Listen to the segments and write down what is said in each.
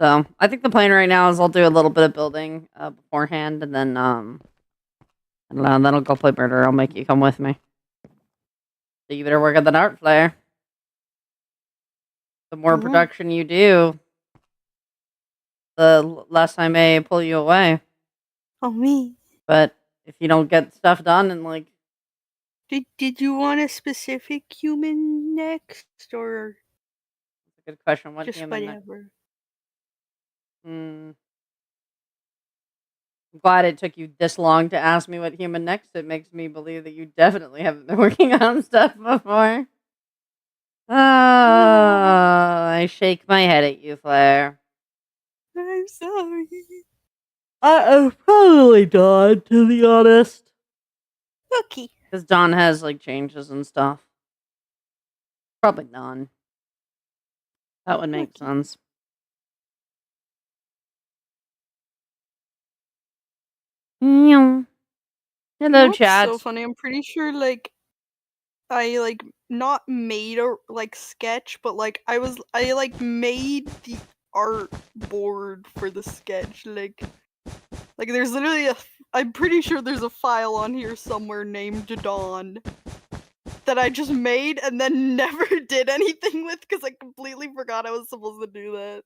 So I think the plan right now is I'll do a little bit of building beforehand, and then I don't know, then I'll go play murder. I'll make you come with me. So you better work on that art flare. The more production you do, the less I may pull you away. Oh, me. But if you don't get stuff done and like, Did you want a specific human next, or that's a good question. What just human next? whatever? I'm glad it took you this long to ask me what human next. It makes me believe that you definitely haven't been working on stuff before. Oh, I shake my head at you, Flair. I'm sorry. I'm probably done, to be honest. Okay. Because Don has like changes and stuff. Probably none. That would make sense. Hello, chat. So funny. I'm pretty sure I not made a sketch, but I made the art board for the sketch. Like there's literally I'm pretty sure there's a file on here somewhere named Dawn that I just made and then never did anything with because I completely forgot I was supposed to do that.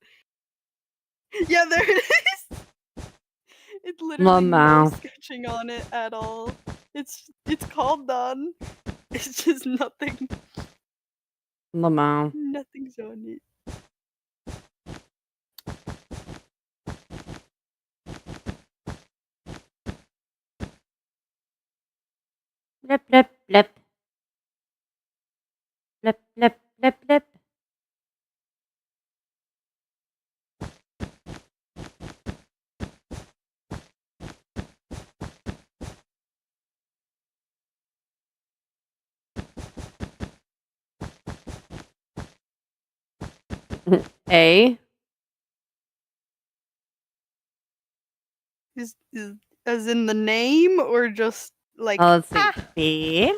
Yeah, there it is. It's literally no sketching on it at all. It's called Dawn. It's just nothing. Lamau. Nothing's on it. Blip, blip, blip. Blip, blip, blip, blip. A. Is as in the name or just like? Let's see. B.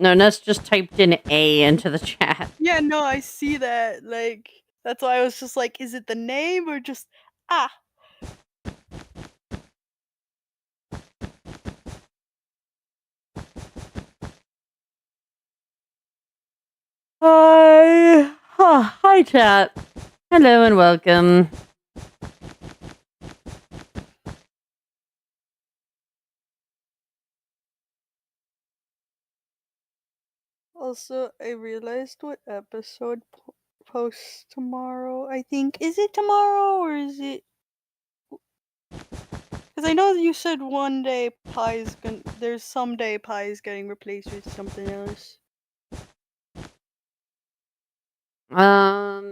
No, Ness just typed in A into the chat. Yeah, no, I see that. Like, that's why I was just like, is it the name or just ah? Hi. Hi, chat. Hello and welcome. Also, I realized what episode posts tomorrow. I think is it tomorrow or is it? Because I know you said one day Pie's gonna. There's someday Pie's getting replaced with something else.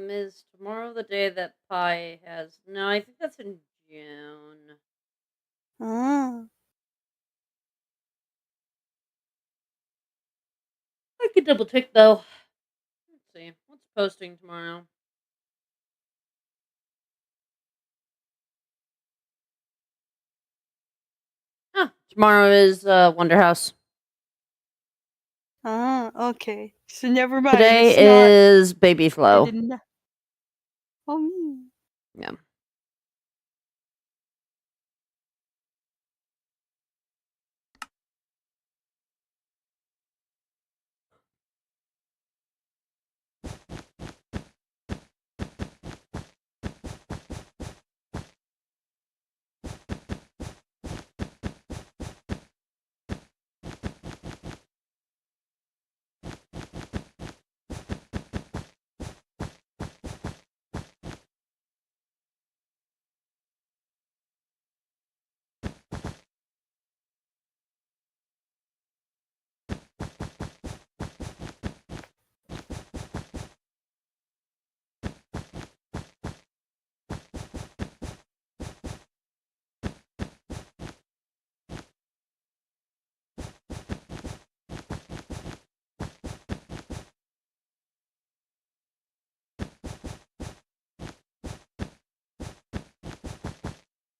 Is tomorrow the day that Pi has? No, I think that's in June. Ah. I could double check though. Let's see. What's posting tomorrow? Tomorrow is Wonder House. Ah, okay. So never mind. Today is Baby Flow. I didn't. Oh. Yeah.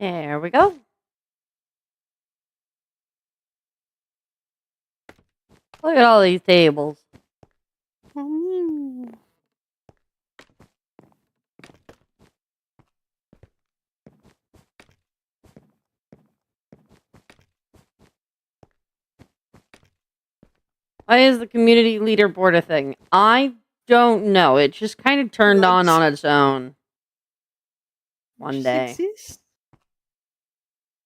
There we go. Look at all these tables. Mm. Why is the community leaderboard a thing? I don't know. It just kind of turned on its own one Just day. exists?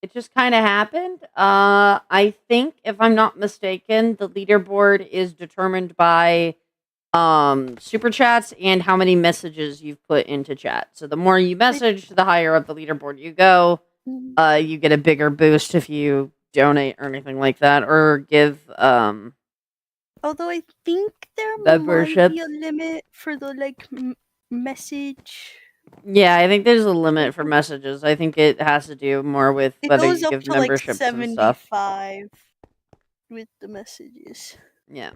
It just kind of happened. I think, if I'm not mistaken, the leaderboard is determined by super chats and how many messages you've put into chat. So the more you message, the higher up the leaderboard you go. Mm. You get a bigger boost if you donate or anything like that, or give Although I think there might membership. be a limit for the like message. Yeah, I think there's a limit for messages. I think it has to do more with It whether goes you up give to like memberships and stuff. 75 with the messages. Yeah.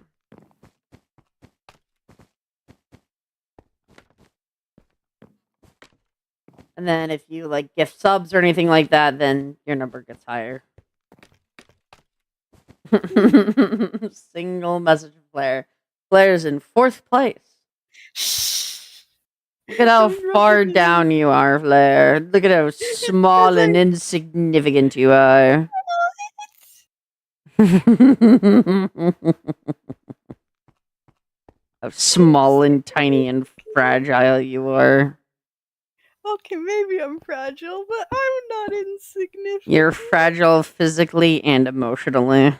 And then if you like gift subs or anything like that, then your number gets higher. Single message player. Player's in 4th place. Look at how far down you are, Flair. Look at how small and insignificant you are. How small and tiny and fragile you are. Okay, maybe I'm fragile, but I'm not insignificant. You're fragile physically and emotionally.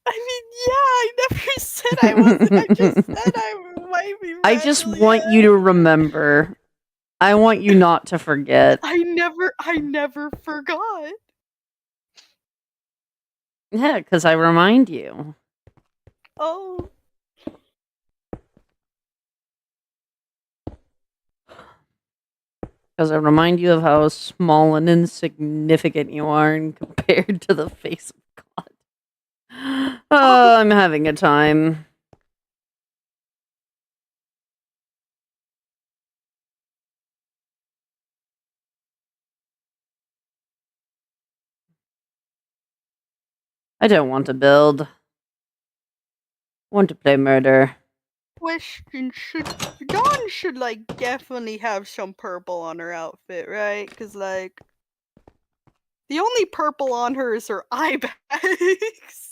I mean, yeah, I never said I wasn't. I just said I might be fragile. I just want you to remember. I want you not to forget. I never forgot. Yeah, because I remind you. Oh. Because I remind you of how small and insignificant you are compared to the face of God. Oh, I'm having a time. I don't want to build. I want to play murder. Question: Dawn should like definitely have some purple on her outfit, right? Because like the only purple on her is her eye bags.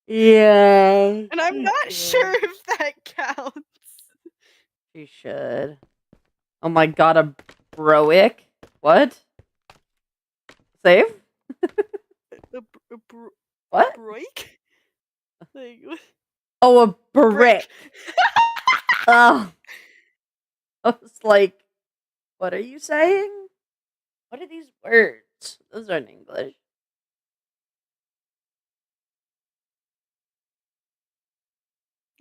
Yeah. And I'm not sure if that counts. She should. Oh my god, a broic? What? Save? What? Broik? Like, Oh, a brick. Oh. I was like, what are you saying? What are these words? Those aren't English.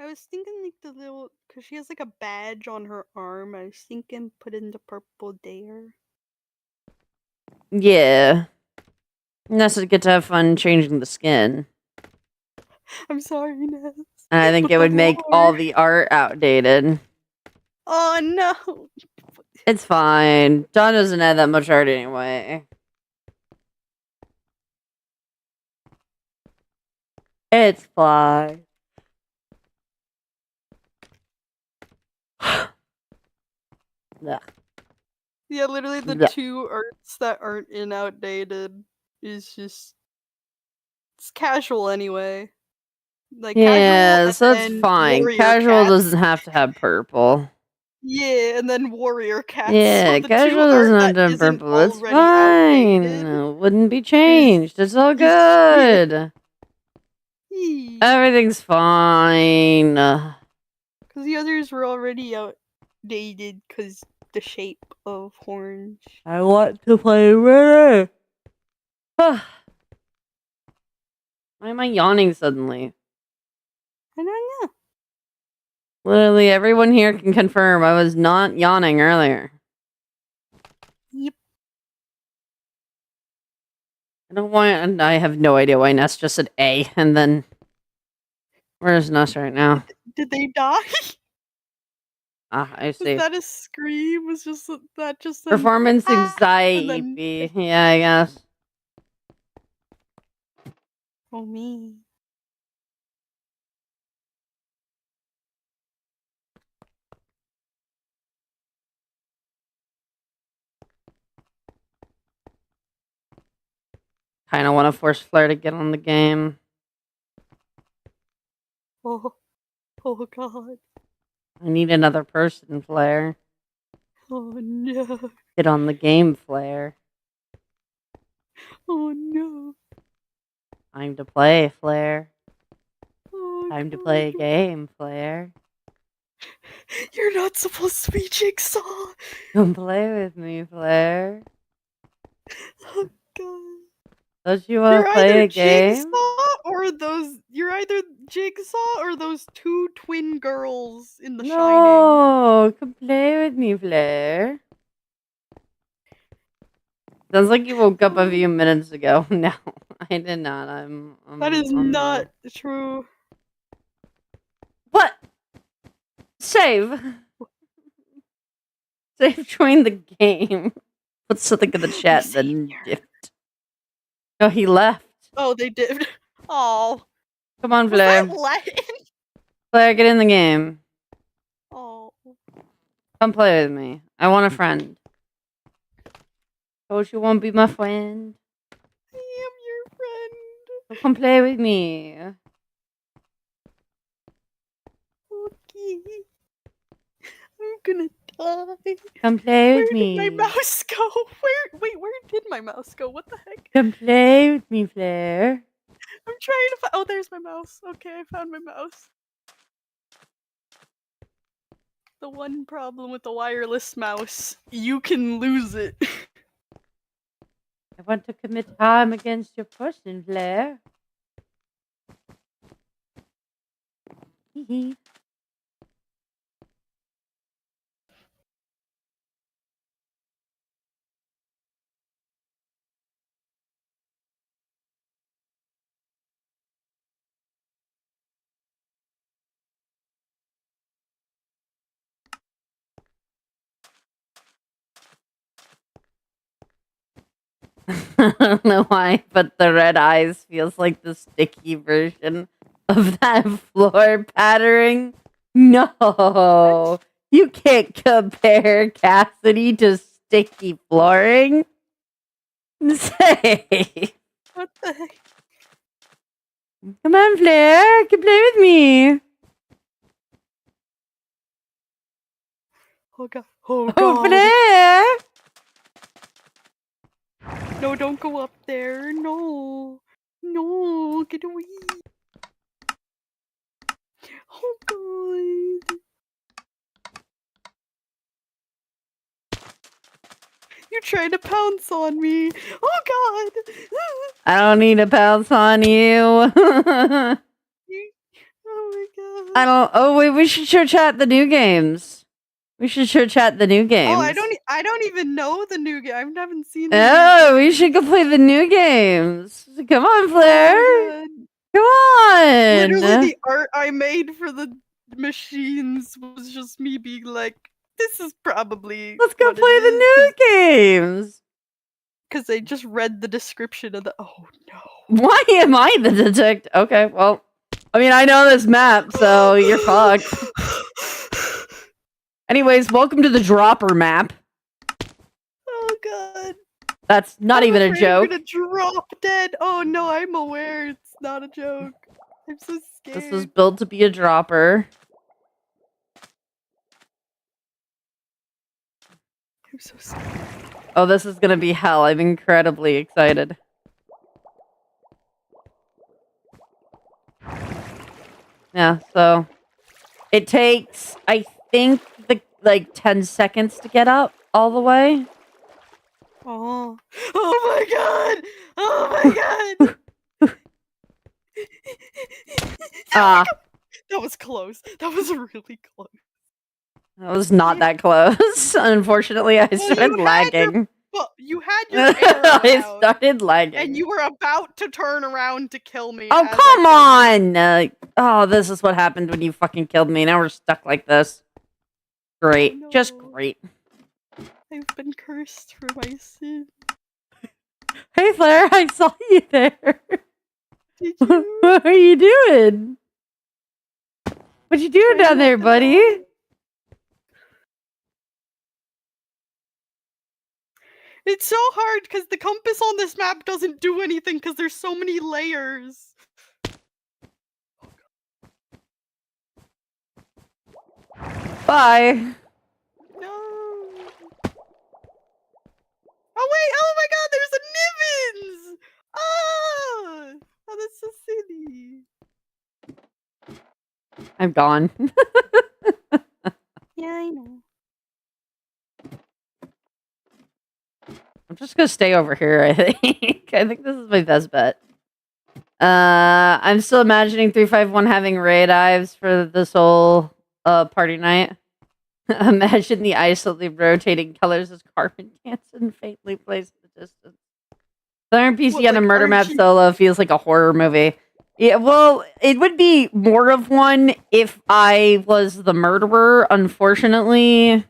I was thinking like the little, because she has like a badge on her arm. I was thinking put in the purple there. Yeah. Ness would get to have fun changing the skin. I'm sorry, Ness. And I think it would make all the art outdated. Oh no. It's fine. Dawn doesn't have that much art anyway. It's fine. Yeah, literally the two arts that aren't in outdated is just it's casual anyway. Like yeah, casual so that's and fine. warrior Casual cats. doesn't have to have purple. Yeah, and then warrior cats. Yeah, so the casual two doesn't art have to that have isn't purple. It's already fine. outdated. It wouldn't be changed. It's all good. Everything's fine. Because the others were already outdated because the shape of horns. I want to play murder. Why am I yawning suddenly? I don't know. Literally, everyone here can confirm I was not yawning earlier. Yep. I don't want, and I have no idea why Ness just said A, and then where's Ness right now? Did they die? Ah, I see. Was that a scream? Was just that just Performance anxiety? Yeah, I guess. Oh me. Kind of want to force Flair to get on the game. Oh God. I need another person, Flair. Oh no. Get on the game, Flair. Oh no. Time to play, Flair. Oh, Time to play a game, Flair. You're not supposed to be Jigsaw. Come play with me, Flair. Oh god. Don't you want You're to play either a game? you're either Jigsaw or those two twin girls in The Shining. No, come play with me, Flair. Sounds like you woke up a few minutes ago. No, I did not. That is on not true. What? Save. Save joined the game. Put something in the chat, then gift. Oh, he left. Oh, they did. Oh. Come on, Was Flair. that Latin? Flair, get in the game. Oh. Come play with me. I want a friend. Told you won't be my friend. I am your friend. So come play with me. Okay. I'm gonna die. Come play Where with me. did my mouse go? Where did my mouse go? What the heck? Come play with me, Flair. I'm trying to find. Oh, there's my mouse. Okay, I found my mouse. The one problem with the wireless mouse, you can lose it. I want to commit harm against your person, Flair. Hee. I don't know why, but the red eyes feels like the sticky version of that floor pattering. No, you can't compare Cassidy to sticky flooring. Say, What the heck? come on, Flair, come play with me. Oh god. Oh Oh, god. Flair. No, don't go up there. No. No, get away. Oh god. You tried to pounce on me. Oh god. I don't need to pounce on you. Oh my god. I don't. Oh wait, we should sure chat the new games. We should sure chat the new games. Oh, I don't even know the new game. I haven't seen the Oh, we should go play the new games. Come on, Flair. Oh Come on. literally, the art I made for the machines was just me being like, this is probably Let's go play the new games. Because they just read the description of the. Oh no. Why am I the detective? Okay, well, I mean, I know this map, so you're fucked. Anyways, welcome to the dropper map. Oh god. That's not even a joke. I'm gonna drop dead. Oh no, I'm aware it's not a joke. I'm so scared. This was built to be a dropper. I'm so scared. Oh, this is gonna be hell. I'm incredibly excited. Yeah, so it takes, I think, like 10 seconds to get up all the way. Oh. Oh my god! Oh my god! Ah. That was close. That was really close. That was not that close. Unfortunately, I started lagging. Well, you had your arrow I out, started lagging. and you were about to turn around to kill me. Oh, come on! Oh, this is what happened when you fucking killed me. Now we're stuck like this. Great. Oh, no. Just great. I've been cursed for my sin. Hey, Flair, I saw you there. Did you? What are you doing? What you doing down there, buddy? It's so hard because the compass on this map doesn't do anything because there's so many layers. Bye. No. Oh wait! Oh my God! There's a Nivens! Ah! Oh, that's so silly. I'm gone. Yeah, I know. I'm just gonna stay over here, I think. I think this is my best bet. I'm still imagining 351 having raid dives for this whole party night. Imagine the isolated rotating colors as Carmen Danson faintly plays in the distance. Southern PC What, on a like murder map Archie? solo feels like a horror movie. Yeah, well, it would be more of one if I was the murderer. Unfortunately,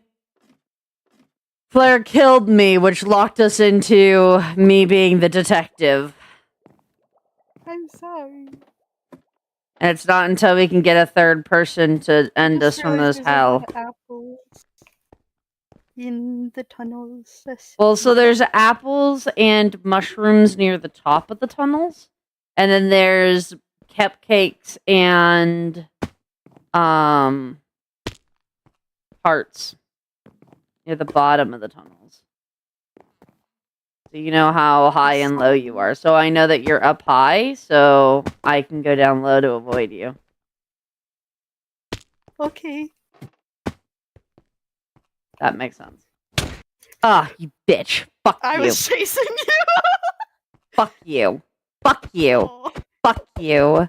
Flair killed me, which locked us into me being the detective. I'm sorry. And it's not until we can get a third person to I end just us from realized this there's a lot hell. of apples in the tunnels. Well, so there's apples and mushrooms near the top of the tunnels. And then there's cupcakes and hearts near the bottom of the tunnels. So you know how high and low you are. So I know that you're up high, so I can go down low to avoid you. Okay. That makes sense. Ah, you bitch. Fuck I you. was chasing you. Fuck you. Fuck you. Oh. Fuck you.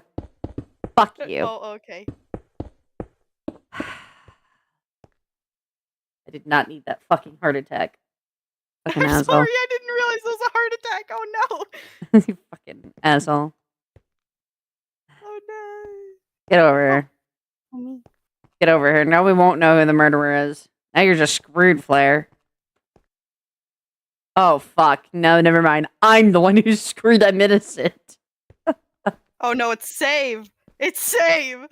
Fuck you. Oh, okay. I did not need that fucking heart attack. Fucking I'm asshole. sorry, I didn't realize it was a heart attack. Oh no. You fucking asshole. Oh no. Get over here. Oh, me. Get over here. Now we won't know who the murderer is. Now you're just screwed, Flair. Oh, fuck. No, never mind. I'm the one who's screwed. I'm innocent. Oh no, it's save. It's save.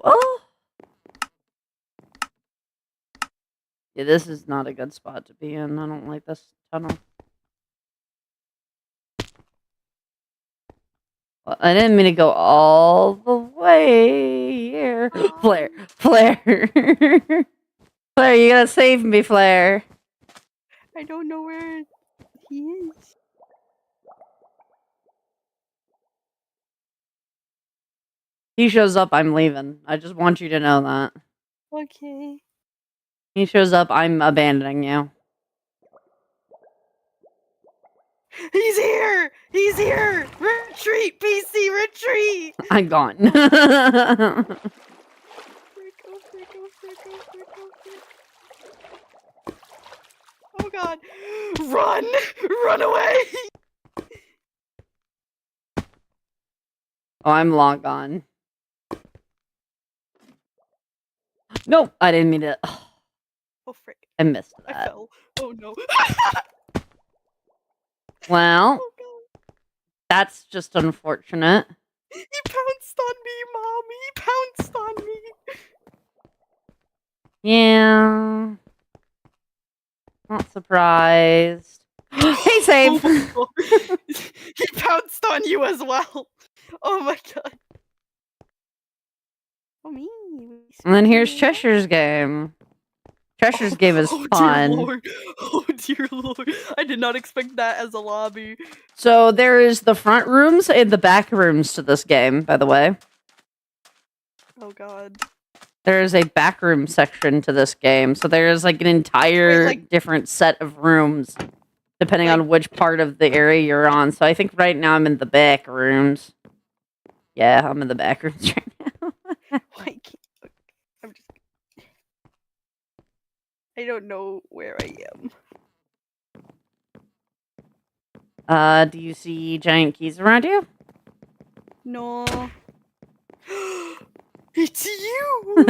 Well. Yeah, this is not a good spot to be in. I don't like this tunnel. Well, I didn't mean to go all the way here. Flair. Flair. Flair, you gotta save me, Flair. I don't know where he is. He shows up, I'm leaving. I just want you to know that. Okay. He shows up, I'm abandoning you. He's here! He's here! Retreat, PC, retreat! I'm gone. Frick, oh, frick, oh, frick, oh, frick, oh, frick. Oh god. Run! Run away! Oh, I'm long gone. No, I didn't mean to. Oh frick. I missed I that. fell. Oh no. Well, Oh god. that's just unfortunate. He pounced on me, Mom. He pounced on me. Yeah. Not surprised. Hey, save! Oh my god. He pounced on you as well. Oh my god. Oh me. And then here's Cheshire's game. Cheshire's game is fun. Dear Lord. Oh dear Lord. I did not expect that as a lobby. So there is the front rooms and the back rooms to this game, by the way. Oh god. There is a back room section to this game. So there's like an entire different set of rooms, depending on which part of the area you're on. So I think right now I'm in the back rooms. Yeah, I'm in the back rooms right now. I don't know where I am. Do you see giant keys around you? No. It's you! Oh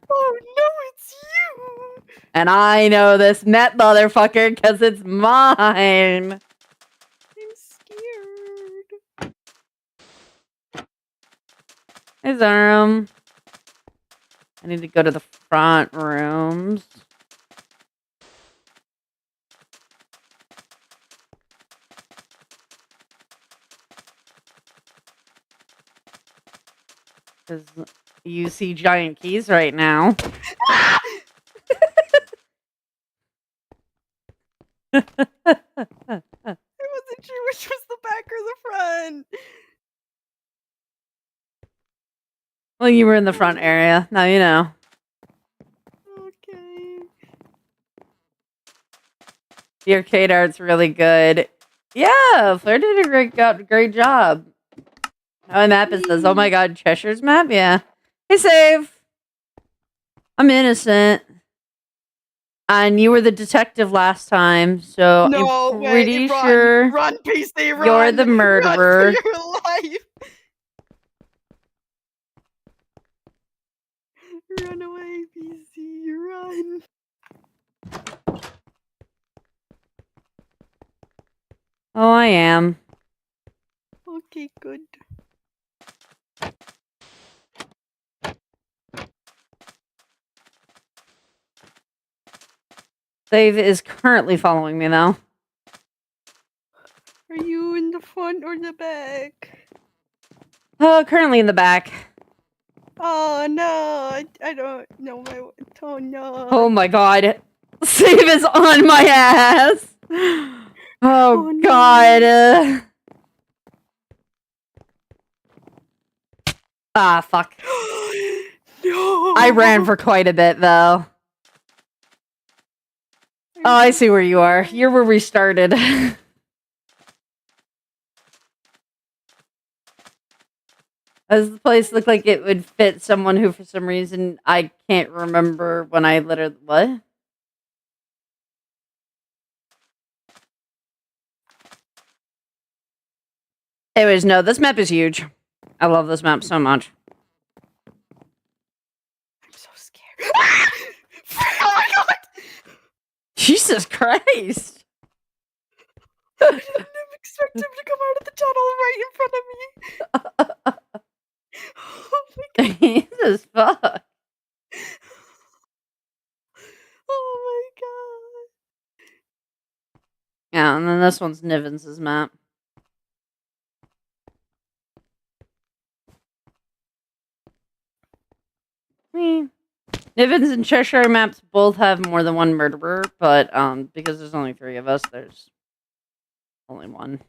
no, it's you! And I know this net motherfucker because it's mine! I'm scared. Hey, Zarum. I need to go to the front rooms. Because you see giant keys right now. I wasn't sure which was the back or the front. Well, you were in the front area. Now you know. Okay. The arcade art's really good. Yeah, Flair did a great job. Oh, map is this. Oh my god, Cheshire's map? Yeah. Hey, Save. I'm innocent. And you were the detective last time, so No, I'm pretty wait, sure run, PC, run! you're the murderer. Run for your life! Run away, PC, run! Oh, I am. Okay, good. Save is currently following me, though. Are you in the front or the back? Oh, currently in the back. Oh no, I don't know my. Oh no. Oh my god. Save is on my ass. Oh no. god. Ah, fuck. No. I ran for quite a bit, though. Oh, I see where you are. You're where we started. Does the place look like it would fit someone who, for some reason, I can't remember when I literally... What? Anyways, no, this map is huge. I love this map so much. I'm so scared. Oh my god! Jesus Christ! I didn't expect him to come out of the tunnel right in front of me. Oh my god. Jesus fuck. Oh my god. Yeah, and then this one's Nivens' map. Nivens and Cheshire maps both have more than one murderer, but because there's only 3 of us, there's only one.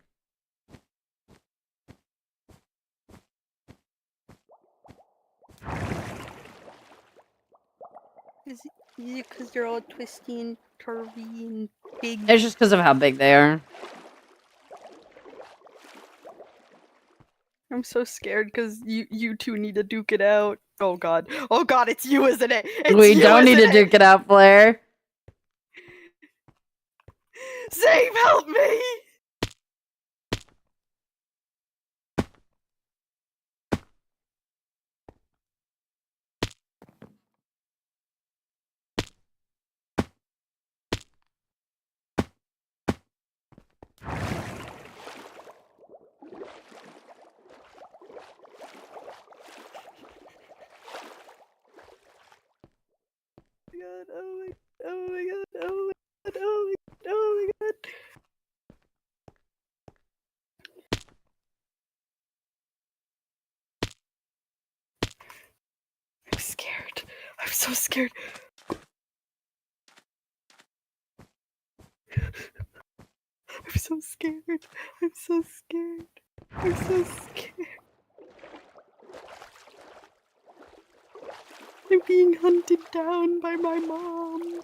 Is it because they're all twisty and curvy and big? It's just because of how big they are. I'm so scared because you two need to duke it out. Oh god. Oh god, it's you, isn't it? We don't need to duke it out, Blair. Save, help me! Oh my god, oh my god, oh my god, oh my god, oh my god. I'm scared. I'm so scared. I'm so scared. I'm so scared. I'm so scared. I'm being hunted down by my mom.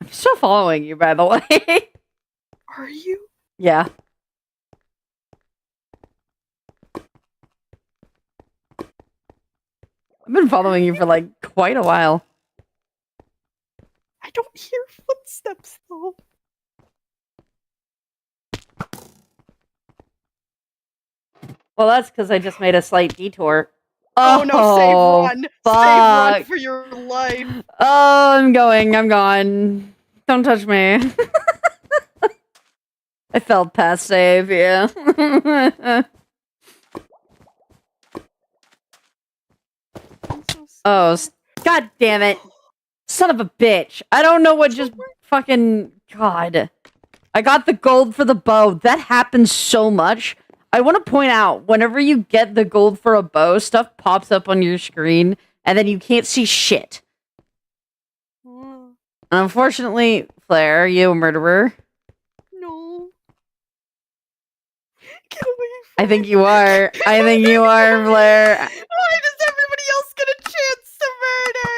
I'm still following you, by the way. Are you? Yeah. I've been following you for like quite a while. I don't hear footsteps though. Well, that's because I just made a slight detour. Oh no, save run! Fuck. Save run for your life! Oh, I'm gone. Don't touch me. I felt past save, yeah. I'm so Oh, god damn it. Son of a bitch. I don't know what just fucking... God. I got the gold for the bow. That happens so much. I want to point out, whenever you get the gold for a bow, stuff pops up on your screen, and then you can't see shit. Unfortunately, Flair, are you a murderer? No. Get away from I think you are. I think you are, Flair. Why does everybody else get a chance to murder?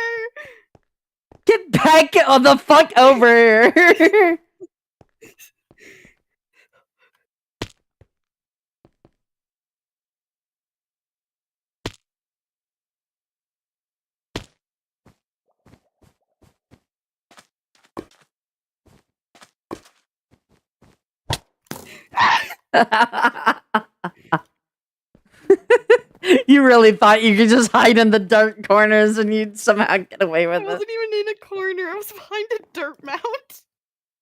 Get back the fuck over here. You really thought you could just hide in the dark corners and you'd somehow get away with I it. wasn't even in a corner. I was behind a dirt mound.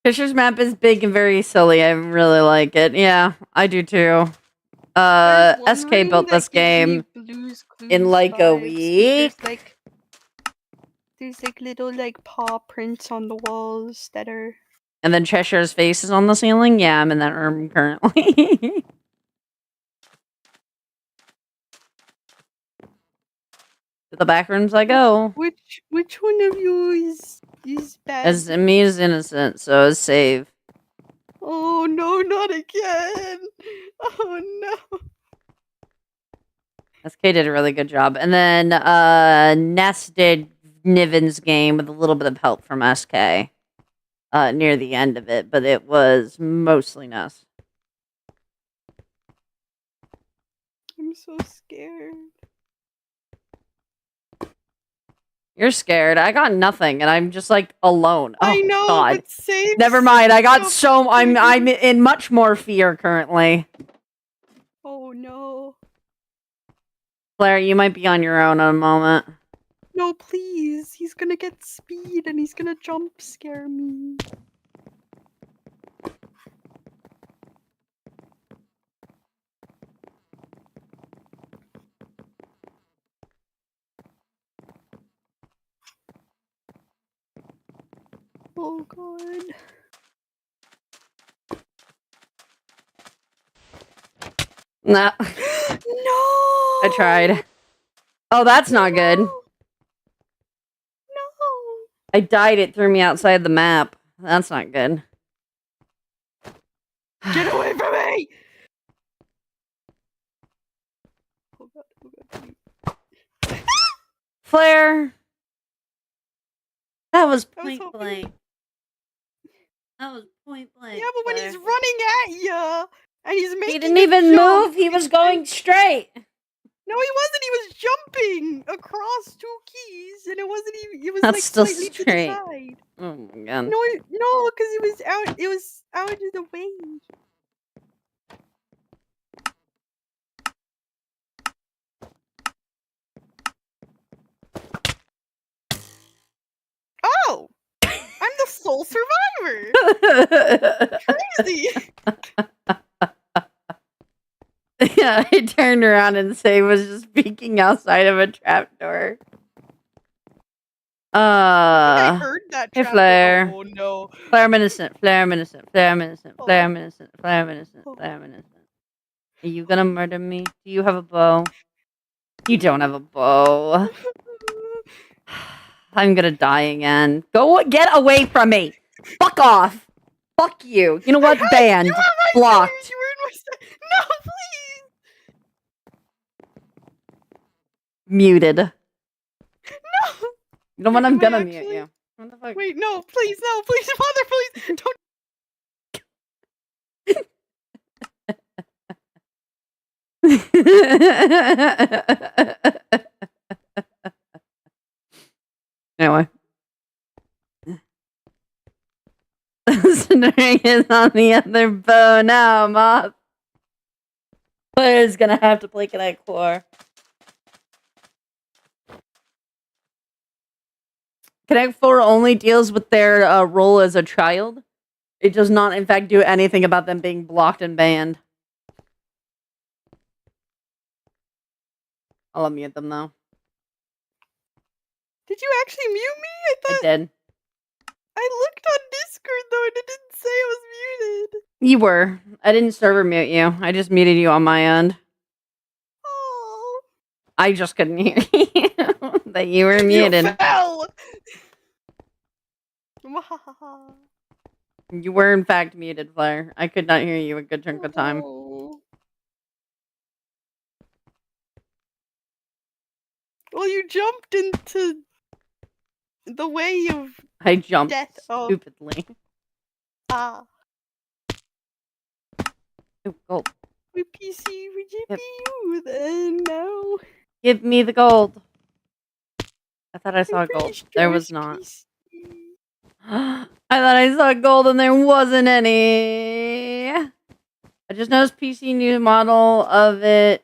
Fisher's map is big and very silly. I really like it. Yeah, I do too. There's one SK room built that this gives me game Blue's Clues in like a vibes, 'cause week. There's like little like paw prints on the walls that are. And then Cheshire's face is on the ceiling. Yeah, I'm in that room currently. To the back rooms I go. Which one of you is bad? As me is innocent, so is save. Oh no, not again! Oh no. SK did a really good job. And then Ness did Niven's game with a little bit of help from SK near the end of it, but it was mostly Ness. I'm so scared. You're scared. I got nothing, and I'm just like alone. I Oh, know, God. but save. Never mind. I got so I'm in much more fear currently. Oh no. Claire, you might be on your own in a moment. No, please. He's gonna get speed and he's gonna jump scare me. Oh god. Nah. No! I tried. Oh, that's not good. No! I died. It threw me outside the map. That's not good. Get away from me! Oh god, oh god. Flair. That was I was point hoping- blank. That was point blank. Yeah, but when Flair. he's running at you and he's making He didn't a even jump, move. He was going straight. No, he wasn't. He was jumping across two keys, and it wasn't even. It was That's like still slightly straight. to the side. Oh my god. No, because it was out. It was out of the way. Oh, I'm the sole survivor. Crazy. Yeah, I turned around and Say was just peeking outside of a trapdoor. I heard that. Hey, trap Flair. Oh no. Flair, I'm innocent. Flair, I'm innocent. Flair, I'm innocent. Flair, I'm innocent. Flair, I'm innocent. Flair, I'm innocent. Are you gonna murder me? Do you have a bow? You don't have a bow. I'm gonna die again. Go get away from me. Fuck off. Fuck you. You know what? Banned. Blocked. You were in my no, please. Muted. No. You know what? I'm Am I gonna actually- mute you. What the fuck? Wait, no, please, mother, please, don't. Anyway. Cinnamon is on the other bow now, Moth. Claire's gonna have to play Connect 4. Connect 4 only deals with their role as a child. It does not, in fact, do anything about them being blocked and banned. I'll unmute them, though. Did you actually mute me? I I thought did. I looked on Discord though and it didn't say I was muted. You were. I didn't server mute you. I just muted you on my end. Oh, I just couldn't hear you that you were muted. you fell. You were in fact muted, Flair. I could not hear you a good chunk of time. Oh. Well, you jumped into the way of I jumped death. Oh, stupidly. ah. Ooh, gold. My PC with Yep. GPU then no. Give me the gold. I thought I I'm saw pretty gold. sure There was it's not. PC. I thought I saw gold and there wasn't any. I just noticed PC new model of it.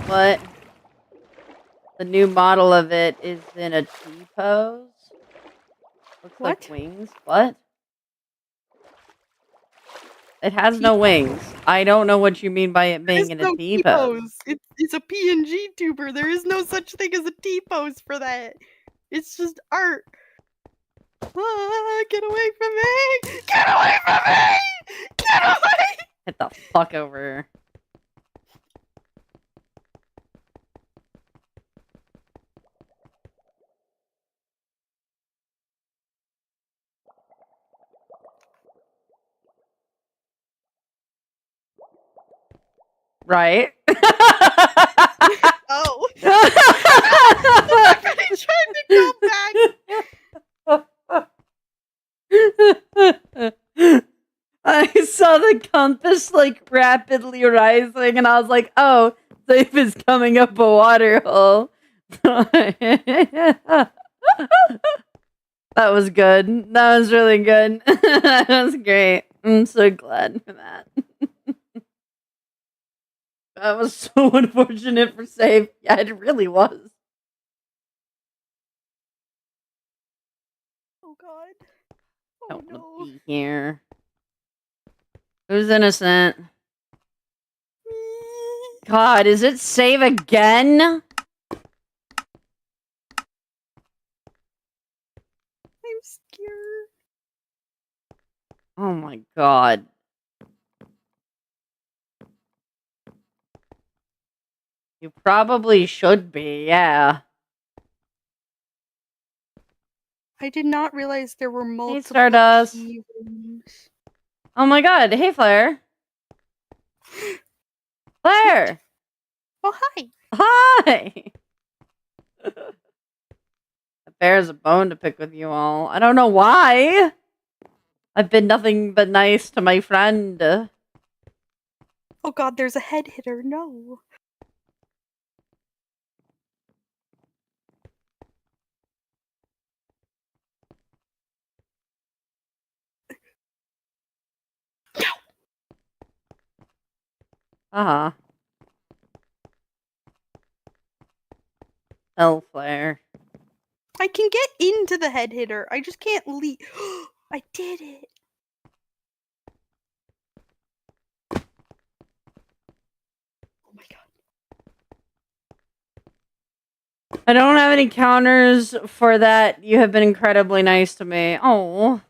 What? The new model of it is in a T pose. Looks like What? wings. What? It has T no wings. I don't know what you mean by it being There's in a no T pose. T-pose. It's a PNG tuber. There is no such thing as a T-pose for that. It's just art. Ah, get away from me! Get away from me! Get away! Get the fuck over here. Right? Oh. I tried to go back. I saw the compass like rapidly rising, and I was like, "Oh, Safe is coming up a water hole." That was good. That was really good. That was great. I'm so glad for that. That was so unfortunate for Safe. Yeah, it really was. Oh god. Oh Don't want no. to be here. Who's innocent? Me. God, is it Save again? I'm scared. Oh my god. You probably should be, yeah. I did not realize there were multiple Stardust. key rooms. Oh my god, hey Flare. Flare! Oh hi. Hi! The bear's a bone to pick with you all. I don't know why. I've been nothing but nice to my friend. Oh god, there's a head hitter. No. Uh-huh. Hell, Flare. I can get into the head hitter. I just can't leave. I did it. Oh my god. I don't have any counters for that. You have been incredibly nice to me. Oh.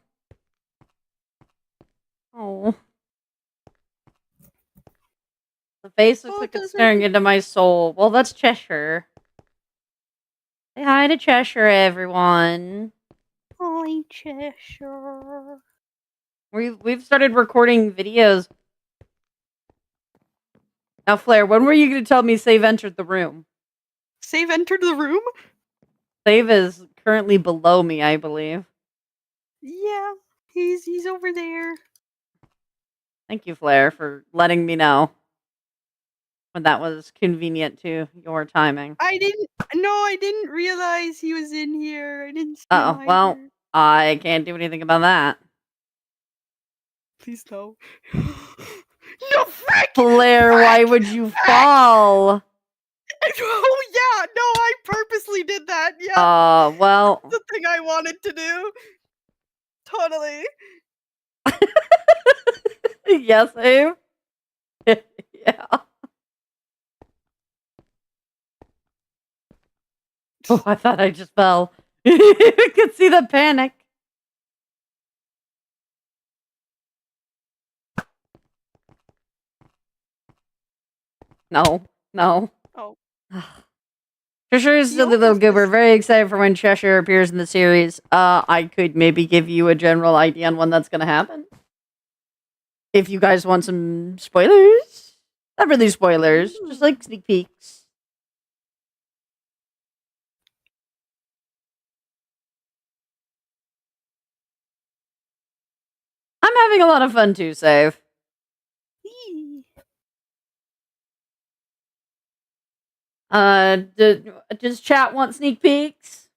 Oh. The face looks like it's staring into my soul. Well, that's Cheshire. Say hi to Cheshire, everyone. Hi, Cheshire. We've started recording videos. Now, Flare, when were you going to tell me Save entered the room? Save entered the room? Save is currently below me, I believe. Yeah, he's over there. Thank you, Flare, for letting me know when that was convenient to your timing. I didn't realize he was in here. I didn't see him Uh-oh, well, either. I can't do anything about that. Please no. No, Frank! Flare, why would you fall? Oh yeah, no, I purposely did that. Yeah, Well. the thing I wanted to do. Totally. Yes, Save? Yeah. Oh, I thought I just fell. You could see the panic. No. Oh. Cheshire is He a little almost good. We're missed. very excited for when Cheshire appears in the series. I could maybe give you a general idea on when that's going to happen. If you guys want some spoilers. Not really spoilers, just like sneak peeks. I'm having a lot of fun too, Save. Eee. Does chat want sneak peeks?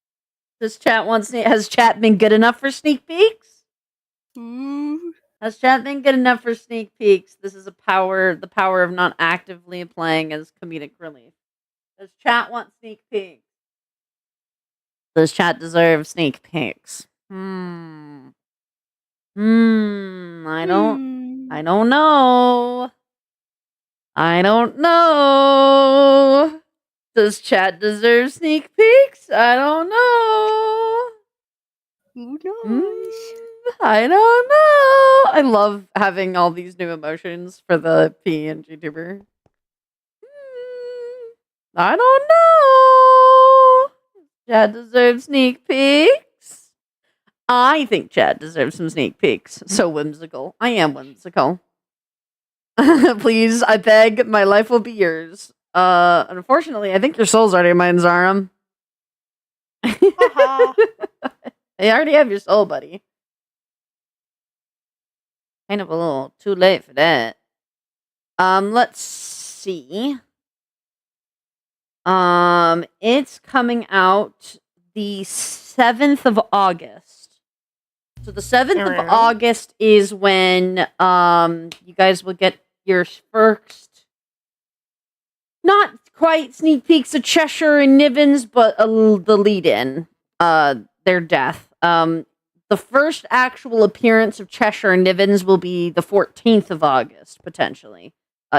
Has chat been good enough for sneak peeks? Ooh. Has chat been good enough for sneak peeks? This is the power of not actively playing as comedic relief. Does chat want sneak peeks? Does chat deserve sneak peeks? I don't know. I don't know. Does chat deserve sneak peeks? I don't know. Who knows? I don't know. I love having all these new emotions for the PNG tuber. I don't know. Chad deserves sneak peeks. I think Chad deserves some sneak peeks. So whimsical. I am whimsical. Please, I beg, my life will be yours. Unfortunately, I think your soul's already mine, Zaram. Haha. I already have your soul, buddy. Kind of a little too late for that. Let's see. It's coming out the 7th of August. So the 7th of August is when you guys will get your first, not quite sneak peeks of Cheshire and Nivens, but the lead-in, their death. The first actual appearance of Cheshire and Nivens will be the 14th of August, potentially.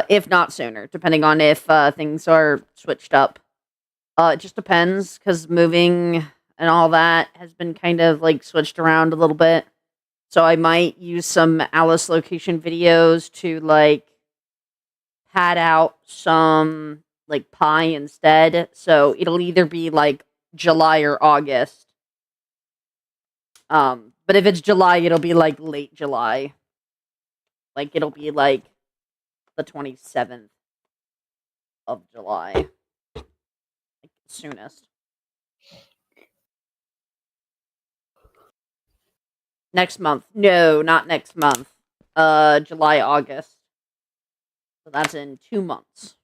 If not sooner, depending on if things are switched up. It just depends, because moving and all that has been kind of, like, switched around a little bit. So I might use some Alice location videos to, like, pad out some, like, pie instead. So it'll either be, like, July or August. But if it's July, it'll be, like, late July. Like, it'll be, like, the 27th of July. Like, soonest. Next month. No, not next month. July, August. So that's in 2 months.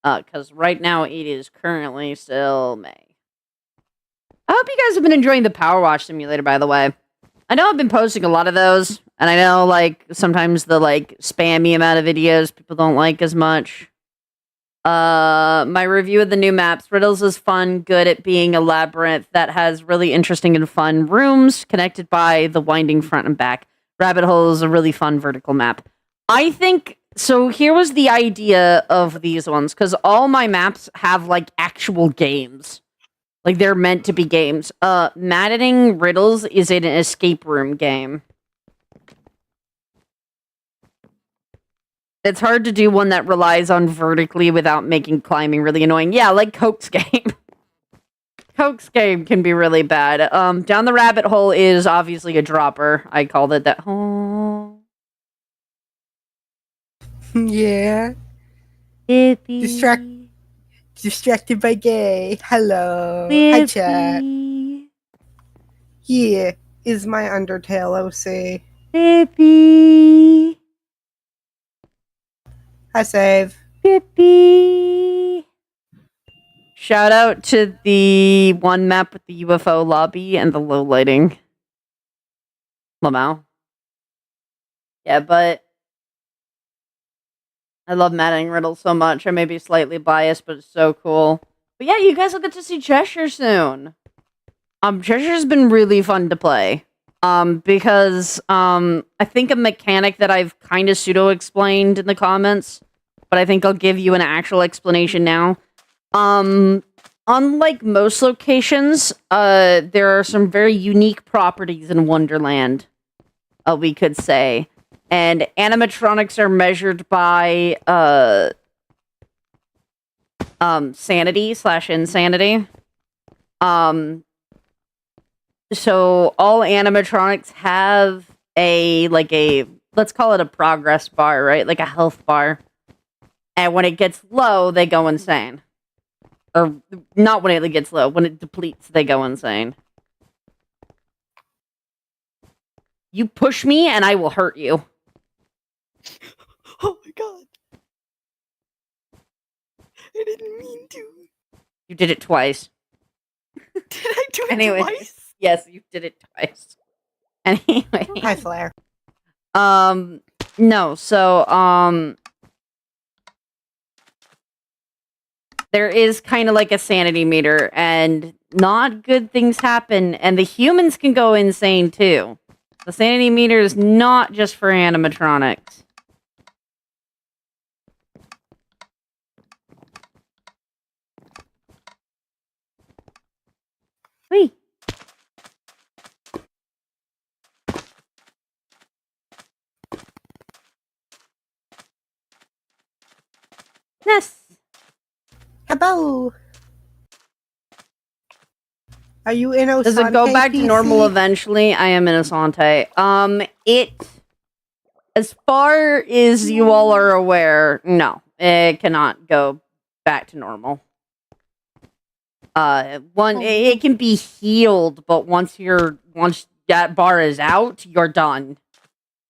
Because right now it is currently still May. I hope you guys have been enjoying the Power Wash Simulator, by the way. I know I've been posting a lot of those, and I know, like, sometimes the, like, spammy amount of videos people don't like as much. My review of the new maps. Riddles is fun, good at being a labyrinth that has really interesting and fun rooms connected by the winding front and back. Rabbit Hole is a really fun vertical map. I think, so here was the idea of these ones, because all my maps have, like, actual games. Like, they're meant to be games. Maddening Riddles is an escape room game. It's hard to do one that relies on vertically without making climbing really annoying. Yeah, like Coke's game. Coke's game can be really bad. Down the Rabbit Hole is obviously a dropper. I called it that. Oh. Yeah. Bippy. Distracted by gay. Hello. Bippy. Hi, chat. Yeah, is my Undertale OC. Bippy. Hi, Save. Bippy. Shout out to the one map with the UFO lobby and the low lighting. Lamau. Yeah, but I love Maddening Riddle so much. I may be slightly biased, but it's so cool. But yeah, you guys will get to see Cheshire soon. Cheshire's been really fun to play. Because I think a mechanic that I've kind of pseudo-explained in the comments, but I think I'll give you an actual explanation now. On unlike most locations, there are some very unique properties in Wonderland, we could say. And animatronics are measured by sanity/insanity. So all animatronics have a let's call it a progress bar, right? Like a health bar. And when it gets low, they go insane. Or not when it gets low, when it depletes, they go insane. You push me and I will hurt you. Oh my god. I didn't mean to. You did it twice. Did I do it Anyway. twice? Yes, you did it twice. Anyway. Hi, Flair. No, so, there is kind of like a sanity meter, and not good things happen, and the humans can go insane too. The sanity meter is not just for animatronics. Whee! Yes! Hello. Are you in Osante? Does it go back to normal PC? eventually? I am in Asante. As far as you all are aware, no. It cannot go back to normal. It can be healed, but once that bar is out, you're done.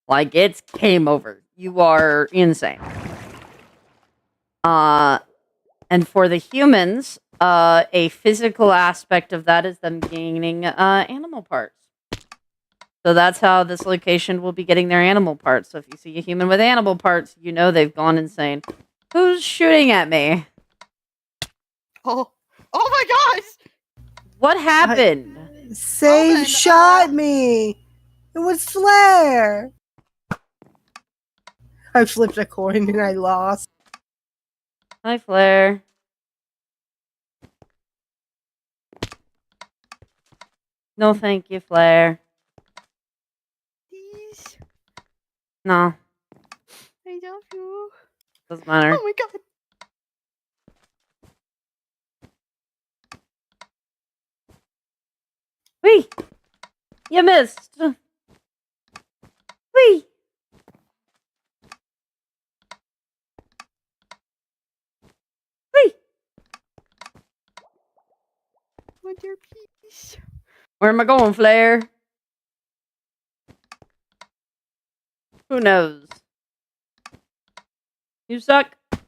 Like, it's game over. You are insane. And for the humans, a physical aspect of that is them gaining animal parts. So that's how this location will be getting their animal parts. So if you see a human with animal parts, you know they've gone insane. Who's shooting at me? Oh my gosh! What happened? Save Owen, shot me. It was Flair. I flipped a coin and I lost. Hi, Flair. No, thank you, Flair. Please. No, I love you. doesn't matter. Oh my god. Whee! You missed! Whee! Whee! Want your piece? Where am I going, Flair? Who knows? You suck. Get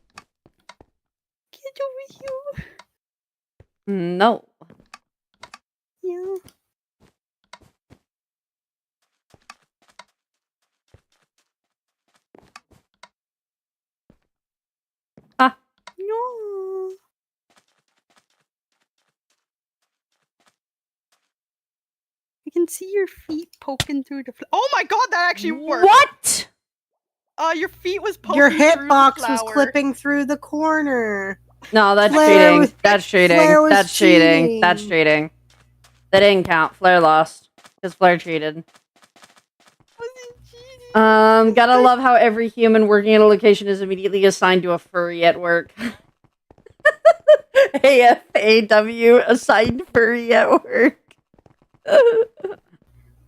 over here. No. Yeah. Ha. No. I can see your feet poking through the oh my god, that actually worked! What? Your feet was poking Your through the hitbox was flower. clipping through the corner. No, that's Flair cheating. was- That's cheating. Flair was That's cheating. cheating. That's cheating. That didn't count. Flair lost. Because Flair cheated. Wasn't cheating. Gotta love how every human working at a location is immediately assigned to a furry at work. AFAW, assigned furry at work.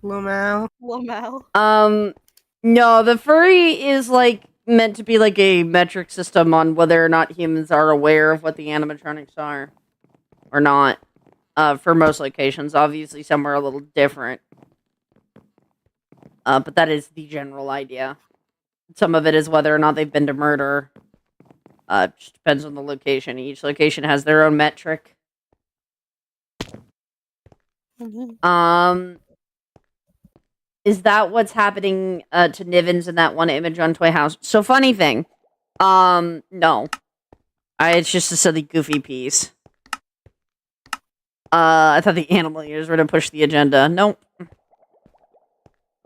Lumau. Lamau. No, the furry is like meant to be like a metric system on whether or not humans are aware of what the animatronics are or not. For most locations, obviously some are a little different. But that is the general idea. Some of it is whether or not they've been to murder. Just depends on the location. Each location has their own metric. Mhm. Is that what's happening to Nivens in that one image on Toy House? So funny thing. No. It's just a silly goofy piece. I thought the animal ears were to push the agenda. Nope.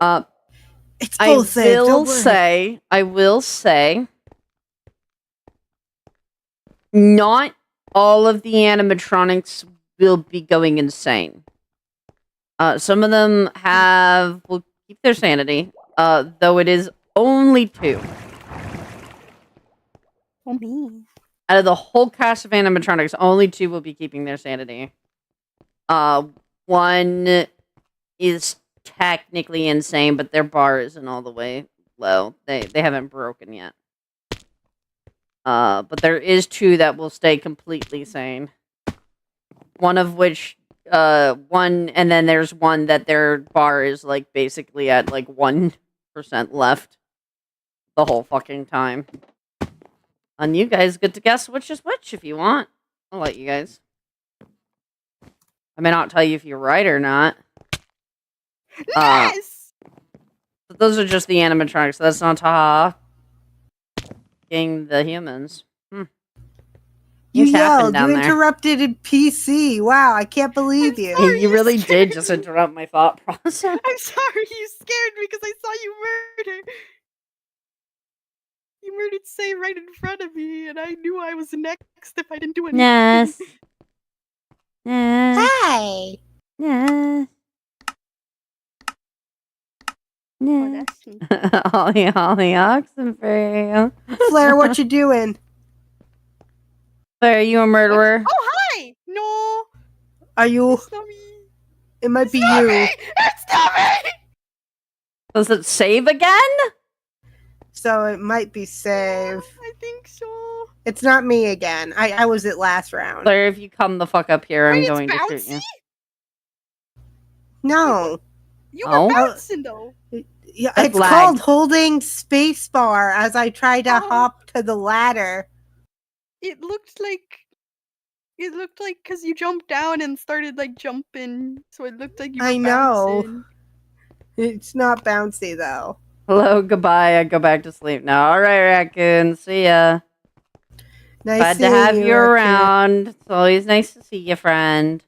It's I both safe. will Don't worry. say, not all of the animatronics will be going insane. Some of them will keep their sanity, though it is only 2. Oh, me. Out of the whole cast of animatronics, only 2 will be keeping their sanity. One is technically insane, but their bar isn't all the way low. They haven't broken yet. But there is 2 that will stay completely sane. One of which, and then there's one that their bar is like basically at like 1% left the whole fucking time. And you guys get to guess which is which if you want. I'll let you guys. I may not tell you if you're right or not. Yes! But those are just the animatronics. So that's not Taha getting the humans. You Things happen yelled. down You there. interrupted a PC. Wow, I can't believe you. sorry. You really scared did just me. interrupt my thought process. I'm sorry, you scared me because I saw you murder. You murdered Say right in front of me, and I knew I was next if I didn't do anything. Yes. Yes. Hey! Yes. Oh, Yes. that's me. Holly Oxenfree. Flair, what you doing? Are you a murderer? Oh, hi! No, Are you? it's not me. It might be It's not you. me! It's not me! Does it save again? So it might be save. I think so. It's not me again. I was it last round. Claire, if you come the fuck up here, I'm Wait, it's going to shoot bouncy? you. No. You Oh. were bouncing though. Yeah, That it's lagged. called holding spacebar as I try to Oh. hop to the ladder. It looked like because you jumped down and started like jumping, so it looked like you were I know. bouncing. It's not bouncy though. Hello, goodbye. I go back to sleep now. All right, raccoon. See ya. Nice Glad to seeing have you Raccoon. around. It's always nice to see you, friend.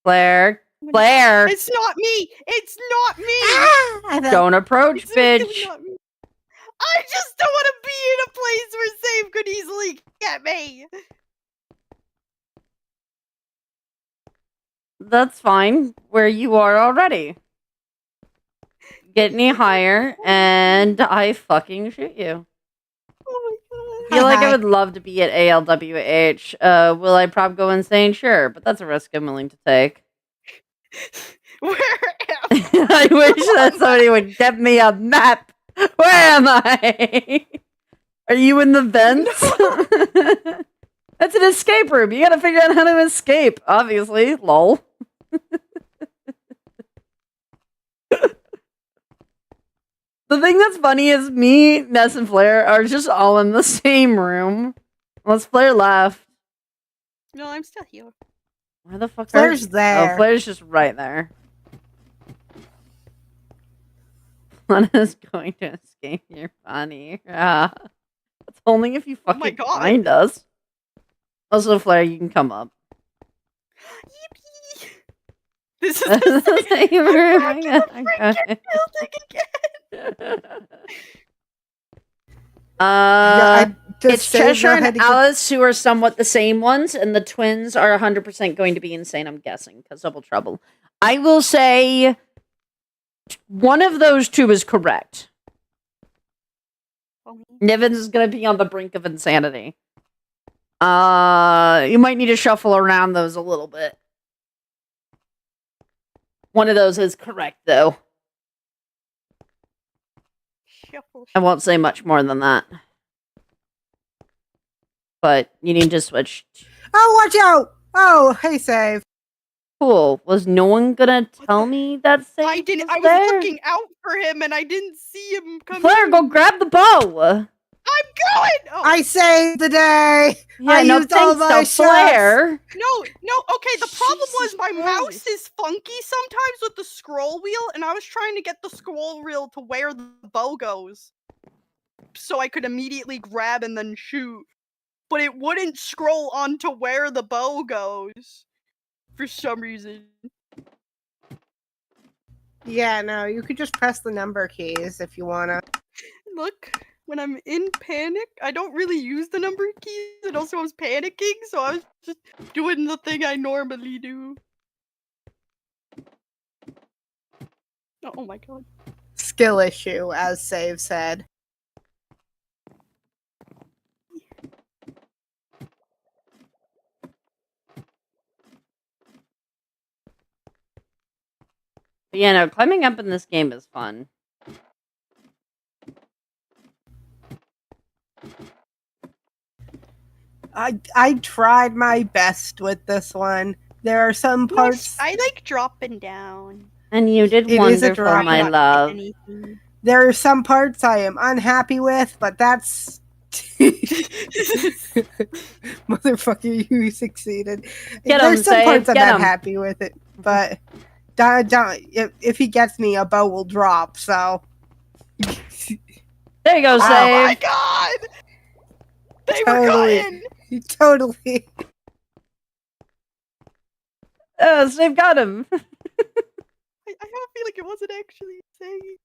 Claire. Claire. It's not me. It's not me. Ah, I fell. Don't approach, It's really bitch. not me. I just don't want to be in a place where Save could easily get me. That's fine. Where you are already. Get any higher, and I fucking shoot you. Oh my I feel like Hi. I would love to be at ALWH. Will I prob go insane? Sure, but that's a risk I'm willing to take. god. Where am I wish that somebody would get me a map. Where am I? Are you in the vents? That's an escape room. You gotta figure out how to escape. Obviously, lol. The thing that's funny is me, Ness, and Flair are just all in the same room. Unless Flair left. No, I'm still here. Where the fuck Flair's are you? there. Oh, Flair's just right there. Lana's going to escape. You're funny. Yeah. It's only if you Oh my fucking God. find us. Also, Flair, you can come up. Yippee! This is the same. Same I'm room. back in the freaking building again. Does It's Save Cheshire know how and to get- Alice who are somewhat the same ones, and the twins are 100% going to be insane, I'm guessing, because double trouble. I will say one of those 2 is correct. Nivens is going to be on the brink of insanity. You might need to shuffle around those a little bit. One of those is correct, though. Shuffle, I won't say much more than that. But you need to switch. Oh, watch out! Oh, hey, Save. Cool. Was no one gonna tell me that Save I didn't. I was there? looking out for him and I didn't see him come. Flair, in. go grab the bow! I'm going. Oh, I saved the day. Yeah, I no used all thanks my to shots. Flair. no. Okay, the problem was Jesus my Christ. mouse is funky sometimes with the scroll wheel, and I was trying to get the scroll wheel to where the bow goes, so I could immediately grab and then shoot. But it wouldn't scroll onto where the bow goes for some reason. Yeah, no, you could just press the number keys if you wanna. Look, when I'm in panic, I don't really use the number keys, and also I was panicking, so I was just doing the thing I normally do. Oh my god. Skill issue, as Save said. But yeah, no, climbing up in this game is fun. I tried my best with this one. There are some parts. I like dropping down. And you did It is a wonderful, drop. my Not love. anything. There are some parts I am unhappy with, but that's. Motherfucker, you succeeded. Get There's him, some Save, parts I'm get not him. happy with it, but if he gets me, a bow will drop. So There you go, Ow. Oh my Save. god! They Totally. were cutting! totally. Oh, Save got him. I have a feeling it wasn't actually saying.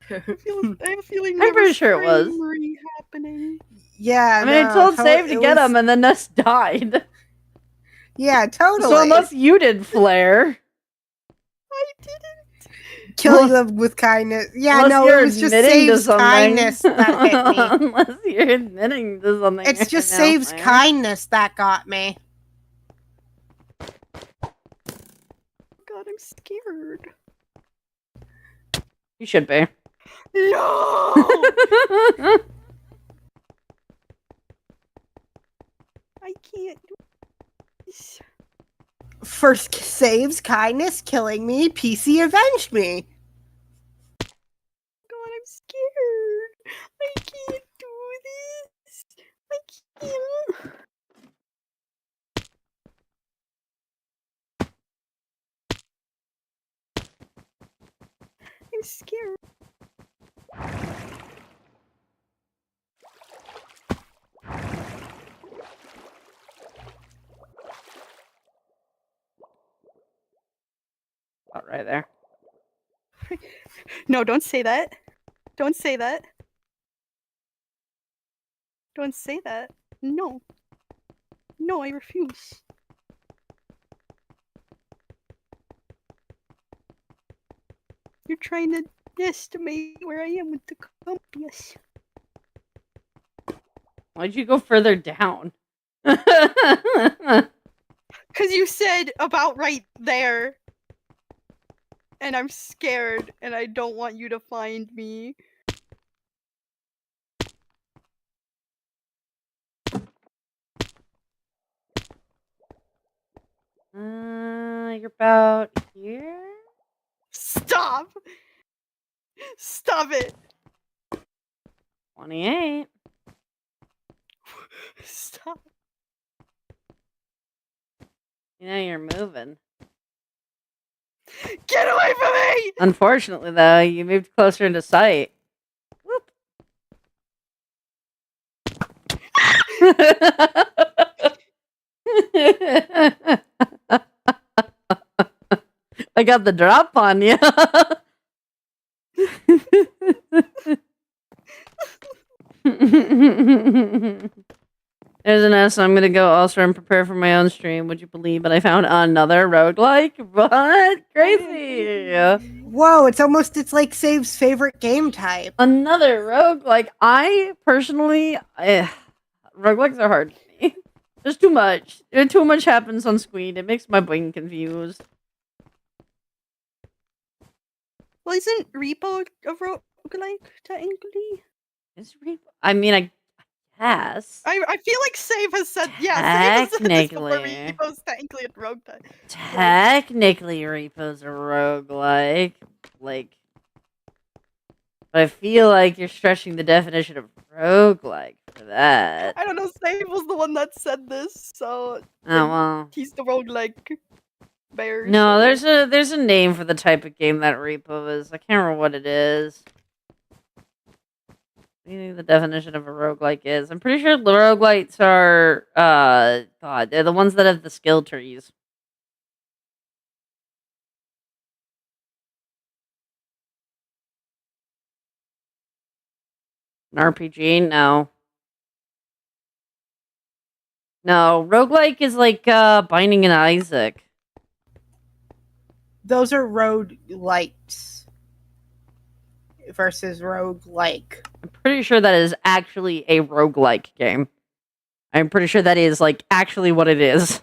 I have a feeling I'm there pretty was sure it was. framery happening. Yeah, I mean, I told Save to get him, and then Ness died. Yeah, totally. So unless you did Flare. I didn't. Killing them with kindness. Yeah, Unless no, you're it was just admitting to Save's something. kindness that hit me. Unless you're admitting to something. It's just right now, Save's Flare. kindness that got me. God, I'm scared. You should be. No! I can't do this. First Save's kindness killing me, PC avenged me. God, I'm scared. I can't do this. I can't. I'm scared. Oh, right there. No, don't say that. Don't say that. Don't say that. No. No, I refuse. You're trying to estimate where I am with the compass. Why'd you go further down? Because you said about right there. And I'm scared, and I don't want you to find me. You're about here? Stop! Stop it! 28. Stop. You know you're moving. Get away from me! Unfortunately, though, you moved closer into sight. Whoop. I got the drop on you. There's an S. I'm gonna go also and prepare for my own stream. Would you believe? But I found another roguelike. What? Crazy. Whoa, it's like Save's favorite game type. Another roguelike. I personally, roguelikes are hard for me. There's too much. Too much happens on screen. It makes my brain confused. Well, isn't Repo a roguelike, technically? Is Repo? I mean, I guess. I feel like Save has said, yeah, Save has said this before. Technically. Repo's technically a roguelike. Technically, Repo's a roguelike. Like, but I feel like you're stretching the definition of roguelike for that. I don't know, Save was the one that said this, so Oh, well. he's the roguelike bear. No, so- there's a name for the type of game that Repo is. I can't remember what it is. What do you think the definition of a roguelike is? I'm pretty sure the roguelites are, God, they're the ones that have the skill trees. An RPG? No. No, roguelike is like Binding of Isaac. Those are roguelites versus roguelike. I'm pretty sure that is actually a roguelike game. I'm pretty sure that is like actually what it is.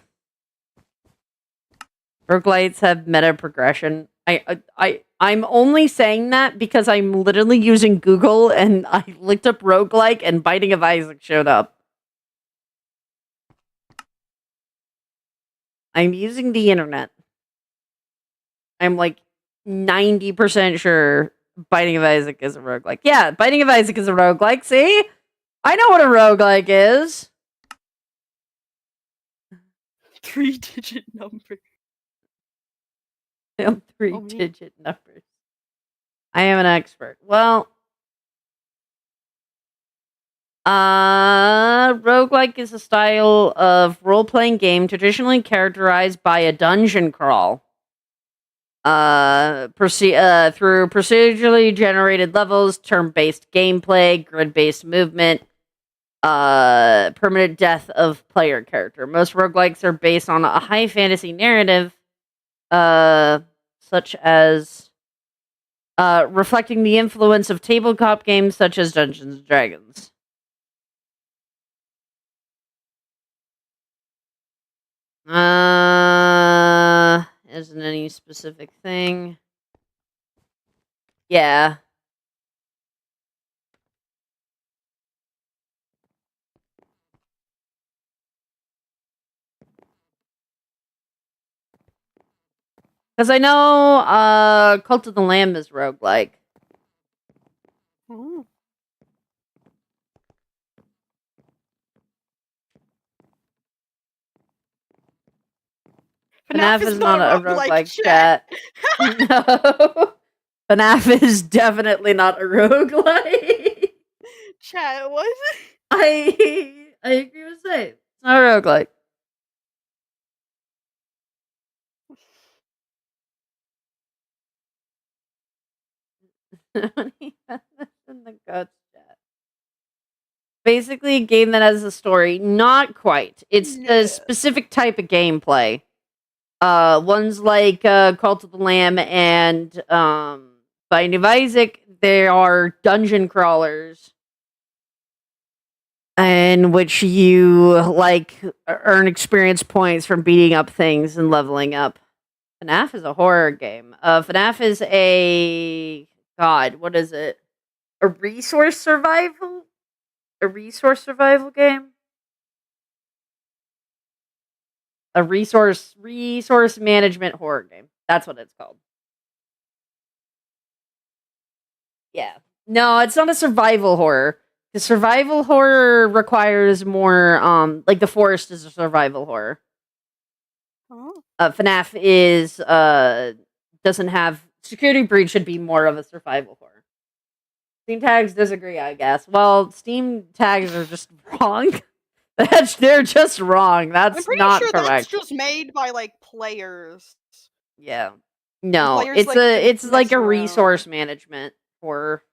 Roguelites have meta progression. I'm only saying that because I'm literally using Google and I looked up roguelike and Binding of Isaac showed up. I'm using the internet. I'm like 90% sure Binding of Isaac is a roguelike. Yeah, Binding of Isaac is a roguelike. See? I know what a roguelike is. 3-digit number. Three-digit numbers. I am an expert. Well, roguelike is a style of role-playing game traditionally characterized by a dungeon crawl. Through procedurally generated levels, turn-based gameplay, grid-based movement, permanent death of player character. Most roguelikes are based on a high fantasy narrative, such as reflecting the influence of tabletop games such as Dungeons and Dragons. Isn't any specific thing. Yeah. Because I know Cult of the Lamb is roguelike. Oh. FNAF is not a roguelike chat. No. FNAF is definitely not a roguelike. Chat, what? I agree with Safe. It's not a roguelike. In the guts chat. Basically, a game that has a story. Not quite. It's a specific type of gameplay. Ones like Cult of the Lamb and Binding of Isaac, they are dungeon crawlers in which you like earn experience points from beating up things and leveling up. FNAF is a horror game. FNAF is a what is it? A resource survival? A resource survival game? A resource management horror game. That's what it's called. Yeah. No, it's not a survival horror. The survival horror requires more like The Forest is a survival horror. Oh. FNAF is doesn't have Security Breach should be more of a survival horror. Steam tags disagree, I guess. Well, Steam tags are just wrong. They're just wrong. That's I'm pretty not sure correct. that's just made by like players. Yeah. No, Players it's like to it's like mess a around. resource management horror.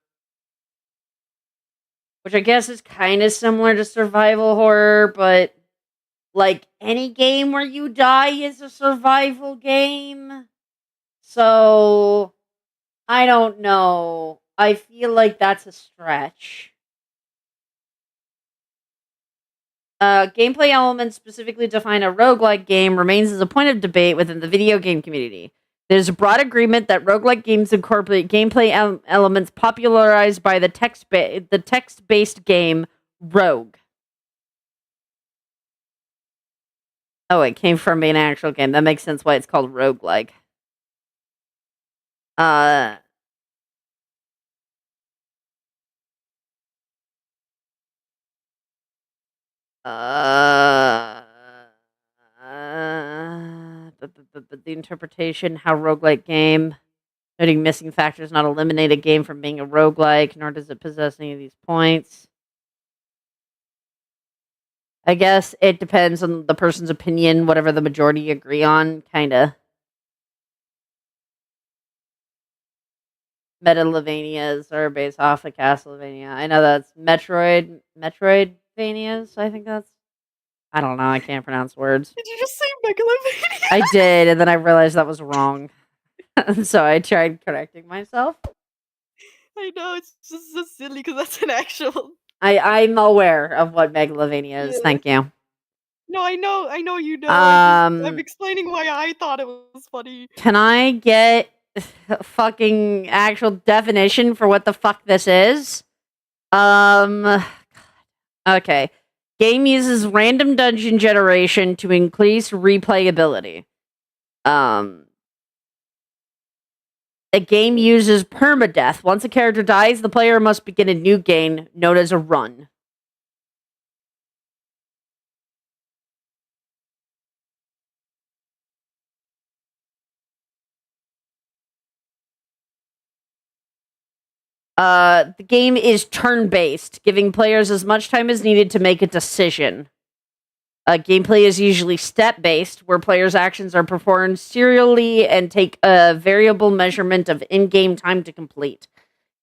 Which I guess is kind of similar to survival horror, but like any game where you die is a survival game. So I don't know. I feel like that's a stretch. Gameplay elements specifically define a roguelike game remains as a point of debate within the video game community. There's a broad agreement that roguelike games incorporate gameplay elements popularized by the text-based game Rogue. Oh, it came from an actual game. That makes sense why it's called roguelike. But the interpretation, how roguelike game, noting missing factors not eliminate a game from being a roguelike, nor does it possess any of these points. I guess it depends on the person's opinion, whatever the majority agree on, kinda. Metroidvanias are based off of Castlevania. I know that's Metroidvanias. I think that's. I don't know. I can't pronounce words. Did you just say Megalovania? I did, and then I realized that was wrong. So I tried correcting myself. I know, it's just so silly because that's an actual. I'm aware of what Megalovania is. Yeah. Thank you. No, I know you know. I'm explaining why I thought it was funny. Can I get a fucking actual definition for what the fuck this is? Okay. Game uses random dungeon generation to increase replayability. A game uses permadeath. Once a character dies, the player must begin a new game known as a run. The game is turn-based, giving players as much time as needed to make a decision. Gameplay is usually step-based, where players' actions are performed serially and take a variable measurement of in-game time to complete.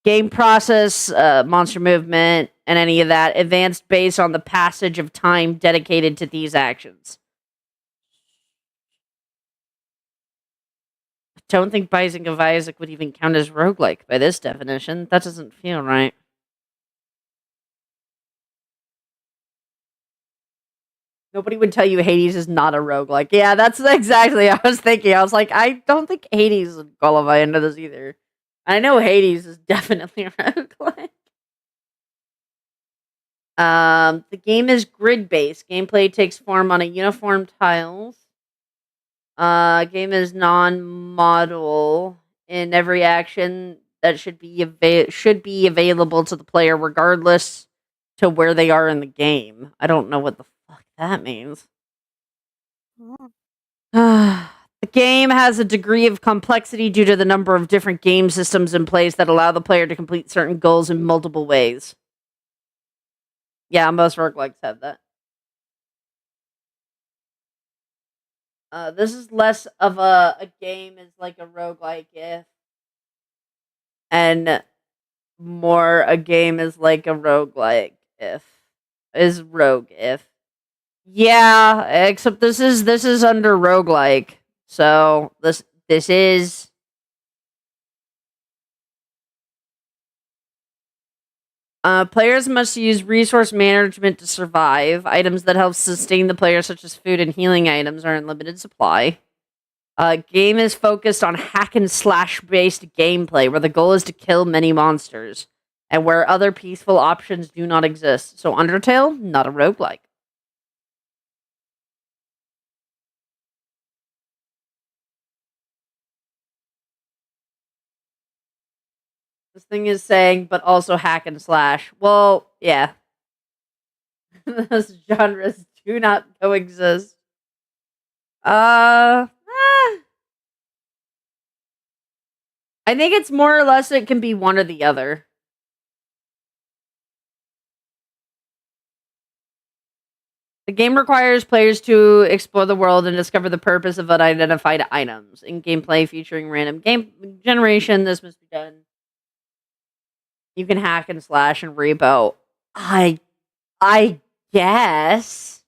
Game process, monster movement, and any of that advanced based on the passage of time dedicated to these actions. I don't think Binding of Isaac would even count as roguelike by this definition. That doesn't feel right. Nobody would tell you Hades is not a roguelike. Yeah, that's exactly what I was thinking. I was like, I don't think Hades would qualify into this either. I know Hades is definitely a roguelike. The game is grid-based. Gameplay takes form on a uniform tiles. Game is non-modal in every action that should be available to the player regardless to where they are in the game. I don't know what the fuck that means. The game has a degree of complexity due to the number of different game systems in place that allow the player to complete certain goals in multiple ways. Yeah, most roguelikes have that. This is less of a game is like a roguelike if, and more a game is like a roguelike if. Is rogue if. Yeah, except this is under roguelike. So this is players must use resource management to survive. Items that help sustain the player, such as food and healing items, are in limited supply. Game is focused on hack and slash based gameplay, where the goal is to kill many monsters, and where other peaceful options do not exist. So Undertale, not a roguelike. This thing is saying, but also hack and slash. Well, yeah. Those genres do not coexist. I think it's more or less it can be one or the other. The game requires players to explore the world and discover the purpose of unidentified items. In gameplay featuring random game generation, this must be done. You can hack and slash and repo. I guess.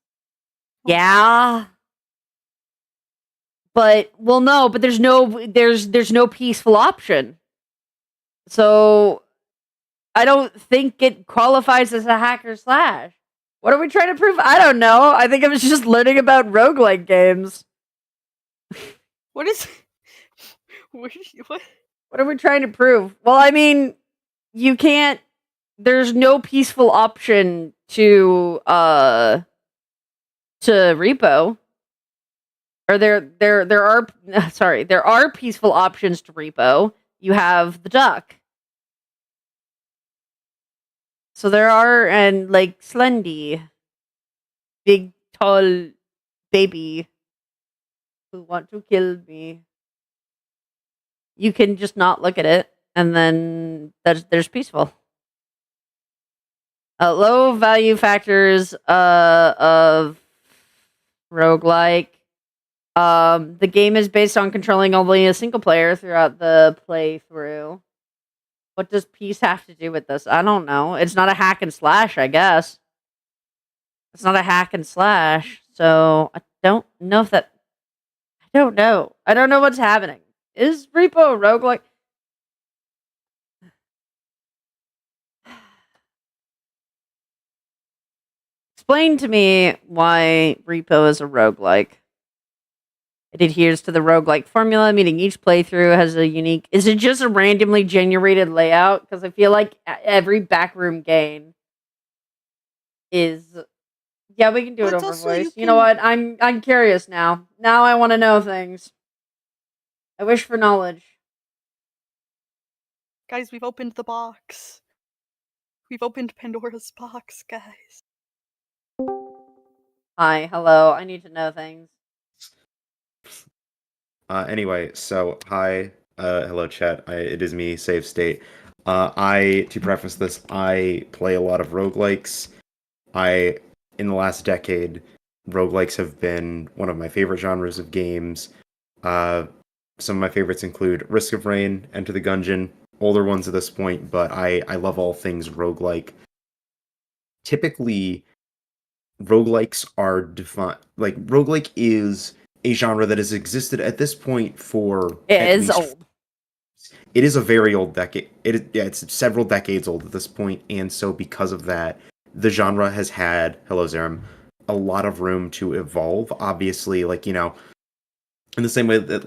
Yeah. But no, but there's no peaceful option. So I don't think it qualifies as a hack or slash. What are we trying to prove? I don't know. I think I was just learning about roguelike games. What is what? What are we trying to prove? Well, I mean, you can't there's no peaceful option to repo. Or there are sorry, there are peaceful options to repo. You have the duck. So there are, and like Slendy, big tall baby who want to kill me. You can just not look at it, and then there's peaceful. Low value factors of roguelike. The game is based on controlling only a single player throughout the playthrough. What does peace have to do with this? I don't know. It's not a hack and slash, I guess. It's not a hack and slash, so I don't know if that. I don't know. I don't know what's happening. Is Repo a roguelike? Explain to me why Repo is a roguelike. It adheres to the roguelike formula, meaning each playthrough has a unique... Is it just a randomly generated layout? Because I feel like every backroom game is... Yeah, we can do it over voice. You know what? I'm curious now. Now I want to know things. I wish for knowledge. Guys, we've opened the box. We've opened Pandora's box, guys. Hi, hello. I need to know things. Anyway, so hi, hello chat. It is me, Save State. To preface this, I play a lot of roguelikes. In the last decade, roguelikes have been one of my favorite genres of games. Some of my favorites include Risk of Rain, Enter the Gungeon, older ones at this point, but I love all things roguelike. Typically, roguelikes are defined, roguelike is a genre that has existed at this point for It is old. It is a very old decade. It's several decades old at this point, and so because of that, the genre has had, hello Zerum, a lot of room to evolve. Obviously, in the same way that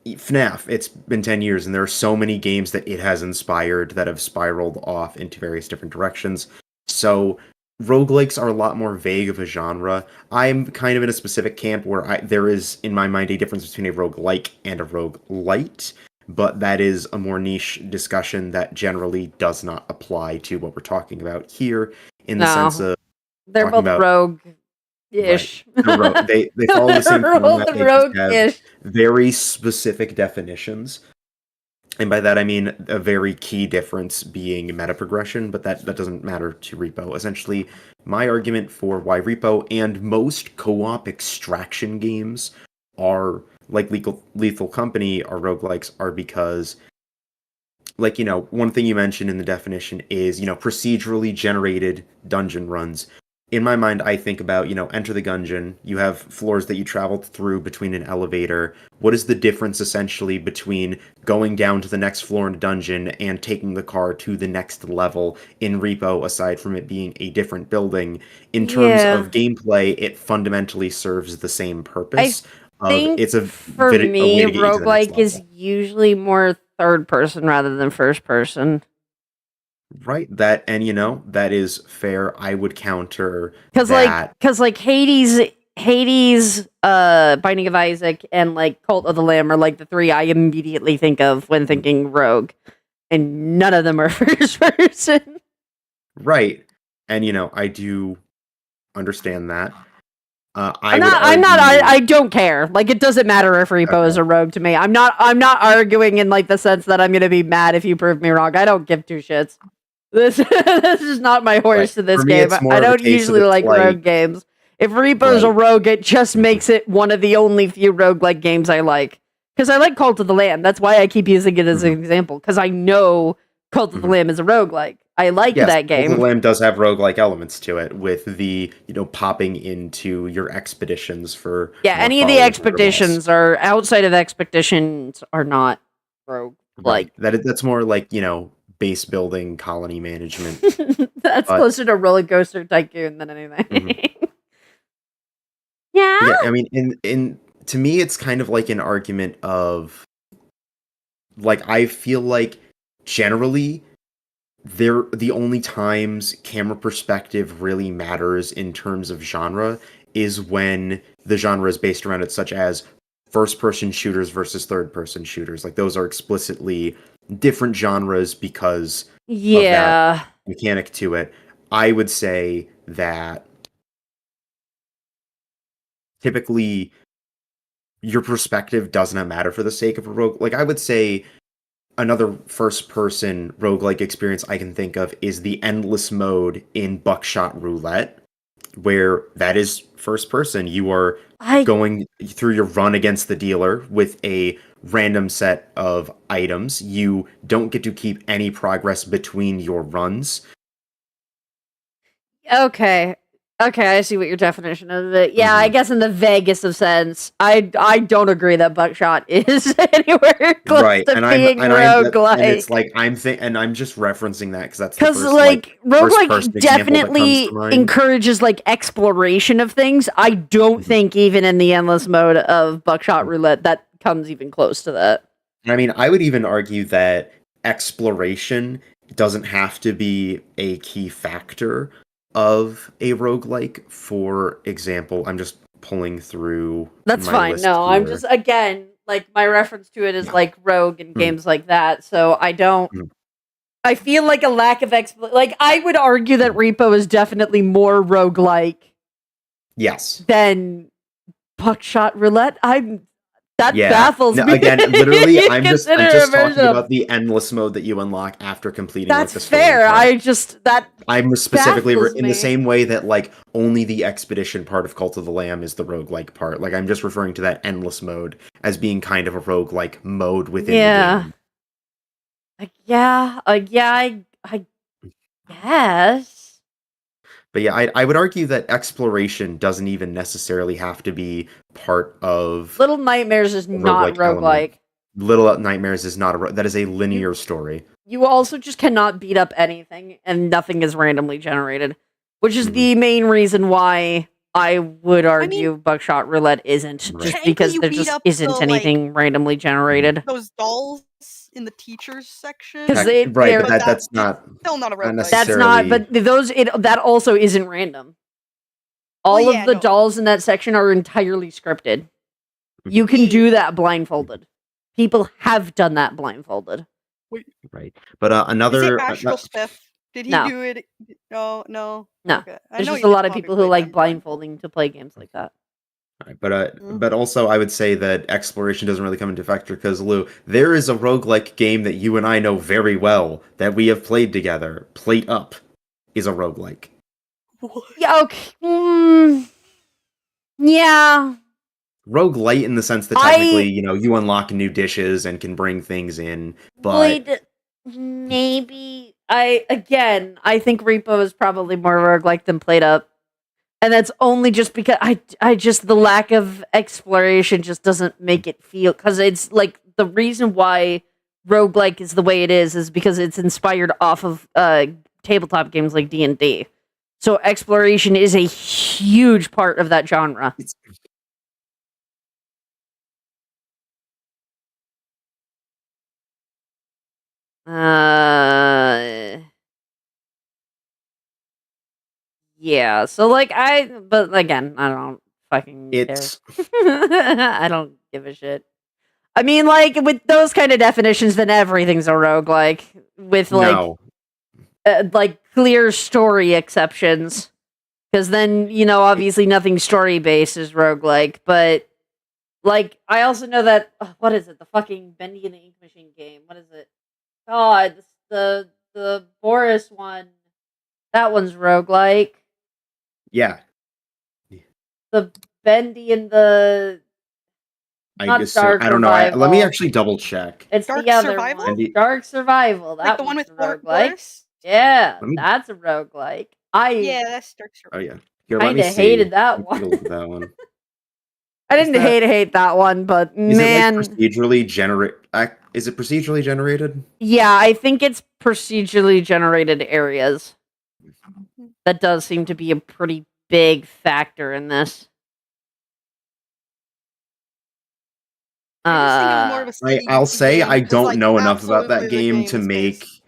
FNAF, it's been 10 years, and there are so many games that it has inspired that have spiraled off into various different directions. So roguelikes are a lot more vague of a genre. I'm kind of in a specific camp where there is, in my mind, a difference between a roguelike and a roguelite, but that is a more niche discussion that generally does not apply to what we're talking about here, in the sense of they're both rogue-ish. Right. They follow the same format. They just have very specific definitions. And by that I mean a very key difference being meta progression, but that doesn't matter to Repo. Essentially, my argument for why Repo and most co-op extraction games are like Lethal Company or roguelikes are because, one thing you mentioned in the definition is, procedurally generated dungeon runs. In my mind, I think about, Enter the Gungeon. You have floors that you travel through between an elevator. What is the difference, essentially, between going down to the next floor in a dungeon and taking the car to the next level in Repo, aside from it being a different building? In terms of gameplay, it fundamentally serves the same purpose. For me, roguelike is usually more third person rather than first person. Right, that is fair. I would counter because Hades, Binding of Isaac, and Cult of the Lamb are the three I immediately think of when thinking rogue, and none of them are first person. Right, and I do understand that. I don't care. It doesn't matter if Repo is a rogue to me. I'm not arguing in the sense that I'm gonna be mad if you prove me wrong. I don't give two shits. This is not my horse to this game. I don't usually like rogue games. If Repo's a rogue, it just makes it one of the only few roguelike games I like. Because I like Cult of the Lamb. That's why I keep using it as an example. Because I know Cult of the Lamb is a roguelike. I like that game. Cult of the Lamb does have roguelike elements to it, with the, popping into your expeditions for... Yeah, any of the expeditions are, outside of expeditions, are not roguelike. Right. That's more base building, colony management. That's closer to Roller Coaster Tycoon than anything. Yeah, I mean, to me, it's kind of like an argument of, I feel like generally the only times camera perspective really matters in terms of genre is when the genre is based around it, such as first-person shooters versus third-person shooters. Those are explicitly different genres because of that mechanic to it. I would say that typically your perspective does not matter for the sake of a rogue. I would say another first-person roguelike experience I can think of is the endless mode in Buckshot Roulette, where that is first person. You are going through your run against the dealer with a random set of items. You don't get to keep any progress between your runs. Okay. Okay, I see what your definition of it. Yeah, I Mhm. guess in the vaguest of sense, I don't agree that Buckshot is anywhere close Right, to and being and it's roguelike. like and I'm just referencing that because that's the Because first like first roguelike person example that comes to definitely mind. encourages like exploration of things. I don't Mhm. think even in the endless mode of Buckshot Roulette that comes even close to that. I mean, I would even argue that exploration doesn't have to be a key factor of a roguelike. For example, I'm just pulling through That's my fine. list No, I'm here. just again like my reference to it is Yeah. like Rogue and Mhm. games like that. So I don't. Mhm. I feel like a lack of like I would argue that Repo is definitely more roguelike Yes. than Buckshot Roulette. That Yeah. baffles No, me. again, literally, You I'm just consider a version talking of about the endless mode that you unlock after completing like that's the story fair. part. I'm specifically baffles in the me. same way that like only the expedition part of Cult of the Lamb is the roguelike part. Like I'm just referring to that endless mode as being kind of a roguelike mode within the game. I guess. But yeah, I would argue that exploration doesn't even necessarily have to be part of Little Nightmares is a not roguelike element. roguelike. Little Nightmares is not that is a linear story. You also just cannot beat up anything, and nothing is randomly generated, which is Mhm. the main reason why I would I mean, argue Buckshot Roulette isn't, Right. just technically because you there beat just up isn't the, like, anything randomly generated. those dolls in the teachers section. Because Right, they're but that's not Still not a not roguelike. that's not. necessarily. But that also isn't random. All yeah, of the no. dolls in that section are entirely scripted. You can Yeah. do that blindfolded. People have done that blindfolded. Right, but Is it another Astral Spiff? Did he No. do it? No, no. No. Okay. I There's know just you a lot of probably people who played like them blindfolded. blindfolding to play games like that. right, but also I would say that exploration doesn't really come into factor because Lou, there is a roguelike game that you and I know very well that we have played together. Plate Up is a roguelike. What? Yeah, okay. Yeah. Roguelite in the sense that technically, you unlock new dishes and can bring things in, but Maybe I think Repo is probably more roguelike than Played Up. And that's only just because I just the lack of exploration just doesn't make it feel, because it's like the reason why roguelike is the way it is because it's inspired off of tabletop games like D&D. So exploration is a huge part of that genre. Yeah, so like but again, I don't fucking care. I don't give a shit. I mean, like with those kind of definitions, then everything's a roguelike with no. like clear story exceptions. Because then, obviously nothing story based is roguelike, but like I also know that what is it? The fucking Bendy and the Ink Machine game. What is it? God, the Boris one. That one's roguelike. Yeah. The Bendy and the I not guess Dark I don't know. Let me Revival. actually double check. It's Dark the other Survival? one. Dark Survival. That Like the one one's with a roguelike. Boris? Yeah, Let me- that's a roguelike. Yeah, that's Dark Oh Survival. yeah. Here, let me Kinda see. hated that Let me one. take a look at that one. I didn't hate that one, but Is man, it like procedurally generate? Is it procedurally generated? yeah, I think it's procedurally generated areas. That does seem to be a pretty big factor in this. I just think it was more of a steady I'll say game I because, don't like, know enough about that absolutely the game game to is make. based-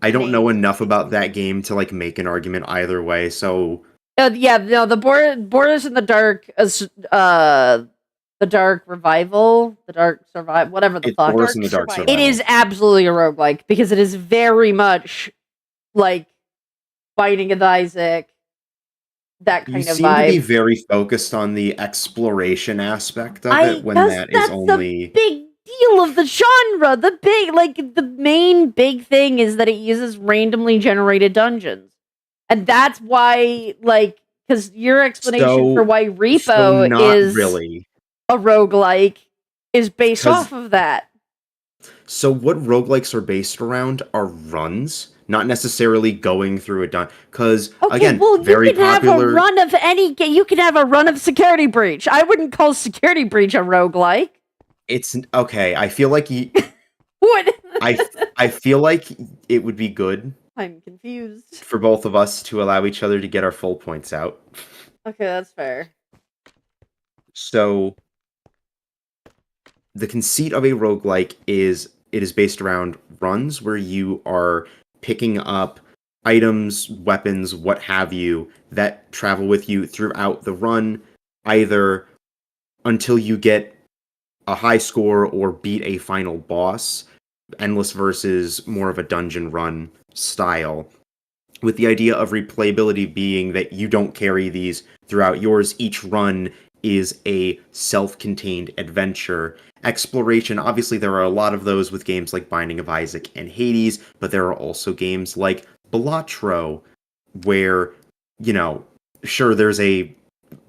I don't know main enough about basically. that game to like make an argument either way. So Yeah, no, the Boris in the Dark, the Dark Revival, the Dark Survival, whatever the it's fuck. Boris in the Dark Survival. It is absolutely a roguelike because it is very much like Binding of Isaac, that kind You of seem to be vibe. very focused on the exploration aspect of I it when guess that is that's only the big deal of the genre. The main big thing is that it uses randomly generated dungeons. And that's why, because your explanation for why so Repo not is really. a roguelike is based 'Cause- off of that. So what roguelikes are based around are runs, not necessarily going through a dungeon. Because, again, very you can popular... have a run of any game. You can have a run of Security Breach. I wouldn't call Security Breach a roguelike. It's... Okay, I feel like... What? I feel like it would be good I'm confused. for both of us to allow each other to get our full points out. Okay, that's fair. So, the conceit of a roguelike is it is based around runs where you are picking up items, weapons, what have you, that travel with you throughout the run, either until you get a high score or beat a final boss. Endless versus more of a dungeon run style, with the idea of replayability being that you don't carry these throughout yours. Each run is a self-contained adventure. Exploration, obviously there are a lot of those with games like Binding of Isaac and Hades, but there are also games like Balatro, where, sure, there's a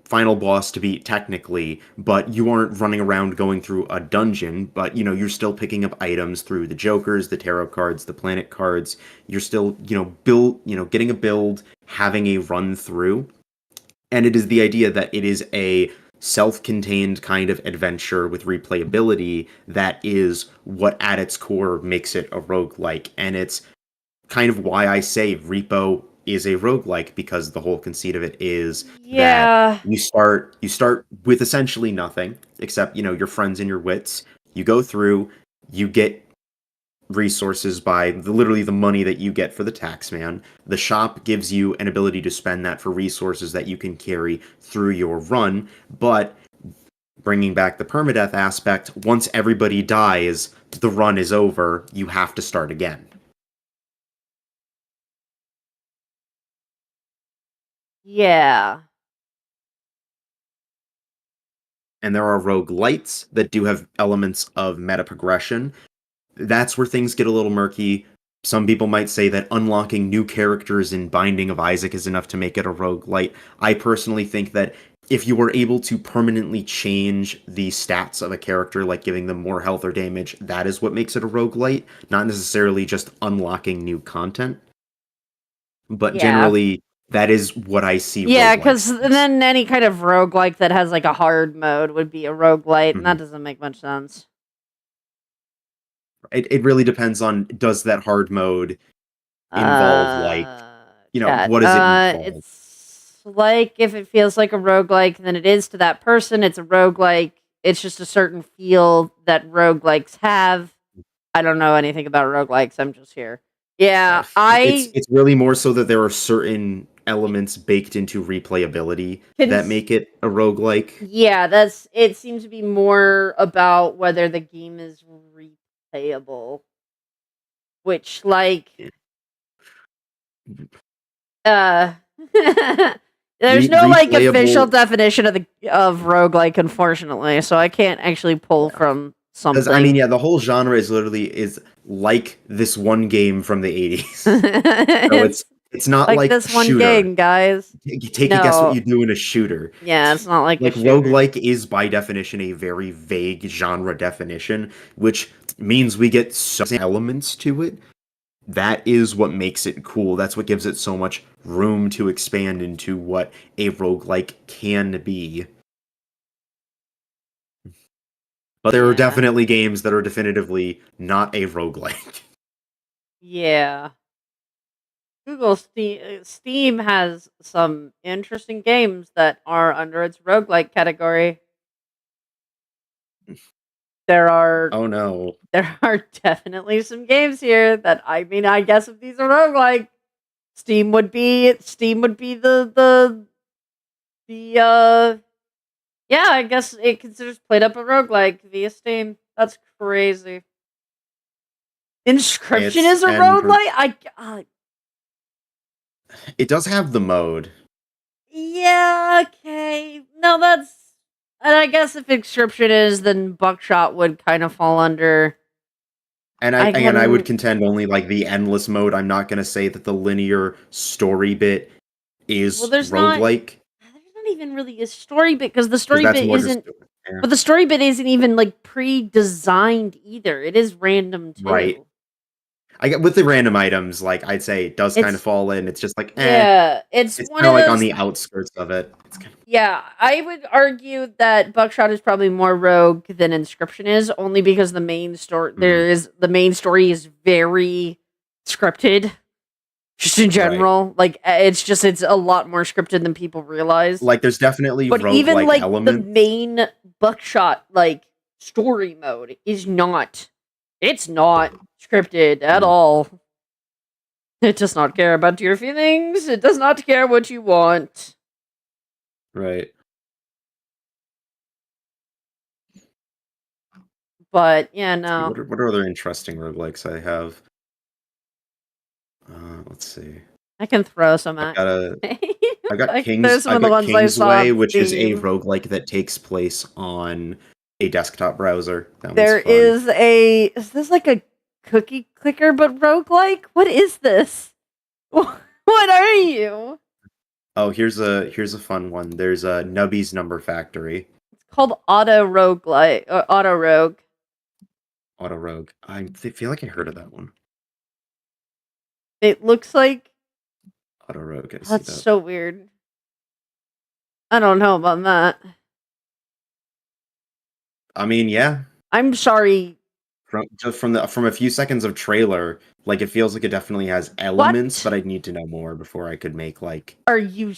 final boss to beat technically, but you aren't running around going through a dungeon, but you're still picking up items through the jokers, the tarot cards, the planet cards. You're still, getting a build, having a run through. And it is the idea that it is a self-contained kind of adventure with replayability that is what at its core makes it a roguelike. And it's kind of why I say Repo is a roguelike, because the whole conceit of it is that you start with essentially nothing except, your friends and your wits. You go through, you get resources by literally the money that you get for the taxman. The shop gives you an ability to spend that for resources that you can carry through your run, but bringing back the permadeath aspect, once everybody dies, the run is over, you have to start again. Yeah. And there are roguelites that do have elements of meta progression. That's where things get a little murky. Some people might say that unlocking new characters in Binding of Isaac is enough to make it a roguelite. I personally think that if you were able to permanently change the stats of a character, like giving them more health or damage, that is what makes it a roguelite, not necessarily just unlocking new content. But generally, that is what I see. Yeah, because then any kind of roguelike that has like a hard mode would be a roguelite, and that doesn't make much sense. It really depends on, does that hard mode involve what does it involve? It's like, if it feels like a roguelike, then it is to that person. It's a roguelike. It's just a certain feel that roguelikes have. I don't know anything about roguelikes. I'm just here. Yeah, It's really more so that there are certain elements baked into replayability that make it a roguelike. Yeah, it seems to be more about whether the game is replayable. Which, there's no official definition of roguelike, unfortunately, so I can't actually pull from something. Because the whole genre is like this one game from the 80s. So it's not like this one shooter. game, guys. Take a guess what you do in a shooter. Yeah, it's not like a shooter. Roguelike is by definition a very vague genre definition, which means we get some elements to it. That is what makes it cool. That's what gives it so much room to expand into what a roguelike can be. But there are definitely games that are definitively not a roguelike. Yeah. Steam has some interesting games that are under its roguelike category. There are definitely some games here that, I guess if these are roguelike, Steam would be the I guess it considers Played Up a roguelike via Steam. That's crazy. Inscription is a roguelike? It does have the mode. Yeah, okay. No, and I guess if Inscription is, then Buckshot would kind of fall under. And I would contend only the endless mode. I'm not going to say that the linear story bit is roguelike. There's not even really a story bit because the story that's bit more just isn't. yeah. But the story bit isn't even like pre-designed either. It is random too. Right. I get with the random items, like I'd say it does kind of It's fall in. It's just like yeah, it's it's one kind of of like on those. the outskirts of it. It's kind of, Yeah, I would argue that Buckshot is probably more rogue than Inscription is, only because the main story the main story is very scripted. Just in right. general, like it's a lot more scripted than people realize. Like there's definitely But even roguelike like the elements. main Buckshot like story mode is not. It's not scripted at all. It does not care about your feelings. It does not care what you want. Right. But yeah, See, no. what are other interesting roguelikes I have? Let's see. I can throw some I've at got you. I got Like, King's there's some I of the got ones I saw Kingsway, on which is a Steam. roguelike that takes place on a desktop browser. That There one's fun. is this like a cookie clicker but roguelike? What is this? What are you? Oh, here's a fun one. There's a Nubby's Number Factory. It's called Auto Roguelike or Auto Rogue. Auto Rogue. I feel like I heard of that one. It looks like Auto Rogue. I see that's that. so weird. I don't know about that. I mean, yeah. I'm sorry. From a few seconds of trailer, like it feels like it definitely has elements, but I'd need to know more before I could make like. Are you?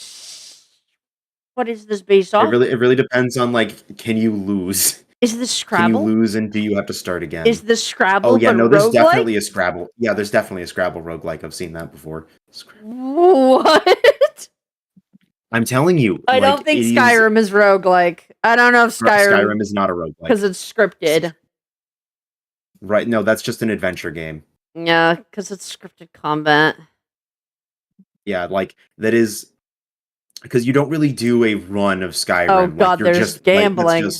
What is this based off? It really depends on like, can you lose? Is this Can you Scrabble? lose and do you have to start again? Is this Scrabble? Oh yeah, but no, there's roguelike? definitely a Scrabble. Yeah, there's definitely a Scrabble roguelike. I've seen that before. What? I'm telling you. I don't think Skyrim is roguelike. I don't know if Skyrim is not a roguelike. because it's scripted. Right, no, that's just an adventure game. Yeah, because it's scripted combat. Yeah, like that is because you don't really do a run of Skyrim. Oh like, god, you're there's just gambling.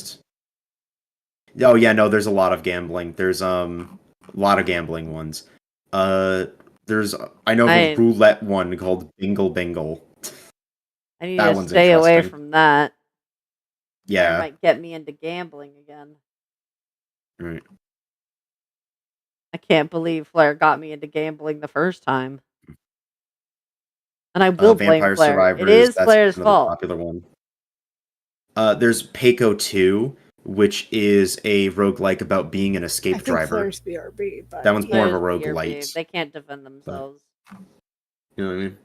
Oh yeah, no, there's a lot of gambling. There's a lot of gambling ones. There's I know of a roulette one called Bingle Bingle. I need That to one's stay away interesting. from that. Yeah. It might get me into gambling again. Right. I can't believe Flair got me into gambling the first time. And I will blame Vampire Flair. Survivors, It is that's Flair's another fault. popular one. There's Payco 2, which is a roguelike about being an escape I think driver. Flair's BRB, but That one's more of a Flair's BRB. roguelite. They can't defend themselves. You know what I mean?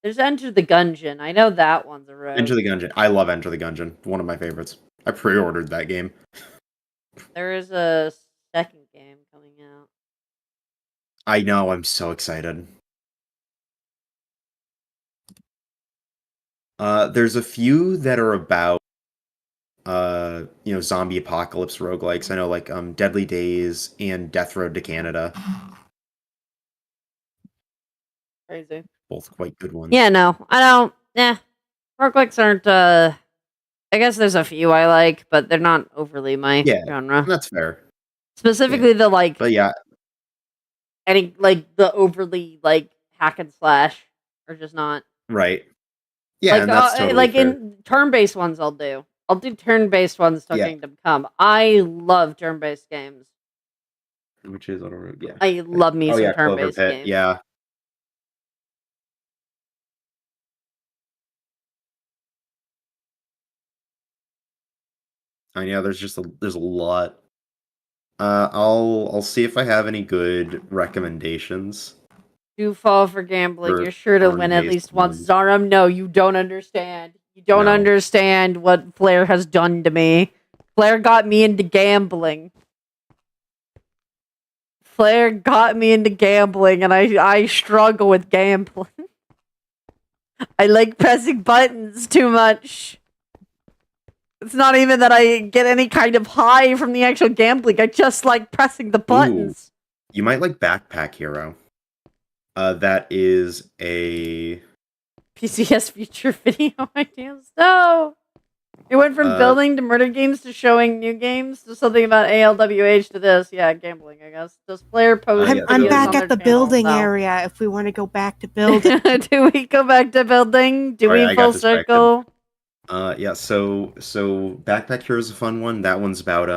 There's Enter the Gungeon. I know that one's a rogue. Enter the Gungeon. I love Enter the Gungeon. One of my favorites. I pre-ordered that game. There is a second game coming out. I know. I'm so excited. There's a few that are about, zombie apocalypse roguelikes. I know, like, Deadly Days and Death Road to Canada. Crazy. Both quite good ones. Yeah, no. I don't. Roguelikes aren't, I guess there's a few I like, but they're not overly my genre. That's fair. Specifically the, like... But yeah. Any, like, the overly, like, hack and slash are just not... Right. Yeah, like, and that's totally like fair. in turn-based ones I'll do. I'll do turn-based ones till Kingdom Come. I love turn-based games. Which is Auto Rogue, yeah. I love me some turn-based Clover Pit, games. yeah. I know there's a lot. I'll see if I have any good recommendations. Do fall for gambling. For You're sure to win at least once. ones. Zaram, no, you don't understand. You don't understand what Flair has done to me. Flair got me into gambling. Flair got me into gambling, and I struggle with gambling. I like pressing buttons too much. It's not even that I get any kind of high from the actual gambling. I just like pressing the buttons. Ooh, you might like Backpack Hero. That is a PCS future video ideas. No. It went from building to murder games to showing new games to something about ALWH to this. Yeah, gambling, I guess. Does player post I'm videos back on at their the channel? building No. area if we want to go back to building. Do we go back to building? Do Sorry, we I got full distracted. circle? Yeah, so Backpack Hero is a fun one. That one's about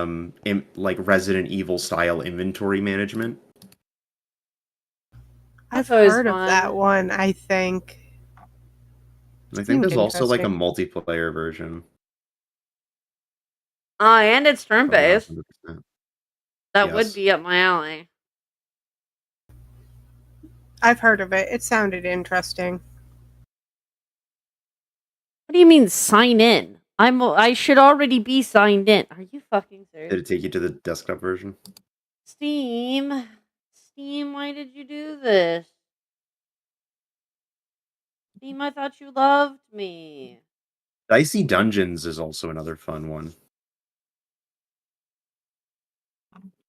like Resident Evil style inventory management. I've That's always heard of fun. that one, I think. And I think Seemed there's also like a interesting. multiplayer version. And it's turn but I'm not based. 100%. That would Yes. be up my alley. I've heard of it. It sounded interesting. What do you mean sign in? I should already be signed in. Are you fucking serious? Did it take you to the desktop version? Steam, why did you do this? Steam, I thought you loved me. Dicey Dungeons is also another fun one.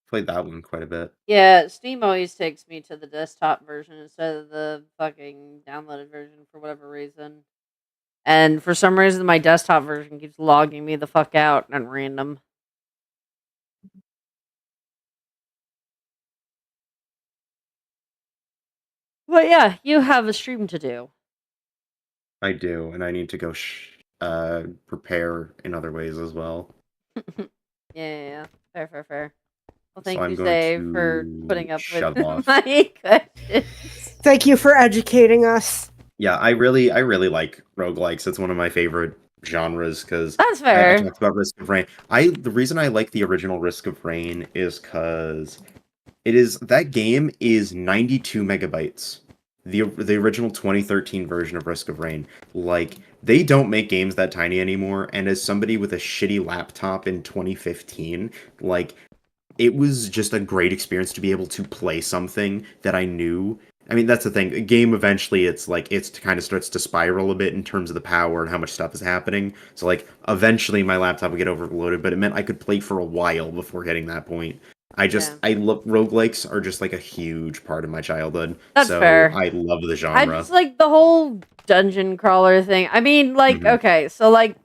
Played that one quite a bit. Yeah, Steam always takes me to the desktop version instead of the fucking downloaded version for whatever reason. And for some reason, my desktop version keeps logging me the fuck out at random. But yeah, you have a stream to do. I do, and I need to go prepare in other ways as well. Yeah. Fair. Well, So thank I'm you, going Save, for to putting up shut with off. my questions. Thank you for educating us. Yeah, I really like roguelikes. It's one of my favorite genres because That's I fair. talked about Risk of Rain. The reason I like the original Risk of Rain is because that game is 92 megabytes. The original 2013 version of Risk of Rain. Like, they don't make games that tiny anymore, and as somebody with a shitty laptop in 2015, like, it was just a great experience to be able to play something that I knew. I mean, that's the thing. A game eventually, it kind of starts to spiral a bit in terms of the power and how much stuff is happening. So, like, eventually my laptop would get overloaded, but it meant I could play for a while before hitting that point. I love roguelikes are just like a huge part of my childhood. That's so fair. I love the I genre. just like the whole dungeon crawler thing. I mean, like, Mhm. okay, so like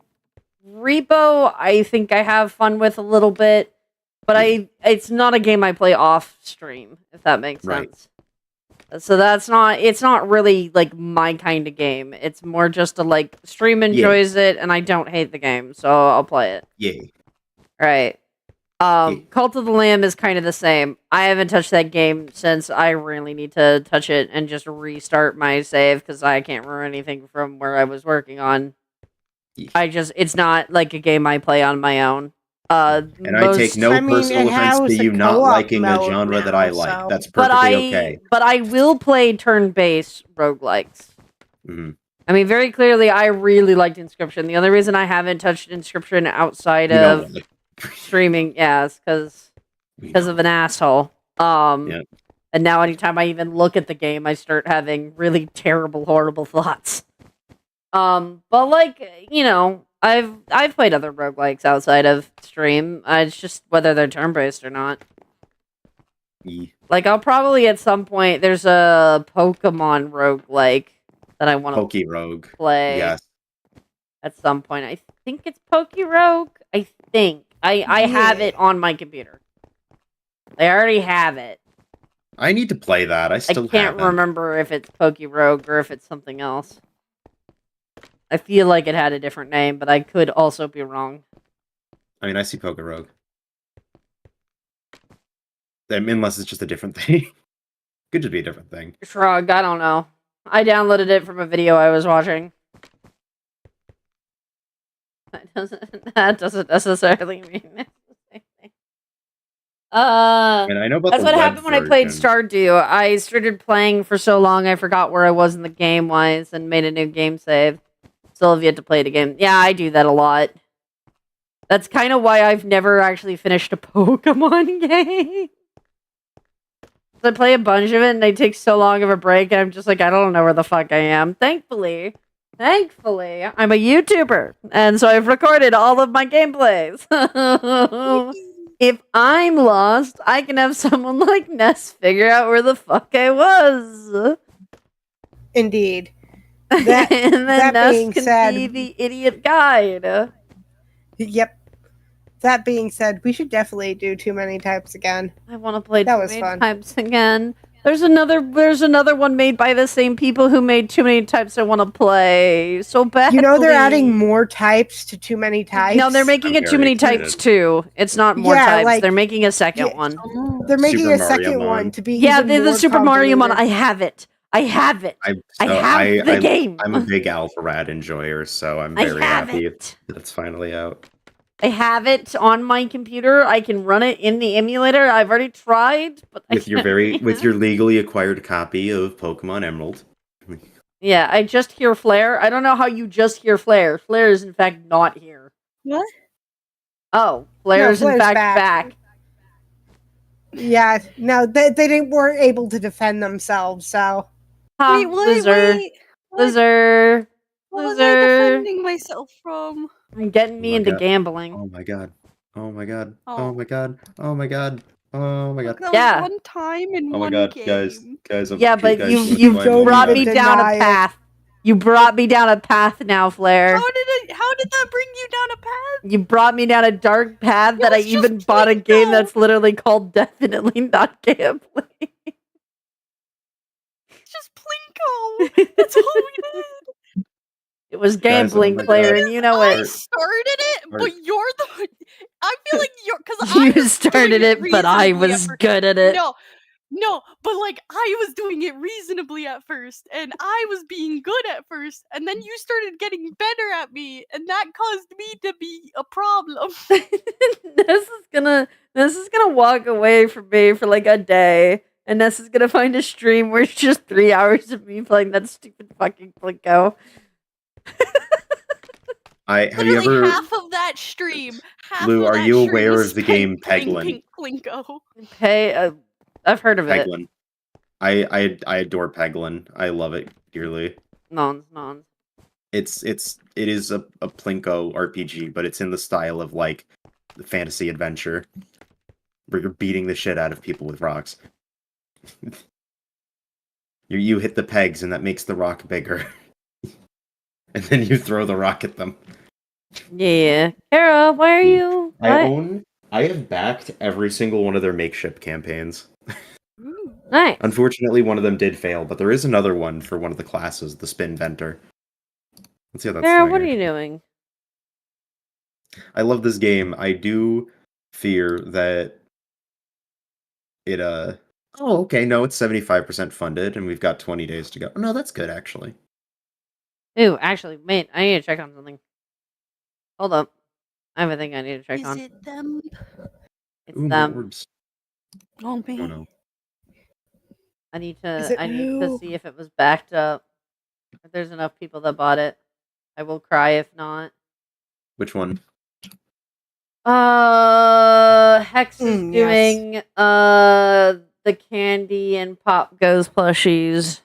Repo, I think I have fun with a little bit, but it's not a game I play off stream, if that makes Right. sense. So it's not really like my kind of game. It's more just a like stream enjoys it and I don't hate the game, so I'll play it. Yeah. Right. Cult of the Lamb is kind of the same. I haven't touched that game since I really need to touch it and just restart my save because I can't remember anything from where I was working on. It's not like a game I play on my own. And I take no personal offense to you not liking a genre that I like. So. That's perfectly okay. But I will play turn-based roguelikes. Mm-hmm. I mean, very clearly, I really liked Inscription. The only reason I haven't touched Inscription outside of streaming, is because of an asshole. And now anytime I even look at the game, I start having really terrible, horrible thoughts. But like, you know, I've played other roguelikes outside of stream. It's just whether they're turn-based or not. Like, I'll probably at some point, there's a Pokemon roguelike that I want to play. Yes. At some point. I think it's Pokerogue. I think. I have it on my computer. I already have it. I need to play that. I can't remember if it's Pokerogue or if it's something else. I feel like it had a different name, but I could also be wrong. I mean, I see Pokerogue. Unless it's just a different thing. Could just be a different thing. Shrug, I don't know. I downloaded it from a video I was watching. That doesn't necessarily mean it's the same thing. And I know about that's what happened when I played Stardew. I started playing for so long I forgot where I was in the game wise and made a new game save. Still have yet to play it again. Yeah, I do that a lot. That's kind of why I've never actually finished a Pokemon game. I play a bunch of it and I take so long of a break and I'm just like, I don't know where the fuck I am. Thankfully, I'm a YouTuber. And so I've recorded all of my gameplays. If I'm lost, I can have someone like Ness figure out where the fuck I was. Indeed. And then that Ness being can said, be the idiot guide. Yep. That being said, we should definitely do Too Many Types again. I want to play That Too was Many fun. Types again. There's another one made by the same people who made Too Many Types I want to play so badly. You know they're adding more types to Too Many Types? No, they're making I'm it Too very Many excited. Types 2. It's not more Yeah, types. like- They're making a second yeah. one. They're making Super a second Mario one Mon. to be Yeah, even more the Super Mario Mon. I convoluted. have it. I have it. I'm the game. I'm a big Alpharad enjoyer, so I'm I very have happy it. that it's finally out. I have it on my computer. I can run it in the emulator. I've already tried, but With your legally acquired copy of Pokemon Emerald. Yeah, I just hear Flare. I don't know how you just hear Flare. Flare is in fact not here. What? Oh, Flare No, is in Flare's fact back. back. Yeah, no, they weren't able to defend themselves, so... Ha, loser. What? Loser. What was I Loser. defending myself from? Getting me Oh my into God. gambling. Oh my god. Oh my god. Oh. Oh my god. Oh my god. Oh my god. That Yeah. was one time in Oh my one god, game. guys, Yeah, but guys, you've why am I brought even me mad? down deny a it. path. You brought me down a path now, Flare. How did that bring you down a path? You brought me down a dark path It that I was even just bought a game Plinko. that's literally called Definitely Not Gambling. It's just Plinko. That's all we did. It was Guys, oh gambling, my Flare, God. and you know I it. started it, Art. but you're the. I feel like you're because I You was started doing it, but I reasonably at was first. good at it. No, but like I was doing it reasonably at first, and I was being good at first, and then you started getting better at me, and that caused me to be a problem. Ness is gonna walk away from me for like a day, and Ness is gonna find a stream where it's just 3 hours of me playing that stupid fucking Plinko. Have Literally you ever half of that stream. Half Lou, of are that you stream aware is of the spent game playing Peglin? Pink Plinko. Hey, I've heard of it. Peglin. I adore Peglin. I love it dearly. Nons. It is a Plinko RPG, but it's in the style of like the fantasy adventure where you're beating the shit out of people with rocks. You hit the pegs and that makes the rock bigger. And then you throw the rock at them. Yeah. Kara, why are you... I have backed every single one of their makeshift campaigns. Nice. Unfortunately, one of them did fail, but there is another one for one of the classes, the Spin Venter. Let's see how that's Kara, doing what are here. you doing? I love this game. I do fear that it, Oh, okay, no, it's 75% funded, and we've got 20 days to go. No, that's good, actually. Ooh, actually, wait, I need to check on something. Hold up. I have a thing I need to check on. Is it them? It's Ooh, them. orbs. Oh Oh, man. no. I need Is to it see if it was backed up. If there's enough people that bought it. I will cry if not. Which one? Hex is Yes. doing the Candy and Pop Goes plushies.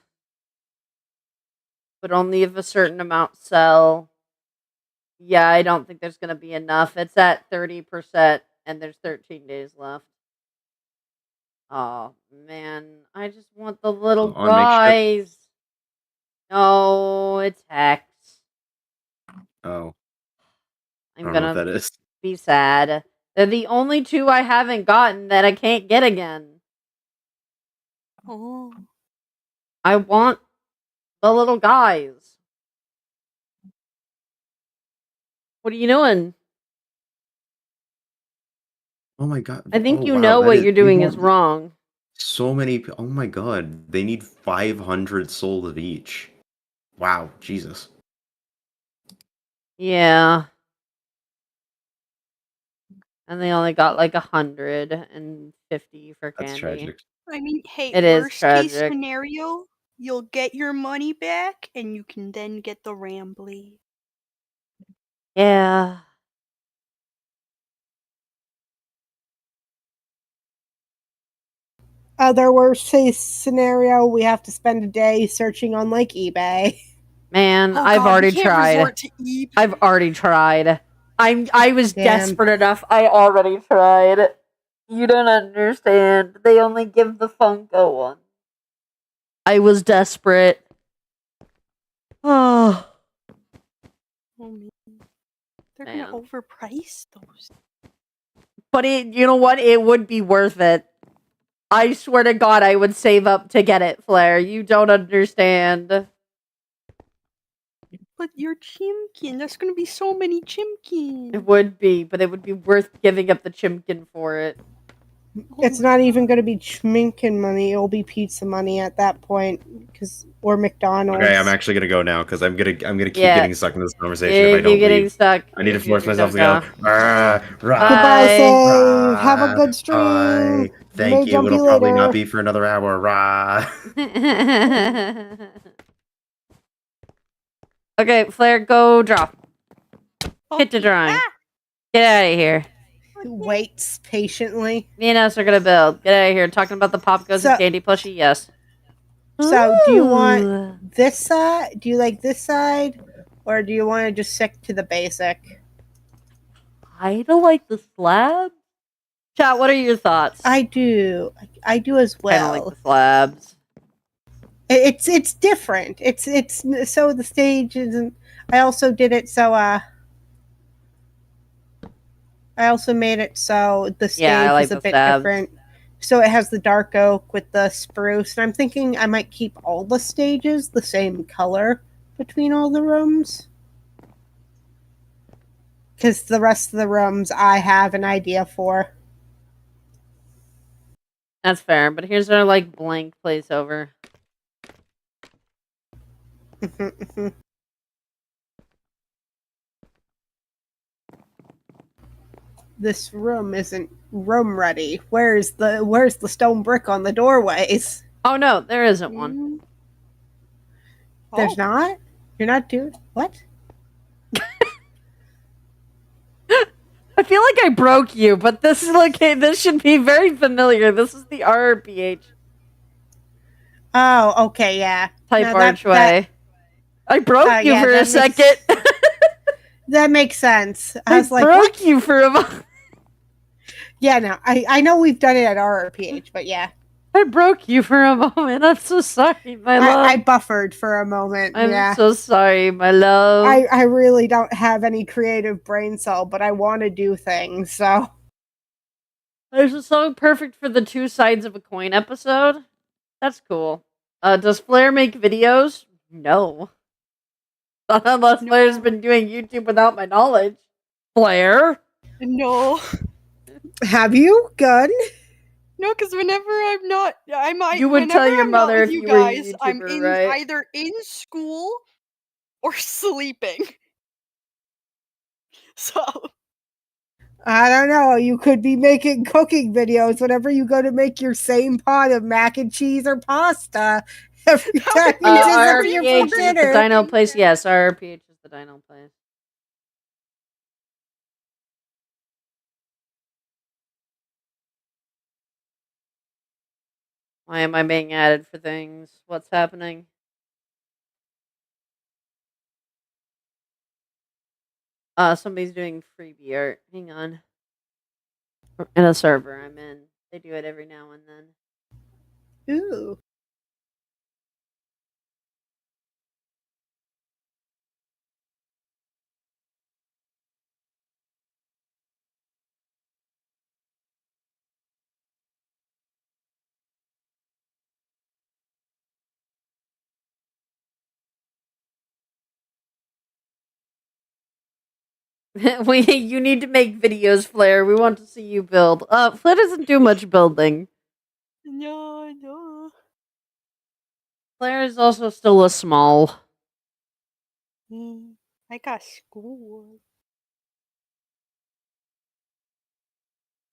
But only if a certain amount sell. Yeah, I don't think there's gonna be enough. It's at 30% and there's 13 days left. Oh man, I just want the little On makeshift? guys. No, it's Hex. Oh, I I'm don't know what gonna that is. be sad. They're the only two I haven't gotten that I can't get again. Oh. I want the little guys. What are you doing? Oh my god. I think Oh, you wow, know that what you're doing you is want wrong. So many. Oh my god. They need 500 souls of each. Wow, Jesus. Yeah. And they only got like 150 for That's candy. tragic. I mean, hey, It is worst case tragic. scenario, you'll get your money back, and you can then get the Rambly. Yeah. Other worst case scenario, we have to spend a day searching on like eBay. Man, Oh I've God, already we can't tried. resort to eBay. I've already tried. I was Damn. desperate enough. I already tried. You don't understand. They only give the Funko one. I was desperate. Oh. Oh, man. They're Man. plan. Overprice those. But you know what? It would be worth it. I swear to God, I would save up to get it, Flair. You don't understand. But you're Chimkin. There's gonna be so many Chimkins. It would be, but it would be worth giving up the chimkin for it. It's not even going to be Schminken money. It'll be pizza money at that point, or McDonald's. Okay, I'm actually gonna go now because I'm gonna keep getting stuck in this conversation Yeah, if I don't getting leave. stuck. I need to force myself to go. Goodbye, Save. Have a good stream. Bye. Thank May you. jump It'll you probably later. not be for another hour. Rah. Okay, Flair, go draw. Get to Okay. drawing. Get out of here. Waits patiently. Me and us are gonna build. Get out of here. Talking about the Pop Goes and Candy plushie? Yes. So, do you Ooh. want this side? Do you like this side? Or do you want to just stick to the basic? I don't like the slab. Chat, what are your thoughts? I do. I do as I don't well. like the slabs. It's different. It's so the stage isn't. I also did it so I also made it so the stage like is a the bit slabs. different. So it has the dark oak with the spruce. And I'm thinking I might keep all the stages the same color between all the rooms. Because the rest of the rooms I have an idea for. That's fair, but here's our like blank place over. This room isn't room ready. Where's the stone brick on the doorways? Oh no, there isn't one. There's not? You're not doing what? I feel like I broke you, but this is okay. This should be very familiar. This is the RRPH Oh, okay, yeah. type No, archway. I broke you for a second. That makes sense. I was like, broke what? you for a moment. Yeah, no, I know we've done it at RRPH, but yeah. I broke you for a moment. I'm so sorry, my love. I buffered for a moment. I'm so sorry, my love. I really don't have any creative brain cell, but I want to do things, so. There's a song perfect for the two sides of a coin episode. That's cool. Does Flair make videos? No. Unless Flair's been doing YouTube without my knowledge. Flair? No. Have you? Good. No, because whenever I'm not, You would tell your mother if you were a YouTuber, I'm either in school or sleeping. So I don't know. You could be making cooking videos whenever you go to make your same pot of mac and cheese or pasta. Every time you disappear RRPH for is dinner. the dino place. Yes, RRPH is the dino place. Why am I being added for things? What's happening? Somebody's doing freebie art. Hang on. In a server I'm in. They do it every now and then. Ooh. You need to make videos, Flair. We want to see you build. Flair doesn't do much building. no. Flair is also still a small. I got school.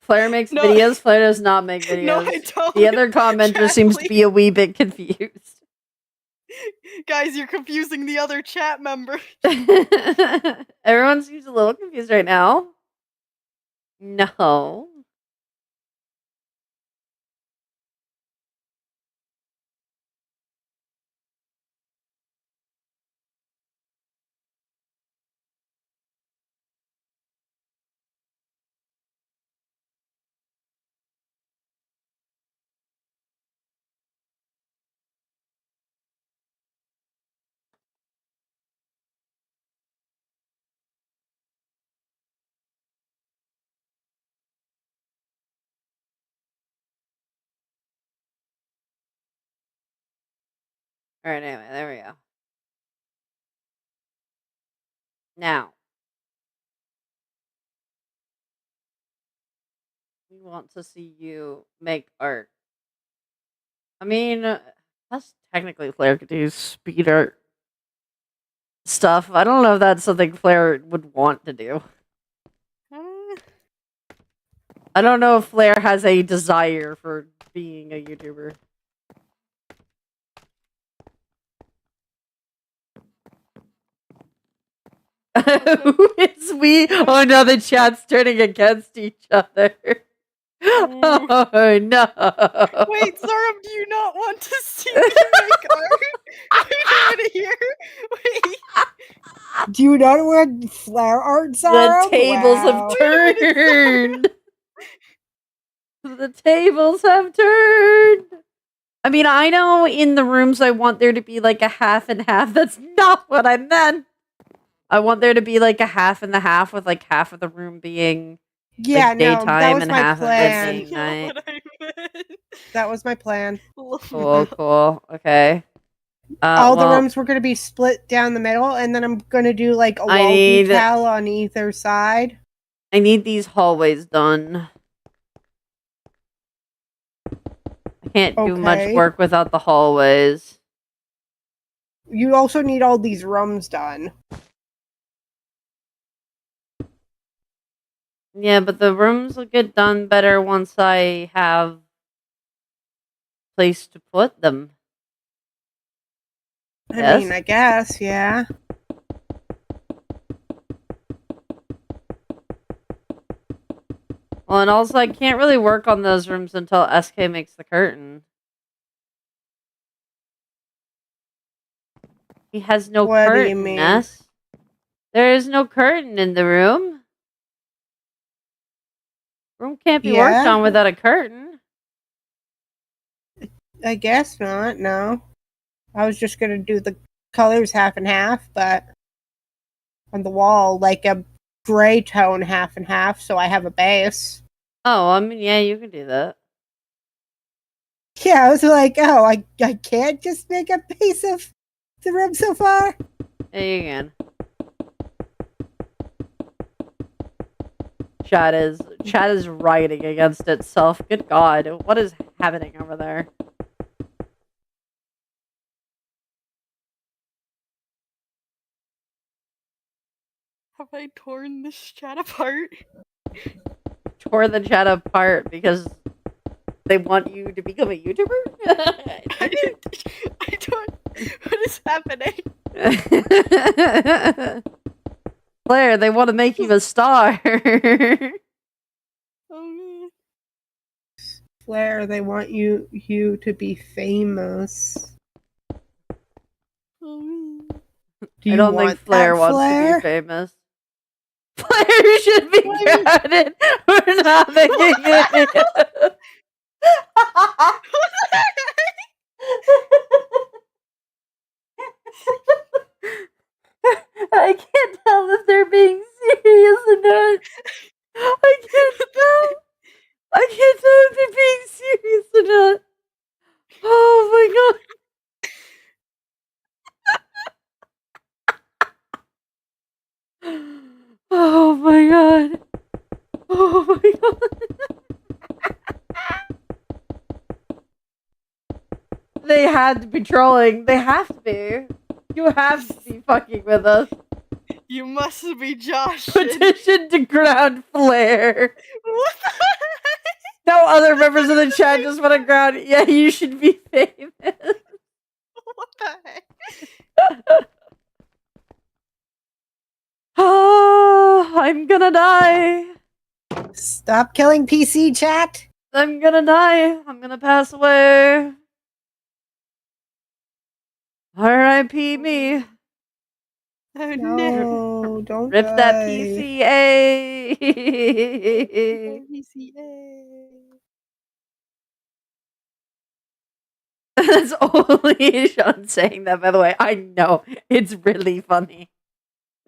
Flair makes videos. Flair does not make videos. No, I don't. The other commenter seems to be a wee bit confused. Guys, you're confusing the other chat member. Everyone seems a little confused right now. No. Alright, anyway, there we go. Now. We want to see you make art. I mean, that's technically Claire could do speed art stuff. I don't know if that's something Claire would want to do. I don't know if Claire has a desire for being a YouTuber. It's we. Oh no, the chat's turning against each other. Oh no. Wait, Zoram, do you not want to see me make art? Wait a minute here. Wait. Do you not want flare art, The Zara? tables Wow. have turned. The tables have turned. I mean, I know in the rooms I want there to be like a half and half. That's not what I meant. I want there to be like a half and the half with like half of the room being Yeah, like no, daytime that was and my half plan. of it being night. What I meant. That was my plan. Cool, cool. Okay. All the well, rooms were going to be split down the middle, and then I'm going to do like a I wall need- detail on either side. I need these hallways done. I can't do much Okay. work without the hallways. You also need all these rooms done. Yeah, but the rooms will get done better once I have place to put them. I mean, I guess, yeah. Well, and also I can't really work on those rooms until SK makes the curtain. He has no What do curtain, you mean? Ness. There is no curtain in the room. Room can't be worked Yeah? on without a curtain. I guess not, no. I was just going to do the colors half and half, but on the wall, like a gray tone half and half, so I have a base. Oh, I mean, yeah, you can do that. Yeah, I was like, oh, I can't just make a base of the room so far? Yeah, you can. Chat is rioting against itself. Good God, what is happening over there? Have I torn this chat apart? Tore the chat apart because they want you to become a YouTuber? I don't. What is happening? Claire, they want to make you a star. Oh, Claire, they want you to be famous. oh, Do I you don't want think Flair that, wants Flair? to be famous. Flair should be grounded for not making it. I can't tell if they're being serious or not. I can't tell. I can't tell if they're being serious or not. Oh my god. Oh my god. Oh my god. They had to be trolling. They have to be. You have to be fucking with us. you must be Josh. Petition to ground Flair. What the heck? No other members of the chat just want to ground. Yeah, you should be famous. What the heck? Oh, I'm gonna die. Stop killing PC chat. I'm gonna die. I'm gonna pass away. R.I.P. me. Oh no. No, don't Rip die. that PCA. PCA. That's only Sean saying that, by the way. I know. It's really funny.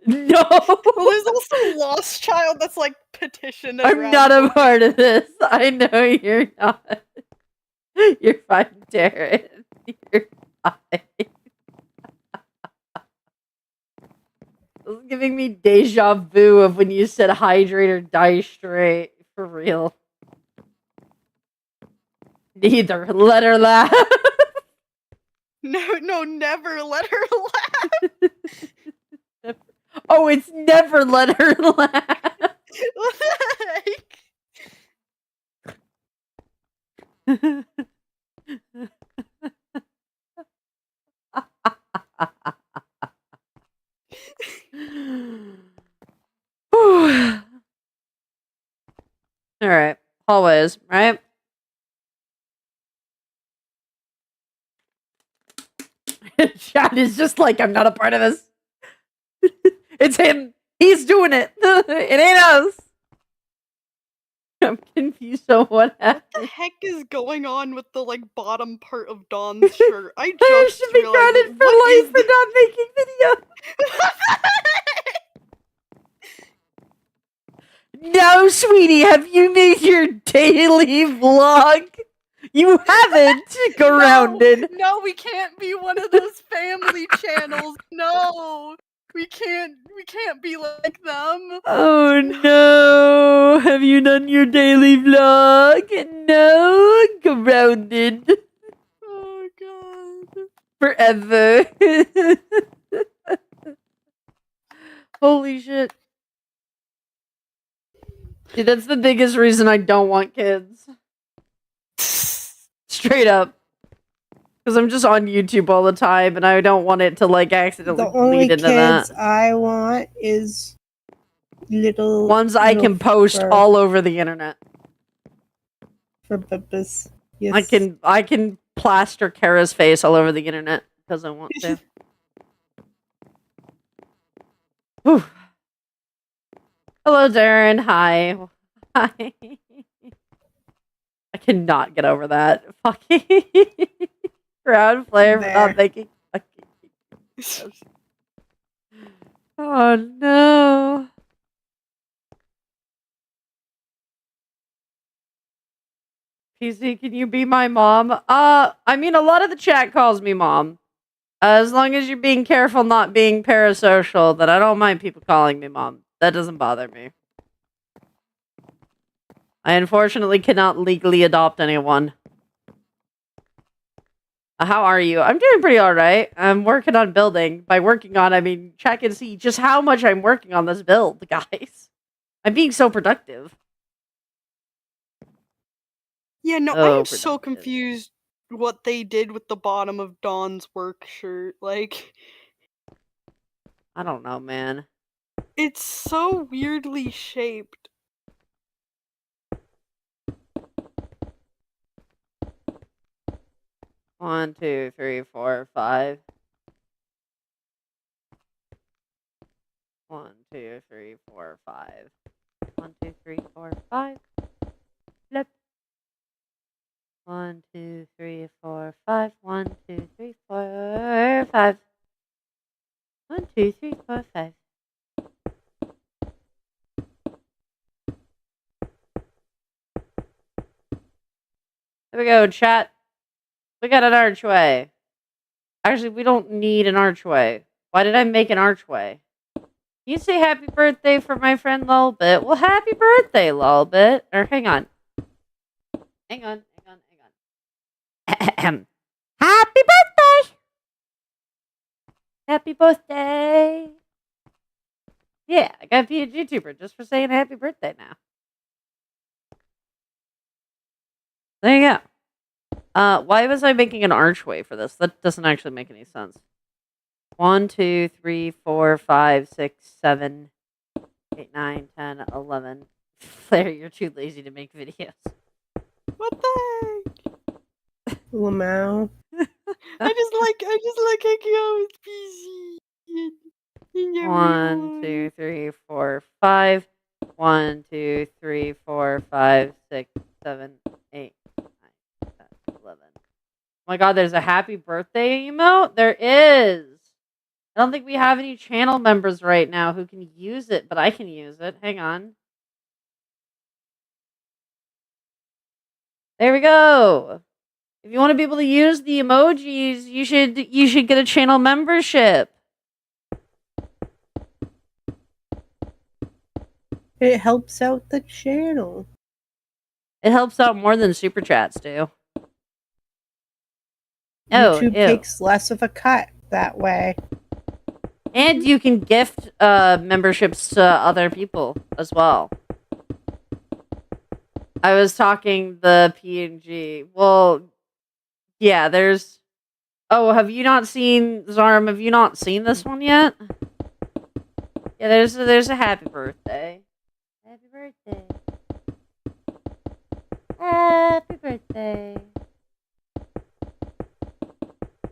No. Well, there's also Lost Child that's like petitioned. I'm not a part of this. I know you're not. You're fine, Darren. You're fine. This is giving me deja vu of when you said hydrate or die straight. For real. Neither. Let her laugh. No, never let her laugh. Oh, it's never let her laugh. All right. Hallways, right? Chad is just like, I'm not a part of this. It's him. He's doing it. It ain't us. I'm confused on what happened. What the heck is going on with the like bottom part of Dawn's shirt? I I just should be realized grounded for what life is for not making video. No, sweetie, have you made your daily vlog? You haven't, grounded. No, we can't be one of those family channels. No. We can't be like them. Oh no. Have you done your daily vlog? No, grounded. Oh god. Forever. Holy shit. Dude, that's the biggest reason I don't want kids. Straight up. Because I'm just on YouTube all the time and I don't want it to like accidentally The only bleed into that. kids I want is little Ones I can post fur, all over the internet. for purpose. Yes. I can plaster Kara's face all over the internet because I want to. Whew. Hello, Darren. Hi. Hi. I cannot get over that. Fucking crowd flare for not making fucking. Oh no. PC, can you be my mom? I mean, a lot of the chat calls me mom. As long as you're being careful not being parasocial, then I don't mind people calling me mom. That doesn't bother me. I unfortunately cannot legally adopt anyone. How are you? I'm doing pretty alright. I'm working on building. By working on, I mean, check and see just how much I'm working on this build, guys. I'm being so productive. Yeah, no, Oh, I'm so confused what they did with the bottom of Dawn's work shirt. Like, I don't know, man. it's so weirdly shaped. One, 2, 3, 4, 5. 1, 2, 3, 4, 5. 1, 2, 3, 4, 5. Flip. 1, 2, 3, 4, 5. 1, 2, 3, 4, 5. 1, 2, 3, 4, 5. There we go, chat. We got an archway. Actually, we don't need an archway. Why did I make an archway? You say happy birthday for my friend Lolbit. Well, happy birthday, Lolbit. Or hang on. Hang on. Happy birthday! Happy birthday! Yeah, I got to be a YouTuber just for saying happy birthday now. There you go. Why was I making an archway for this? That doesn't actually make any sense. 1, 2, 3, 4, 5, 6, 7, 8, 9, 10, 11. Claire, you're too lazy to make videos. What the heck? Lamau. I just like hanging out with PC. 1, 2, 3, 4, 5. 1, 2, 3, 4, 5, 6, 7, 8, 9, 10, 11. Oh my god, there's a happy birthday emote? There is. I don't think we have any channel members right now who can use it, but I can use it. Hang on. There we go. If you want to be able to use the emojis, you should get a channel membership. It helps out the channel. It helps out more than super chats do. YouTube Ew. takes less of a cut that way. And you can gift memberships to other people as well. I was talking the PNG. Well, yeah, there's... Oh, have you not seen... Zarm, have you not seen this one yet? Yeah, there's a happy birthday. Happy birthday. Happy birthday.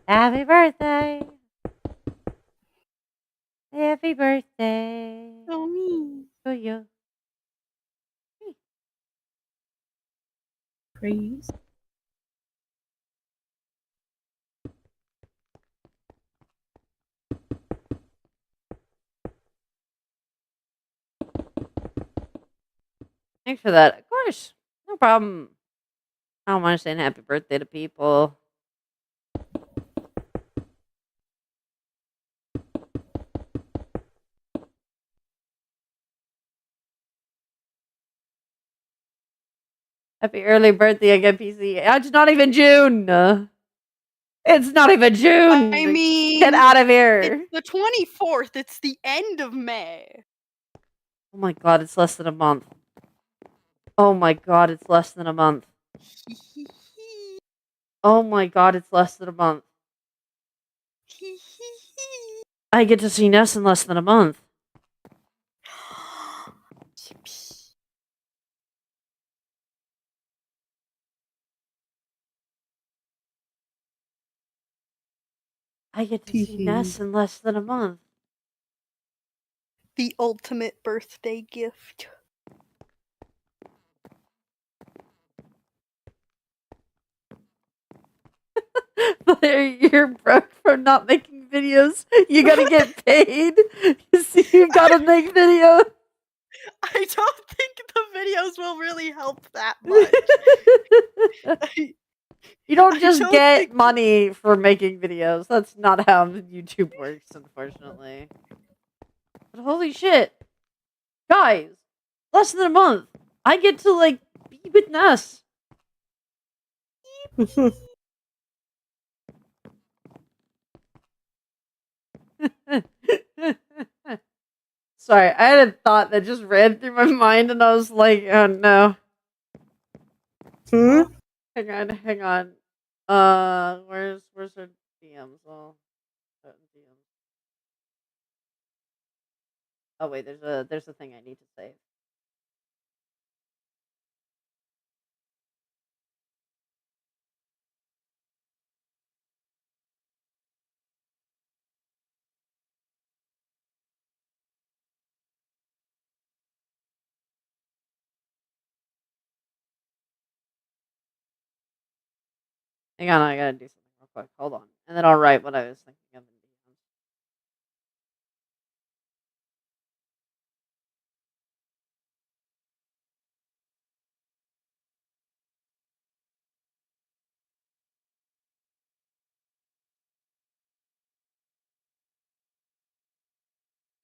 Happy birthday. Happy birthday. Oh, me. To you. Praise. Thanks for that. Of course. No problem. I don't mind saying happy birthday to people. Happy early birthday again, PC. It's not even June. It's not even June. I mean, get out of here. It's the 24th. It's the end of May. Oh my god, it's less than a month. Oh my god, it's less than a month. Oh my god, it's less than a month. I get to see Ness in less than a month. I get to see Ness in less than a month. The ultimate birthday gift. You're broke from not making videos. You gotta get paid. You gotta make videos. I don't think the videos will really help that much. You don't just get money for making videos. That's not how YouTube works, unfortunately. But holy shit. Guys, less than a month. I get to, like, be with Ness. Sorry, I had a thought that just ran through my mind and I was like, oh no. Hang on. Where's her DMs? Oh wait, there's a thing I need to save. Hang on, I gotta do something real quick. Hold on. And then I'll write what I was thinking of in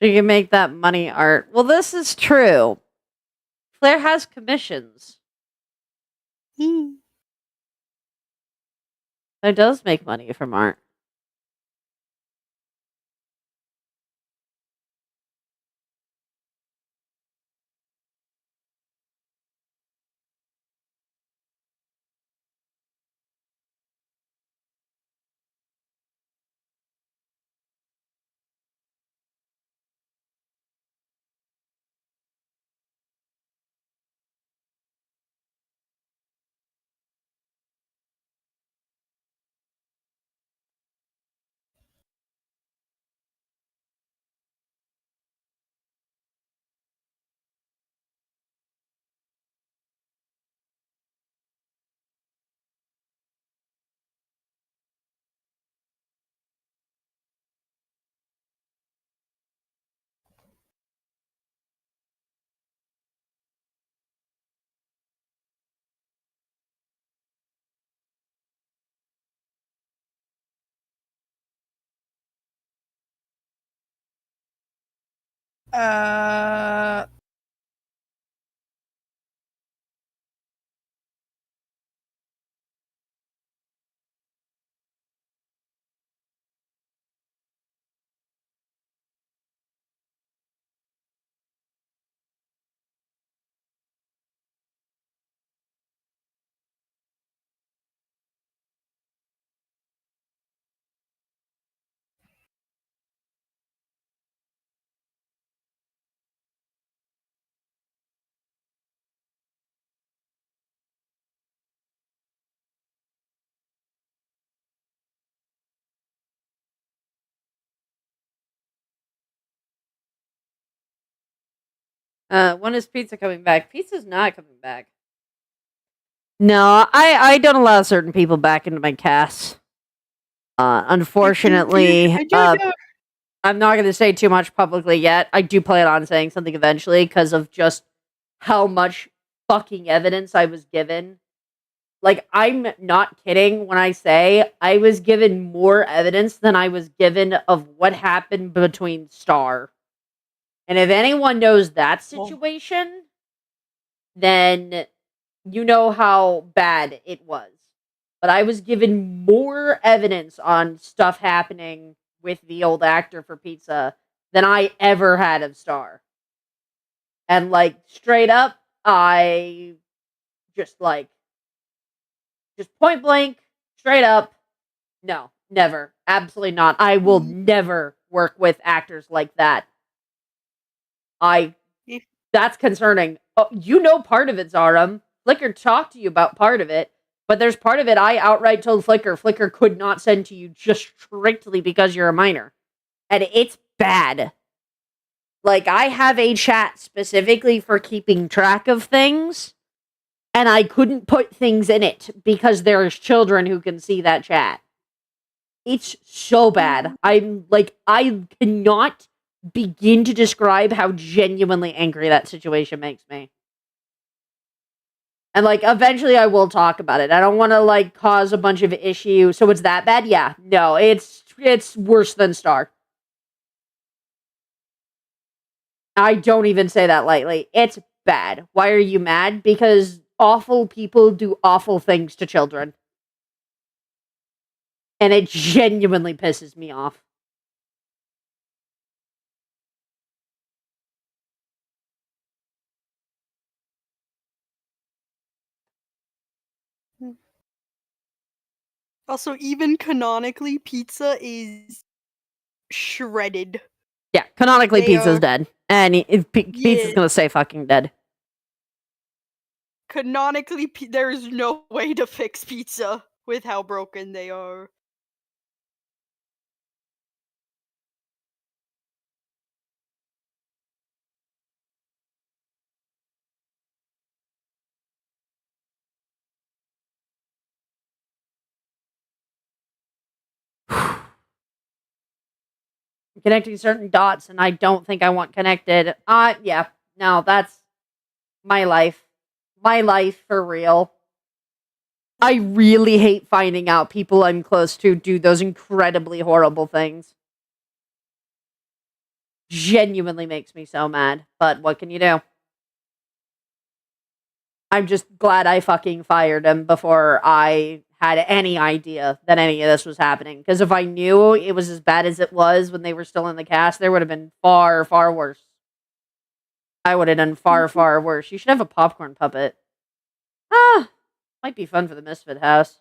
DMs. You can make that money art. Well, this is true. Claire has commissions. Claire does make money from art. When is pizza coming back? Pizza's not coming back. No, I don't allow certain people back into my cast. Unfortunately, I do know. I'm not going to say too much publicly yet. I do plan on saying something eventually because of just how much fucking evidence I was given. Like, I'm not kidding when I say I was given more evidence than I was given of what happened between Star. And if anyone knows that situation, then you know how bad it was. But I was given more evidence on stuff happening with the old actor for Pizza than I ever had of Star. And, like, straight up, I just point blank, straight up, no, never. Absolutely not. I will never work with actors like that. That's concerning. Oh, you know part of it, Zarum. Flickr talked to you about part of it, but there's part of it I outright told Flickr could not send to you just strictly because you're a minor. And it's bad. Like, I have a chat specifically for keeping track of things, and I couldn't put things in it because there's children who can see that chat. It's so bad. I'm like, I cannot begin to describe how genuinely angry that situation makes me. And, like, eventually I will talk about it. I don't want to, like, cause a bunch of issues. So it's that bad? Yeah. No, it's worse than Star. I don't even say that lightly. It's bad. Why are you mad? Because awful people do awful things to children. And it genuinely pisses me off. Also, even canonically, Pizza is shredded. Yeah, canonically, They Pizza's are- dead. And Pizza's gonna stay fucking dead. Canonically, there's no way to fix Pizza with how broken they are. Connecting certain dots, and I don't think I want connected. Yeah. No, that's my life. My life for real. I really hate finding out people I'm close to do those incredibly horrible things. Genuinely makes me so mad. But what can you do? I'm just glad I fucking fired him before I had any idea that any of this was happening. Because if I knew it was as bad as it was when they were still in the cast, there would have been far, far worse. I would have done far, far worse. You should have a popcorn puppet. Might be fun for the Misfit House.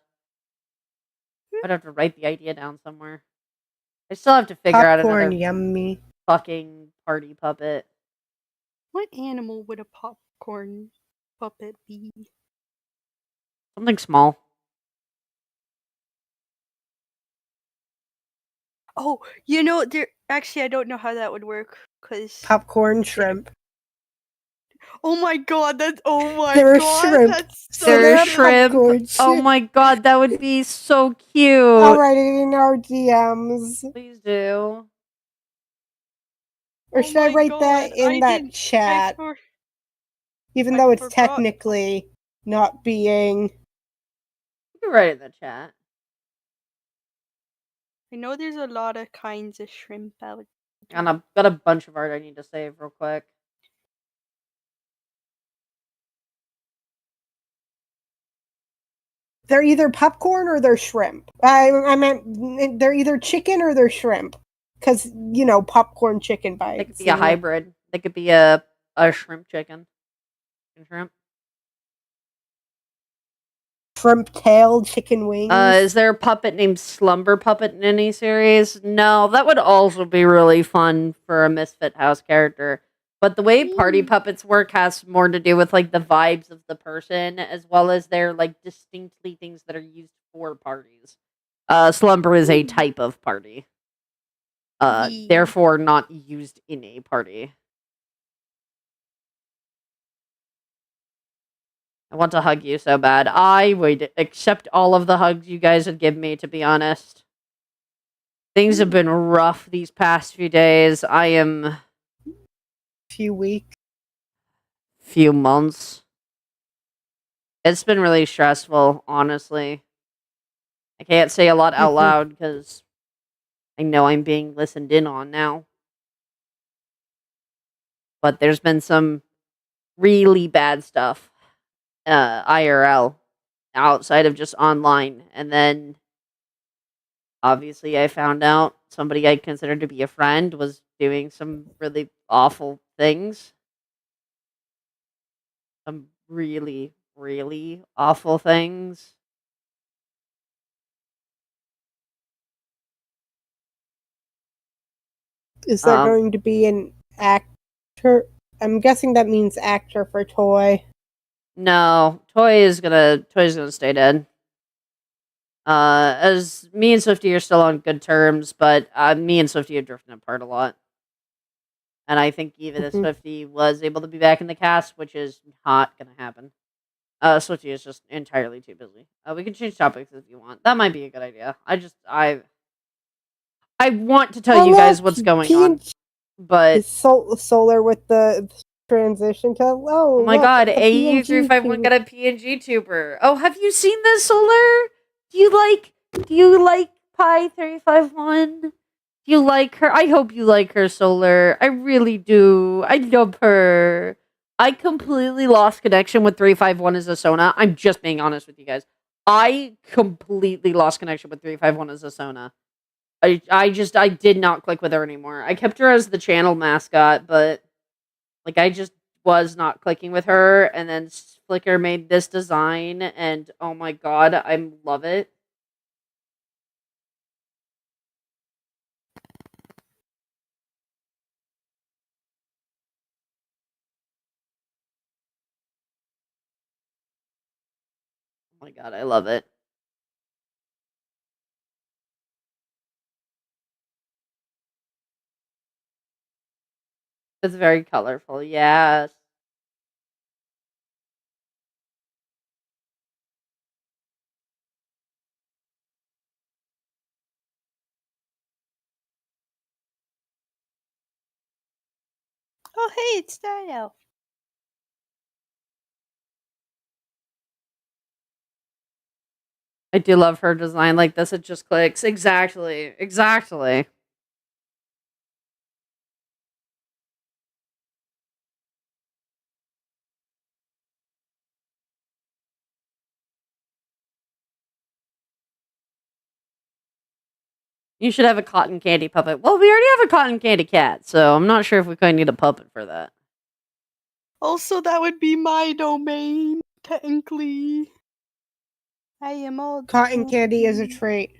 I'd have to write the idea down somewhere. I still have to figure out Popcorn, another yummy. fucking party puppet. What animal would a popcorn puppet be? Something small. Oh, there. Actually, I don't know how that would work. Cause Popcorn shrimp. oh my god, that's They're shrimp. that's so They're they're shrimp. popcorn Oh shrimp. my god, that would be so cute. I'll write it in our DMs. Please do. Or Oh should I my write God, that in I that didn't- chat? Even I though it's forgot. technically not being. You can write it in the chat. I know there's a lot of kinds of shrimp out And I've got a bunch of art I need to save real quick. They're either popcorn or they're shrimp. I meant they're either chicken or they're shrimp. Because, popcorn chicken bites. They could be a hybrid. They could be a shrimp chicken. Shrimp. Shrimp-tailed chicken wings. Is there a puppet named Slumber Puppet in any series? No, that would also be really fun for a Misfit House character. But the way party puppets work has more to do with, like, the vibes of the person, as well as their, like, distinctly things that are used for parties. Slumber is a type of party. Therefore not used in a party. I want to hug you so bad. I would accept all of the hugs you guys would give me, to be honest. Things have been rough these past few days. I am... Few weeks. Few months. It's been really stressful, honestly. I can't say a lot out loud because I know I'm being listened in on now. But there's been some really bad stuff, IRL, outside of just online. And then, obviously, I found out somebody I considered to be a friend was doing some really awful things. Some really, really awful things. Is there going to be an actor? I'm guessing that means actor for Toy. No, Toy's gonna stay dead. As me and Swifty are still on good terms, but me and Swifty are drifting apart a lot. And I think even if Swifty was able to be back in the cast, which is not gonna happen, Swifty is just entirely too busy. We can change topics if you want. That might be a good idea. I want to tell you guys what's going on, but Solar with the transition to oh my god, AE351 got a PNG tuber. Oh, have you seen this, Solar? Do you like Pi 351? Do you like her? I hope you like her, Solar. I really do. I love her. I completely lost connection with 351 as a Sona. I'm just being honest with you guys. I completely lost connection with 351 as a Sona. I did not click with her anymore. I kept her as the channel mascot, but like I just was not clicking with her, and then Flickr made this design, and oh my god, I love it. Oh my god, I love it. It's very colorful, yes. Oh, hey, it's Dino. I do love her design like this. It just clicks. Exactly. Exactly. You should have a cotton candy puppet. Well, we already have a cotton candy cat, so I'm not sure if we quite need a puppet for that. Also, that would be my domain, technically. I am all Cotton candy is a trait.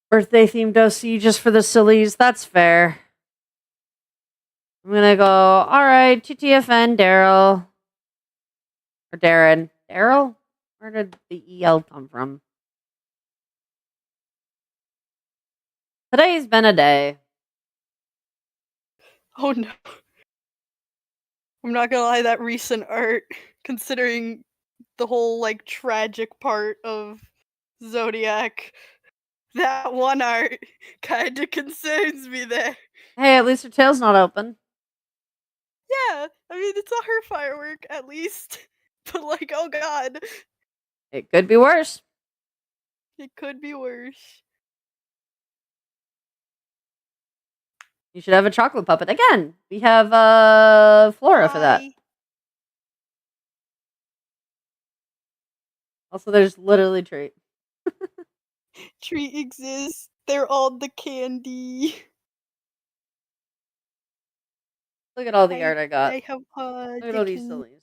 Birthday themed OC just for the sillies. That's fair. I'm gonna go, alright, TTFN, Daryl. Or Darren. Daryl? Where did the EL come from? Today's been a day. Oh no. I'm not gonna lie, that recent art, considering the whole, like, tragic part of Zodiac, that one art kinda concerns me there. Hey, at least her tail's not open. Yeah, I mean, it's not her firework, at least. But, like, oh god. It could be worse. It could be worse. You should have a chocolate puppet. Again, we have Flora for that. Also, there's literally Treat. Treat exists. They're all the candy. Look at all the art I got. I have Look at all these sillies.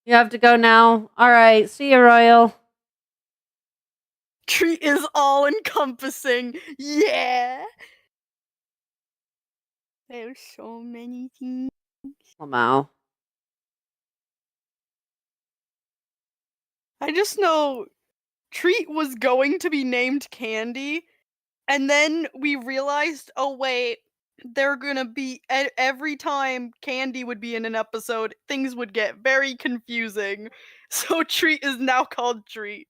You have to go now. All right. See you, Royal. Treat is all encompassing. Yeah. There's so many things. Lamau. I just know Treat was going to be named Candy, and then we realized, oh wait, they're gonna be every time Candy would be in an episode, things would get very confusing. So Treat is now called Treat.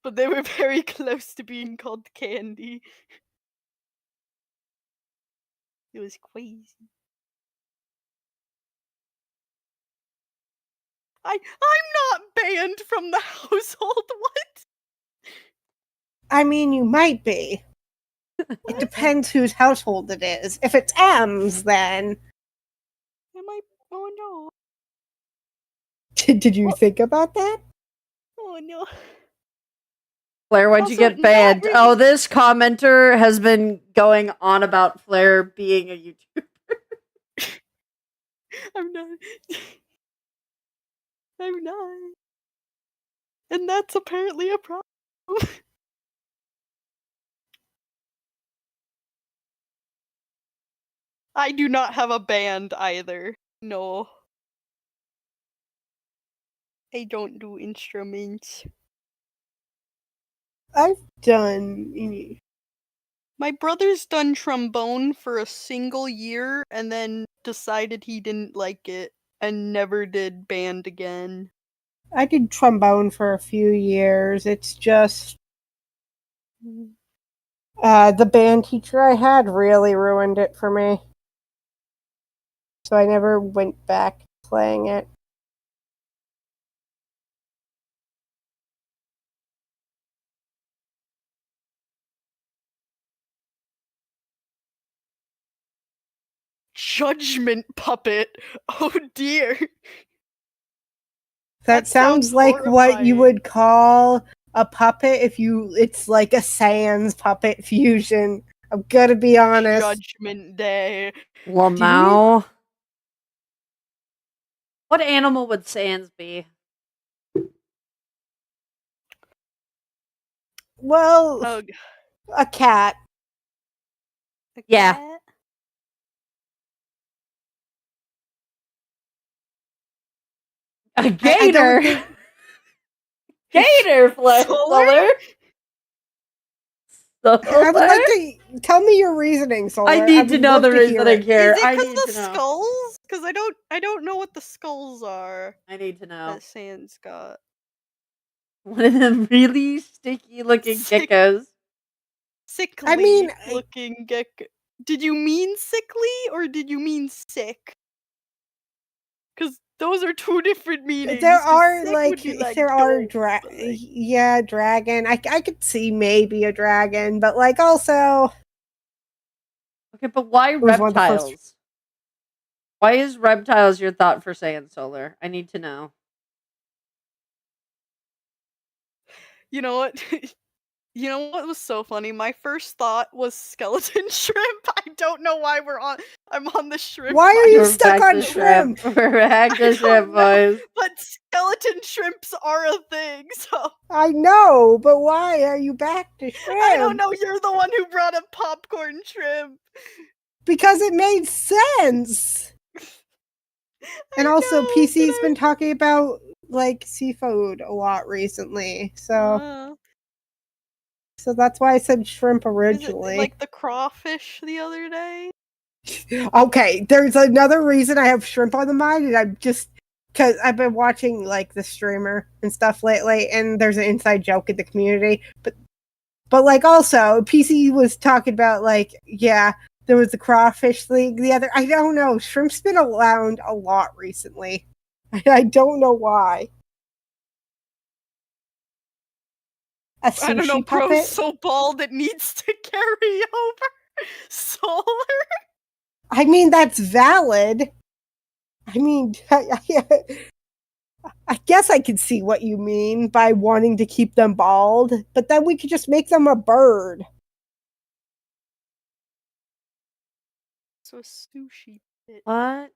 But they were very close to being called Candy. It was crazy. I'm not banned from the household. What? I mean, you might be. It depends whose household it is. If it's M's, then. Am I? Oh no. Did you think about that? Oh no. Flair, why'd you Also, get banned? not Oh, really- this commenter has been going on about Flair being a YouTuber. I'm not. I'm not. And that's apparently a problem. I do not have a band either. No. I don't do instruments. I've done. My brother's done trombone for a single year and then decided he didn't like it and never did band again. I did trombone for a few years. It's just the band teacher I had really ruined it for me. So I never went back playing it. Judgment puppet. Oh dear. That sounds like what you horrifying. would call a puppet if it's like a Sans puppet fusion. I'm gonna be honest. Judgment Day. Lamau. What animal would Sans be? Well, Oh, a cat. a Yeah. cat? A I gator. don't think. Gator, Flair. Solar? I would like to tell me your reasoning, Solar. I need to would know love the to hear reasoning it. here. Is it I because need of to the know. skulls? Because I don't know what the skulls are I need to know. that Sans got. One of them really sticky looking Sick- geckos. Sickly I mean, looking gecko. Did you mean sickly or did you mean sick? Because those are two different meanings. there 'cause are sick like would be there are dope, but, like, yeah, dragon. I could see maybe a dragon, but like also Okay, but why was one of the first- reptiles? Why is reptiles your thought for saying Solar? I need to know. you know what? You know what was so funny? My first thought was skeleton shrimp. I don't know why I'm on the shrimp. Why are you We're stuck back on to shrimp? We're back I to don't shrimp, know. boys. But skeleton shrimps are a thing, so I know, but why are you back to shrimp? I don't know. You're the one who brought up popcorn shrimp. Because it made sense. And also, know, PC's but been talking about like seafood a lot recently, so that's why I said shrimp Is it originally. like the crawfish the other day? Okay, there's another reason I have shrimp on the mind, and I'm just because I've been watching like the streamer and stuff lately, and there's an inside joke in the community, but like also PC was talking about like there was the crawfish thing. The other, I don't know, shrimp's been around a lot recently. I don't know why. A sushi I don't know, bro's puppet. so bald it needs to carry over. Solar? I mean, that's valid. I mean, I guess I could see what you mean by wanting to keep them bald, but then we could just make them a bird. So sushi pit. What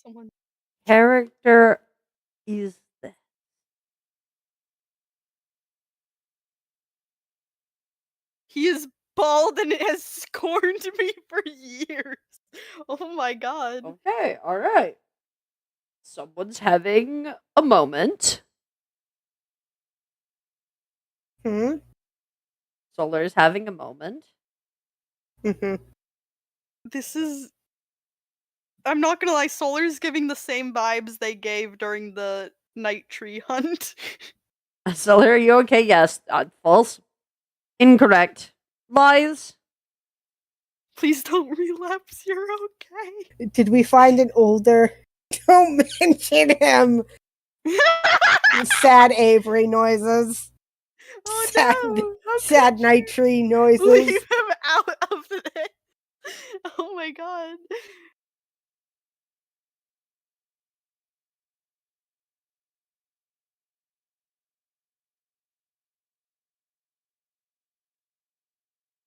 Someone character is this? He is bald and has scorned me for years. Oh my god. Okay, all right. Someone's having a moment. Hmm? Solar's having a moment. Mm-hmm. This is. I'm not gonna lie, Solar's giving the same vibes they gave during the night tree hunt. Solar, are you okay? Yes. False. Incorrect. Lies. Please don't relapse, you're okay. Did we find an older? Don't mention him. Sad Avery noises. Oh Sad, no! How sad could night tree noises. leave him out of this? Oh my god.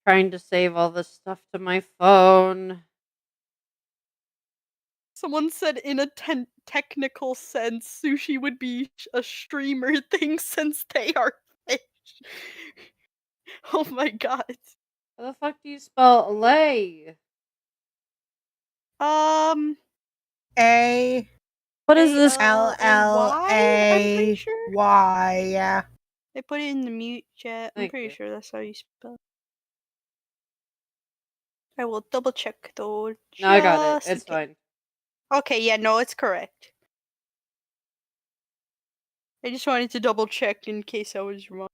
Trying to save all this stuff to my phone. Someone said in a technical sense, sushi would be a streamer thing since they are fish. Oh my god. How the fuck do you spell lay? A What is this? L L I'm pretty A sure. Y. Yeah. They put it in the mute chat. I'm Thank pretty you. sure that's how you spell it. I will double check though. No, I got it. just in It's case. fine. Okay, yeah, no, it's correct. I just wanted to double check in case I was wrong.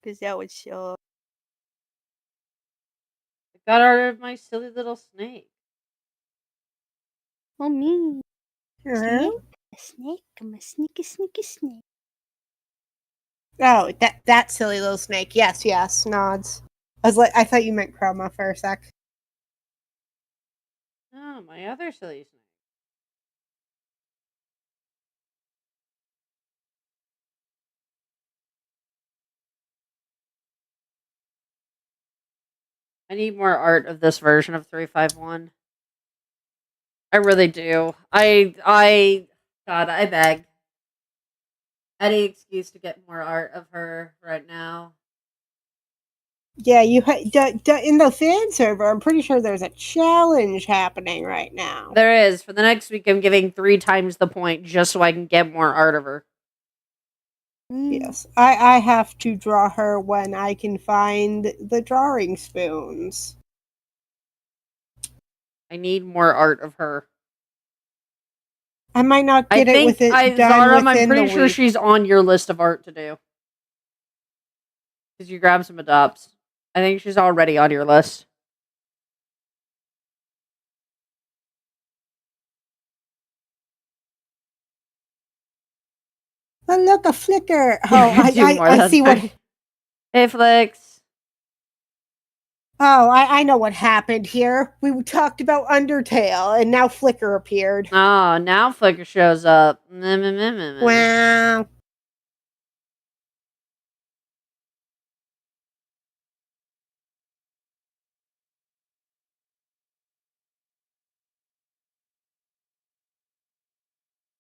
Because that was I got rid of my silly little snake. oh me. Uh-huh. Snake. I'm a sneaky snake. Oh, that silly little snake. Yes, yes. Nods. I thought you meant Chroma for a sec. Oh, my other silly snake. I need more art of this version of 351. I really do. God, I beg. Any excuse to get more art of her right now. Yeah, you in the fan server. I'm pretty sure there's a challenge happening right now. There is. For the next week, I'm giving 3 times the point just so I can get more art of her. Yes, I have to draw her when I can find the drawing spoons. I need more art of her. I might not I get it think with it done Zaram, I'm within pretty the sure week. she's on your list of art to do. Because you grab some adopts. I think she's already on your list. Oh, look, a flicker. You Oh, can do more I than see what. that. Hey, Flix. Oh, I know what happened here. We talked about Undertale, and now Flicker appeared. Oh, now Flicker shows up. Wow.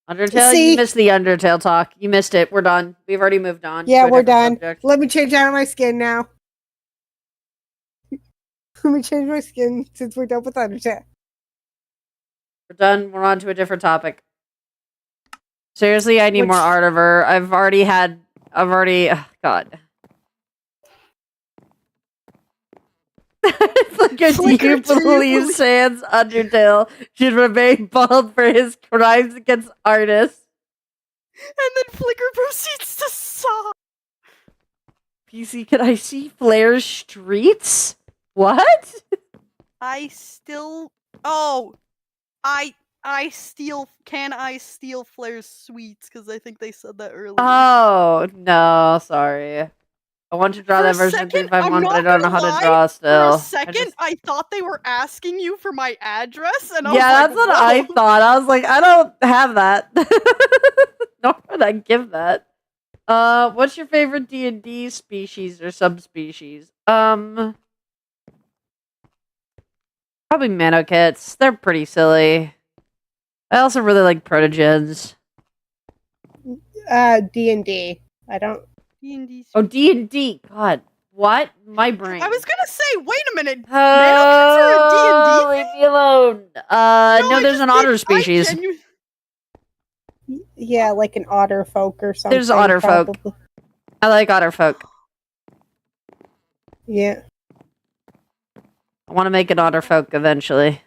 Undertale, See? you missed the Undertale talk. You missed it. We're done. We've already moved on. Yeah, to a we're different done. subject. Let me change out of my skin now. Let me change my skin since we're done with Undertale. We're done. We're on to a different topic. Seriously, I need more art of her. God. Flicker, do you believe Sans Undertale should remain bald for his crimes against artists? And then Flicker proceeds to sob. PC, can I see Flair's streets? What? Can I steal Flair's sweets? Because I think they said that earlier. Oh, no, sorry. I want to draw that version of 351, but I don't know how to draw still. For a second, I thought they were asking you for my address, and I was Yeah, like, that's what whoa. I thought. I was like, I don't have that. Nor would I give that. What's your favorite D&D species or subspecies? Probably Manokits. They're pretty silly. I also really like protogens. D&D. I don't. D&D. Oh, D&D. God, what? My brain. I was gonna say, wait a minute. Oh, nanokits are a D&D leave me alone. No, I there's just an otter did- species. Yeah, like an otter folk or something. There's otter folk. probably. I like otter folk. Yeah. I want to make an otter folk eventually.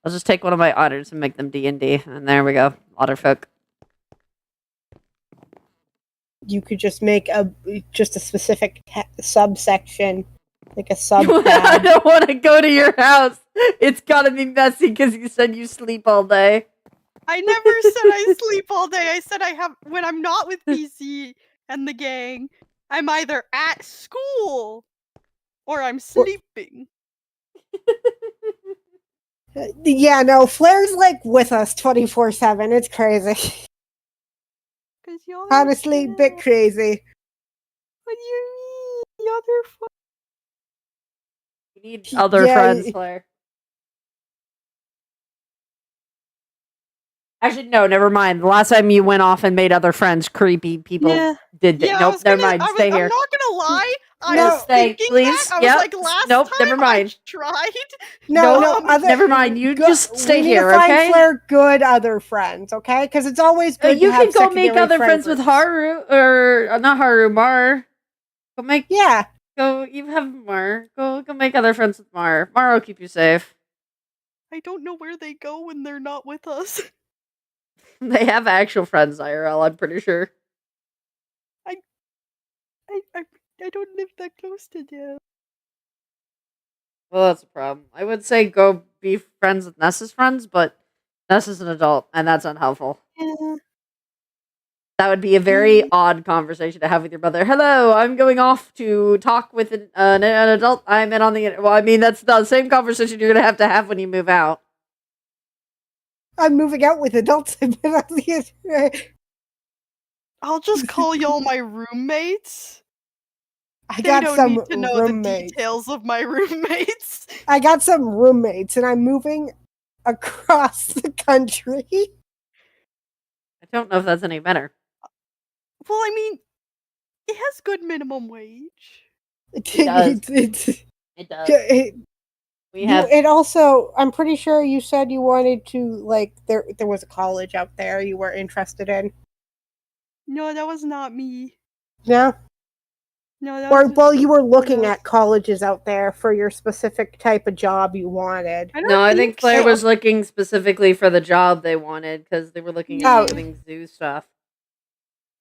I'll just take one of my otters and make them D&D, and there we go, otter folk. You could just make a specific subsection, like a sub I tab. don't want to go to your house. It's gotta be messy because you said you sleep all day. I never said I sleep all day. I said I have when I'm not with PC and the gang, I'm either at school or I'm sleeping. Yeah, no, Flair's like with us 24/7. It's crazy. 'Cause y'all are Honestly, chill. bit crazy. What do you mean? The other You need other Yeah, friends, Claire. Actually, no, never mind. The last time you went off and made other friends, creepy people did that. Yeah, Nope, never mind. Stay here. I'm not gonna lie. I No, was stay, thinking please. that. I Yep. was like, last Nope, time never mind. I tried. No, Nope, no, other, never mind. You just stay we need here, to find okay? Flair good other friends, okay? Because it's always good You to have can go make secondary other friend friends with groups. Haru, or not Haru, Mar. Go make. Yeah, Go. You have Mar. Go make other friends with Mar. Mar will keep you safe. I don't know where they go when they're not with us. They have actual friends, IRL. I'm pretty sure. I don't live that close to them. Well, that's a problem. I would say go be friends with Nessa's friends, but Nessa's an adult, and that's unhelpful. Yeah. That would be a very odd conversation to have with your brother. Hello, I'm going off to talk with an adult. I'm in on the. Well, I mean, that's the same conversation you're going to have when you move out. I'm moving out with adults. I'll just call y'all my roommates. I They got don't some need to know roommates. the details of my roommates. I got some roommates, and I'm moving across the country. I don't know if that's any better. Well, I mean, it has good minimum wage. It does. It does. We have. It also, I'm pretty sure you said you wanted to, like, there was a college out there you were interested in. No, that was not me. No? No, that Or, was well, you were looking else. at colleges out there for your specific type of job you wanted. No, I think Claire so. was looking specifically for the job they wanted because they were looking at doing zoo stuff.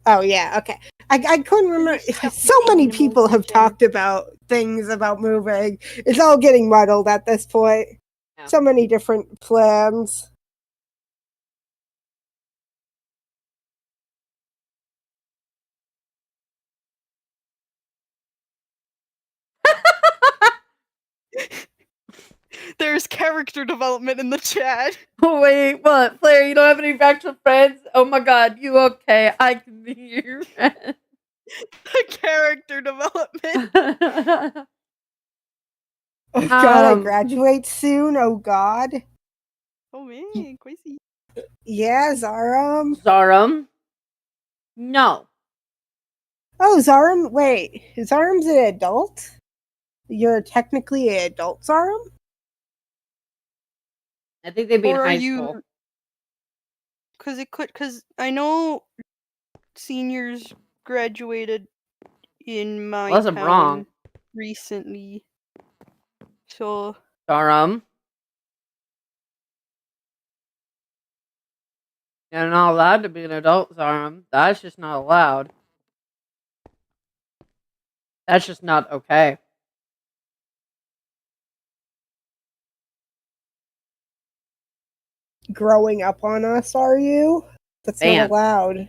Oh, yeah, okay. I couldn't remember. So many people have talked about things about moving. It's all getting muddled at this point. Yeah. So many different plans. There's character development in the chat. Oh, wait, what? Claire, you don't have any actual friends? Oh my god, you okay? I can be your friend. Character development. Oh god, I graduate soon. Oh god. Oh man, crazy. Yeah, Zarum. Zarum? No. Oh, Zarum. Wait, Zarum's an adult? You're technically an adult, Zarum? I think they'd be in Or are high you? school. Because I know seniors graduated in my Unless I'm town wrong. recently. So Zarum? You're not allowed to be an adult, Zarum. That's just not allowed. That's just not okay. Growing up on us, are you? That's Man. not allowed.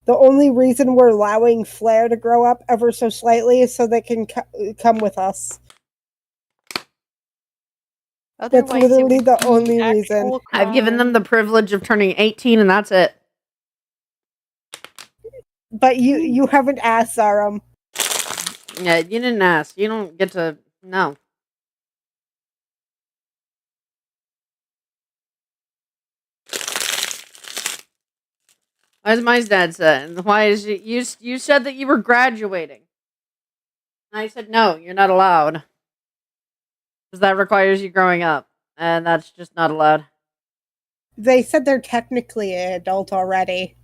The only reason we're allowing Flair to grow up ever so slightly is so they can come with us. That's otherwise, literally it would the be only actual reason. I've given them crime. the privilege of turning 18 and that's it. But you haven't asked Zarum. Yeah, you didn't ask. You don't get to... No. Why is my dad said? Why is you said that you were graduating? And I said no, you're not allowed. Because that requires you growing up. And that's just not allowed. They said they're technically an adult already.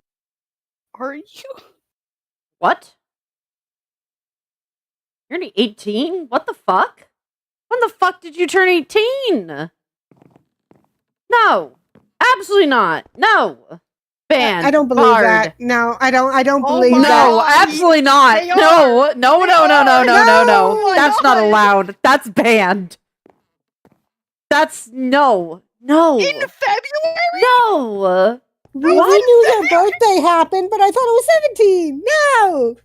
Are you? What? You're only 18? What the fuck? When the fuck did you turn 18? No. Absolutely not. No. Banned. I don't believe barred. that. No, I don't Oh believe my that. No, God, absolutely not. they No, are. no, They no, no, no, are. no, no, No. no. That's not God. allowed. That's banned. That's no. No. In February? No. We What? knew their birthday happened, but I thought it was 17. No.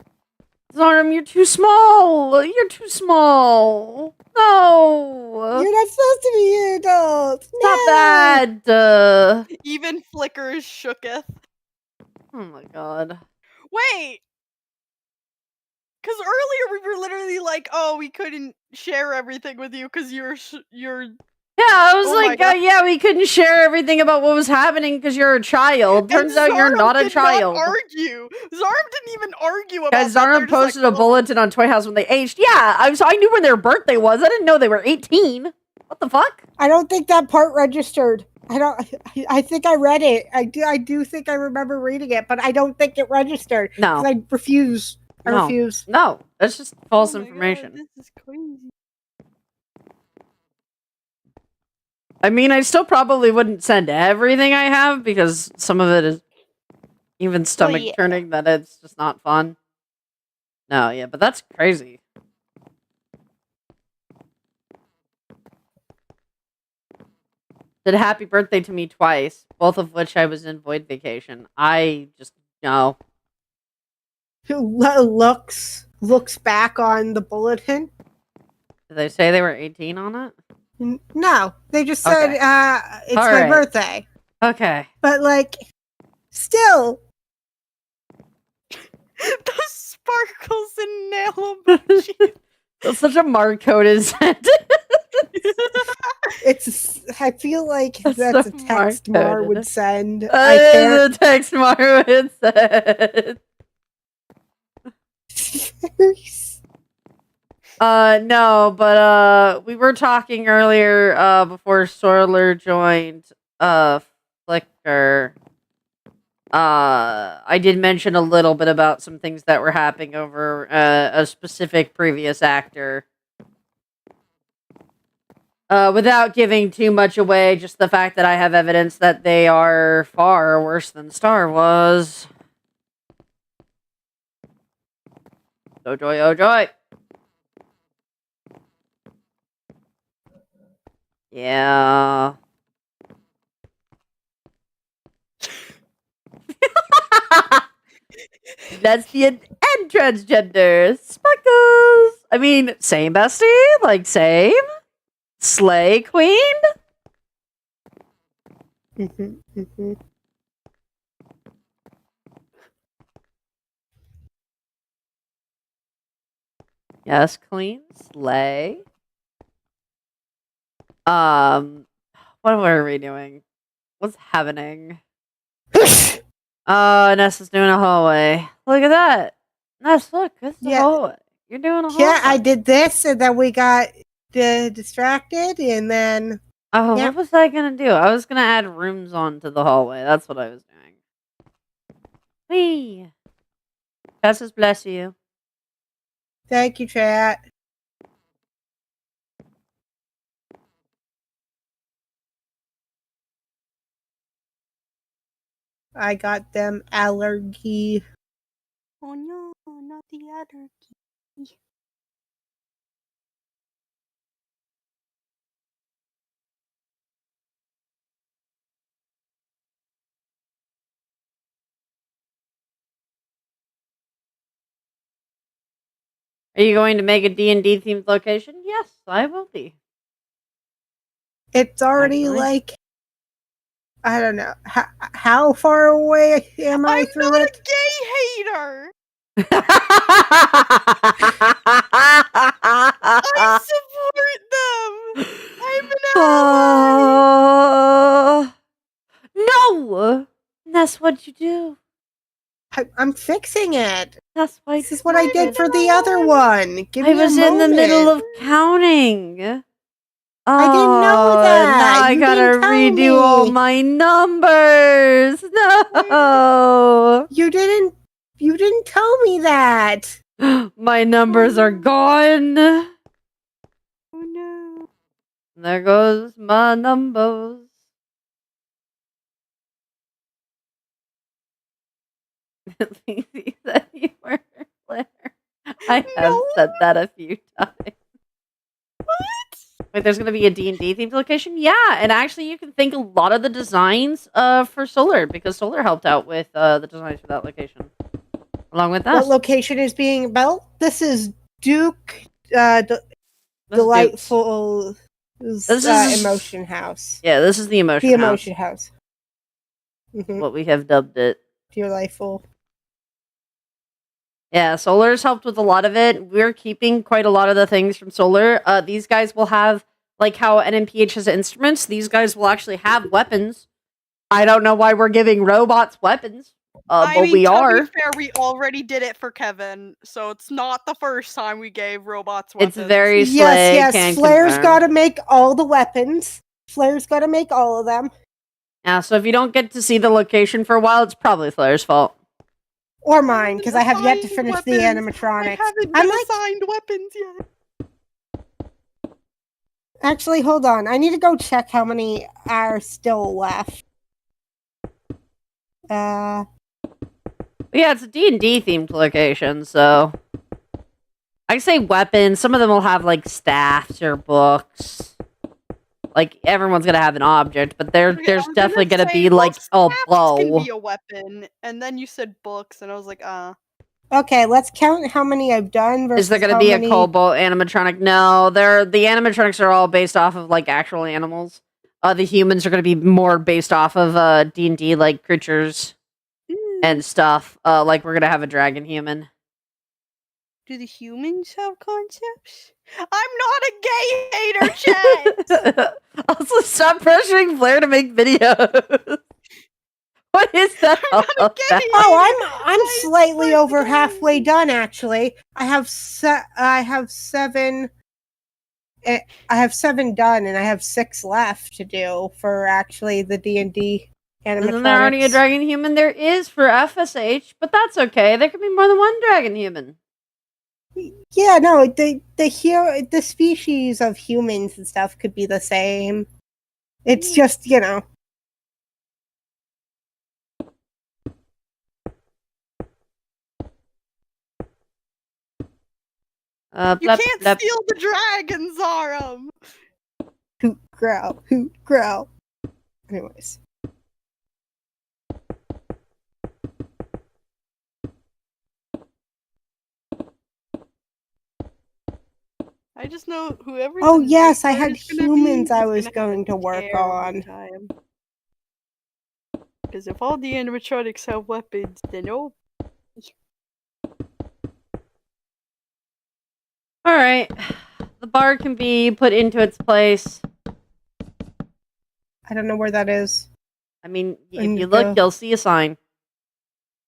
Zarm, you're too small. You're too small. No. You're not supposed to be an adult. Stop No. that. Even Flickr is shooketh. Oh my god. Wait! Because earlier we were literally like, oh, we couldn't share everything with you because you're Yeah, I was Oh my like, God. yeah, we couldn't share everything about what was happening because you're a child. Turns out you're Zarm not a did child. Not argue. Zarm didn't even argue about Guys, that. They're Zarm just like, posted a "Oh." bulletin on Toy House when they aged. Yeah, I knew when their birthday was. I didn't know they were 18. What the fuck? I don't think that part registered. I think I read it. I do think I remember reading it, but I don't think it registered. No. 'Cause I refuse. I No. refuse. No, that's just false Oh my God, information. this is crazy. I mean, I still probably wouldn't send everything I have because some of it is even stomach yeah. turning that it's just not fun. No, yeah, but that's crazy. Did happy birthday to me twice, both of which I was in void vacation. I just no. Looks back on the bulletin. Did they say they were 18 on it? No, they just said Okay. it's All my right. birthday. Okay. But like, still, The sparkles and nail emojis. That's such a mark-coded sentence. it's. I feel like That's that's so a text Mar mark-coded. would send. I can't. The text Marvin said. No, but we were talking earlier before Sorler joined Flickr. I did mention a little bit about some things that were happening over a specific previous actor. Without giving too much away, just the fact that I have evidence that they are far worse than Star was. Oh joy, oh joy. Yeah. Lesbian and transgender. Sparkles. I mean, same bestie? Like, same? Slay queen? Yes, queen. Slay. What were we doing? What's happening? Nessa's doing a hallway. Look at that. Ness, look, this is a hallway. You're doing a hallway. Yeah, I did this, and then we got distracted, and then. Oh, Yeah. what was I gonna do? I was gonna add rooms onto the hallway. That's what I was doing. Whee! Jesus bless you. Thank you, chat. I got them allergy. Oh no, not the allergy. Are you going to make a D&D themed location? Yes, I will be. It's already Actually. like, I don't know. How far away am I I'm through not it? a gay hater. I support them. I'm an ally. No! That's what you do. I'm fixing it. That's why This is what I did for the other one. Give me I was a in the middle moment. of counting. I didn't know that. Now I You gotta didn't tell redo all me. my numbers. No. You didn't tell me that. My numbers are gone. Oh no. There goes my numbers. Lizzie said you were Claire. I have No. said that a few times. What? Wait, there's going to be a D&D themed location? Yeah, and actually you can thank a lot of the designs for Solar, because Solar helped out with the designs for that location. Along with us. What location is being built? This is Duke This is Duke's. Delightful This is Emotion House. Yeah, this is the Emotion The House. Emotion House. Mm-hmm. What we have dubbed it. Delightful. Yeah, Solar's helped with a lot of it. We're keeping quite a lot of the things from Solar. These guys will have, like how NMPH has instruments, these guys will actually have weapons. I don't know why we're giving robots weapons, but we are. To be fair, we already did it for Kevin, so it's not the first time we gave robots weapons. It's very slay. Yes. Flair's got to make all the weapons. Flair's got to make all of them. Yeah, so if you don't get to see the location for a while, it's probably Flair's fault. Or mine, because I have yet to finish the animatronics. I haven't been assigned weapons yet. Actually, hold on. I need to go check how many are still left. Yeah, it's a D&D themed location, so I say weapons. Some of them will have like staffs or books. Like everyone's gonna have an object, but there's definitely gonna be like a bow. Can be a weapon, and then you said books, and I was like, Okay, let's count how many I've done. Is there gonna be a cobalt animatronic? No, the animatronics are all based off of like actual animals. The humans are gonna be more based off of D&D like creatures and stuff. Like we're gonna have a dragon human. Do the humans have concepts? I'm not a gay hater, Chet! Also, stop pressuring Flair to make videos. What is that? I'm slightly over halfway done. Actually, I have 7. I have 7 done, and I have 6 left to do for actually the D&D animatronics. Isn't there already a dragon human? There is for FSH, but that's okay. There could be more than one dragon human. Yeah, no, the species of humans and stuff could be the same. It's just, you know. You can't steal the dragon, Zarum! Hoot, growl, hoot, growl. Anyways. I just know whoever. Oh yes, I had humans I was going to work on. Because if all the animatronics have weapons, then oh. Alright. The bar can be put into its place. I don't know where that is. I mean, if you look, you'll see a sign.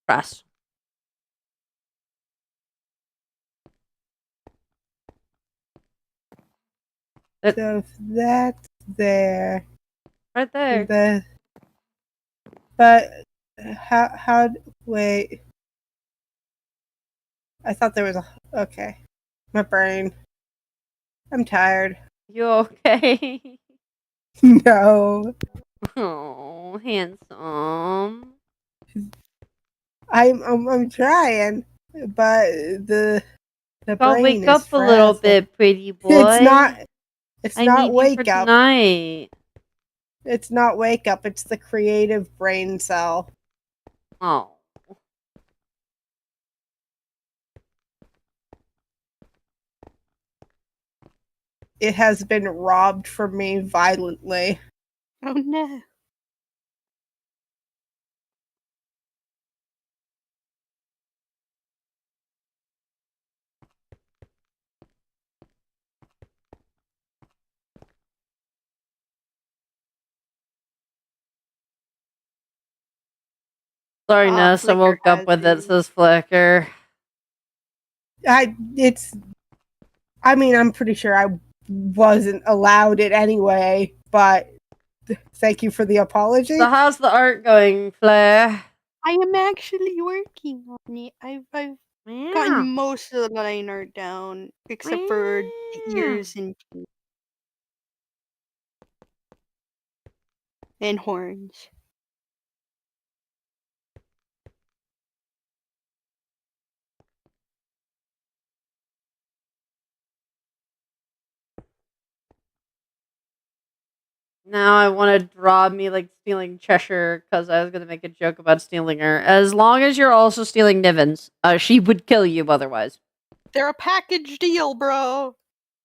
Press. So that's there. Right there. But how wait. I thought there was okay. My brain. I'm tired. You okay? No. Oh, handsome. I'm trying, but the brain wake is up a little bit, pretty boy. It's not wake up. Tonight. It's not wake up. It's the creative brain cell. Oh. It has been robbed from me violently. Oh no. Sorry, Ness, I Flicker woke up has with it, it. says Flicker. I mean, I'm pretty sure I wasn't allowed it anyway, but thank you for the apology. So how's the art going, Flair? I am actually working on it. I've gotten most of the line art down, except for the ears and horns. Now I want to draw me like stealing Cheshire because I was gonna make a joke about stealing her. As long as you're also stealing Nivens, she would kill you otherwise. They're a package deal, bro.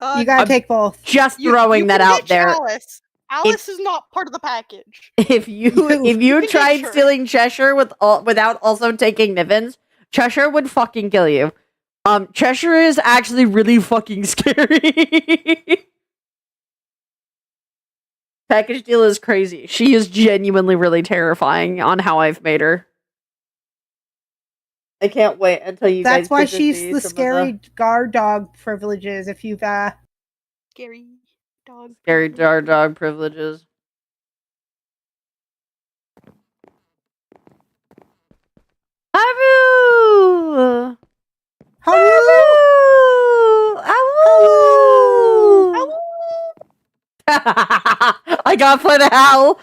You gotta take both. Just throwing that out there. Alice. Alice is not part of the package. If you tried stealing Cheshire without also taking Nivens, Cheshire would fucking kill you. Cheshire is actually really fucking scary. Package deal is crazy. She is genuinely really terrifying on how I've made her. I can't wait until you guys. That's why she's the scary guard dog privileges. If you've scary guard dog privileges. Haru! I gotta play the howl.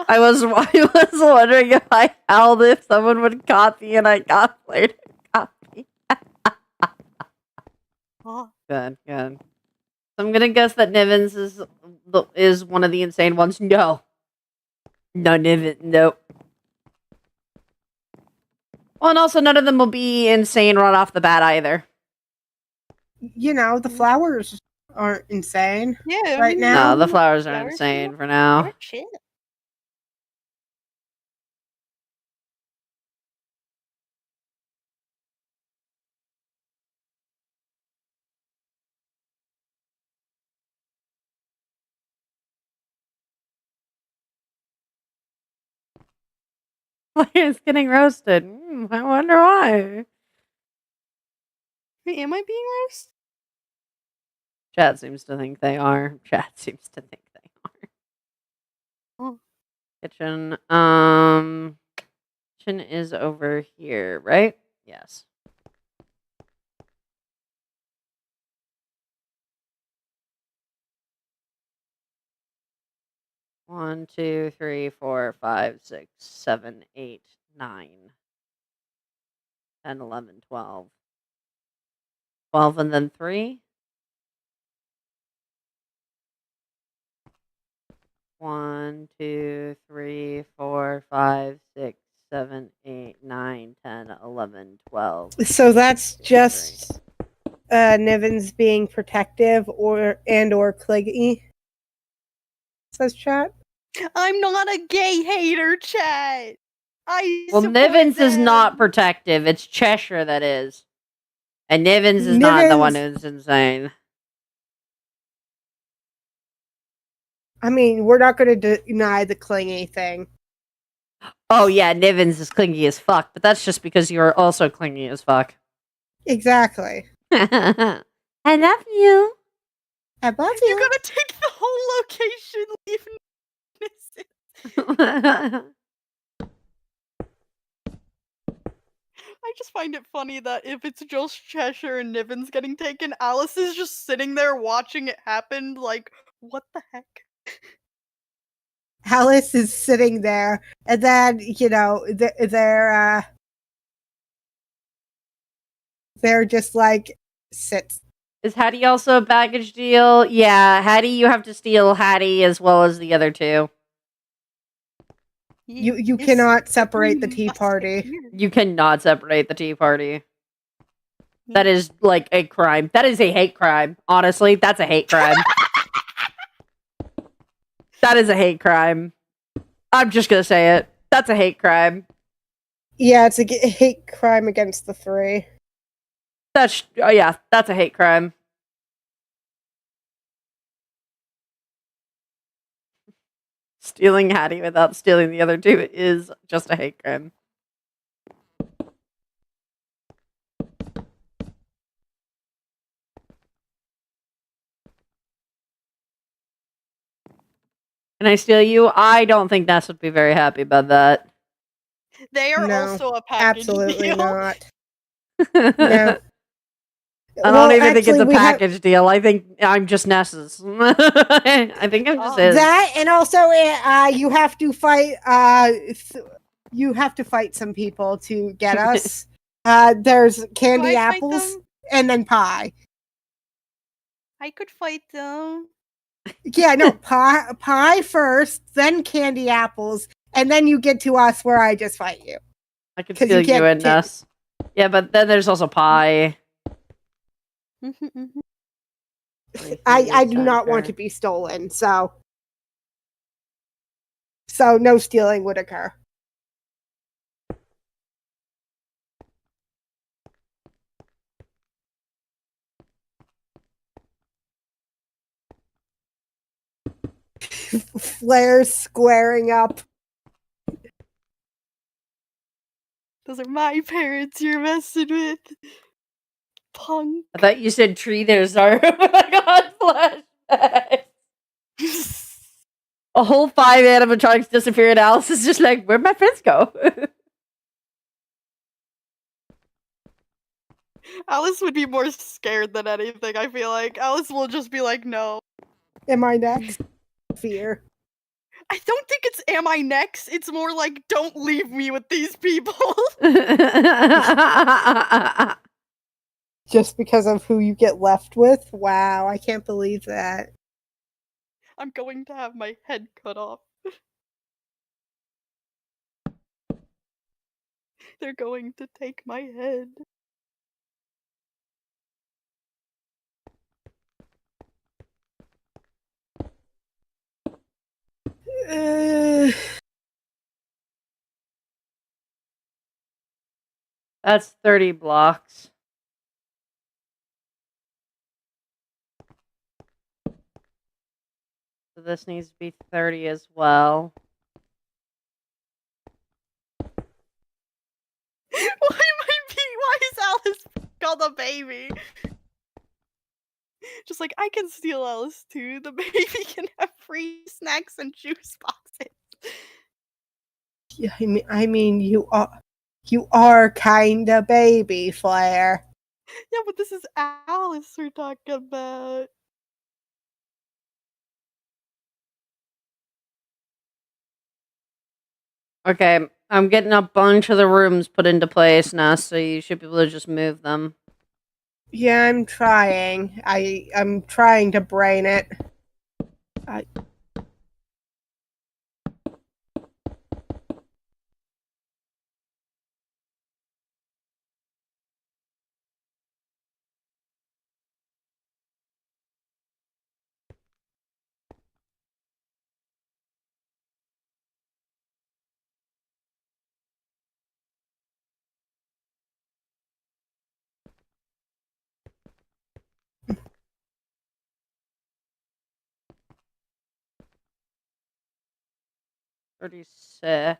I was wondering if I howled if someone would copy, and I got played copy. Good. So I'm gonna guess that Nivens is one of the insane ones. No, Nivens. Nope. Well, and also none of them will be insane right off the bat either. You know, the flowers aren't insane. Yeah, right now. No, the flowers are insane for now. They're chill. It's getting roasted. I wonder why. Wait, am I being roasted? Chat seems to think they are. Kitchen. Kitchen is over here, right? Yes. One, 2, 3, 4, 5, 6, 7, 8, 9, 10, 11, 12. 12 and then 3. 1, 2, 3, 4, 5, 6, 7, 8, 9, 10, 11, 12. So that's just Nivens being protective or clingy. Says chat. I'm not a gay hater, chat. Well, Nivens is not protective. It's Cheshire that is. And Nivens is not the one who's insane. I mean, we're not going to deny the clingy thing. Oh, yeah, Nivens is clingy as fuck, but that's just because you're also clingy as fuck. Exactly. I love you. I love you. You're gonna take the whole location, leaving I just find it funny that if it's just Cheshire and Nivens getting taken, Alice is just sitting there watching it happen, like, what the heck? Alice is sitting there, and then, you know, they're just like, sit. Is Hattie also a baggage deal? Yeah, Hattie, you have to steal Hattie as well as the other two. You cannot separate the tea party. You cannot separate the tea party. That is like a crime. That is a hate crime. Honestly, that's a hate crime. That is a hate crime. I'm just gonna say it. That's a hate crime. Yeah, it's a hate crime against the 3. That's a hate crime. Stealing Hattie without stealing the other two is just a hate crime. Can I steal you? I don't think Ness would be very happy about that. They are No, also a package absolutely deal. not. No. I don't even think it's a package deal. I think I'm just Ness's. I think I'm just his. That, and also you have to fight. You have to fight some people to get us. There's candy apples and then pie. I could fight them. Yeah, no, pie first, then candy apples, and then you get to us where I just fight you. I could steal you and Ness. Yeah, but then there's also pie. I do not want to be stolen, so no stealing would occur. Flares squaring up. Those are my parents you're messing with. Punk. I thought you said tree. There's our oh my god flashback. A whole 5 animatronics disappear, and Alice is just like, where'd my friends go? Alice would be more scared than anything, I feel like. Alice will just be like, no. Am I next? Fear. I don't think it's am I next? It's more like, don't leave me with these people. Just because of who you get left with? Wow, I can't believe that. I'm going to have my head cut off. They're going to take my head. That's 30 blocks. So this needs to be 30 as well. Why is Alice called a baby? Just like, I can steal Alice too. The baby can have free snacks and juice boxes. Yeah, I mean, you are kinda baby, Flair. Yeah, but this is Alice we're talking about. Okay, I'm getting a bunch of the rooms put into place now, so you should be able to just move them. Yeah, I'm trying. I'm trying to brain it. $36.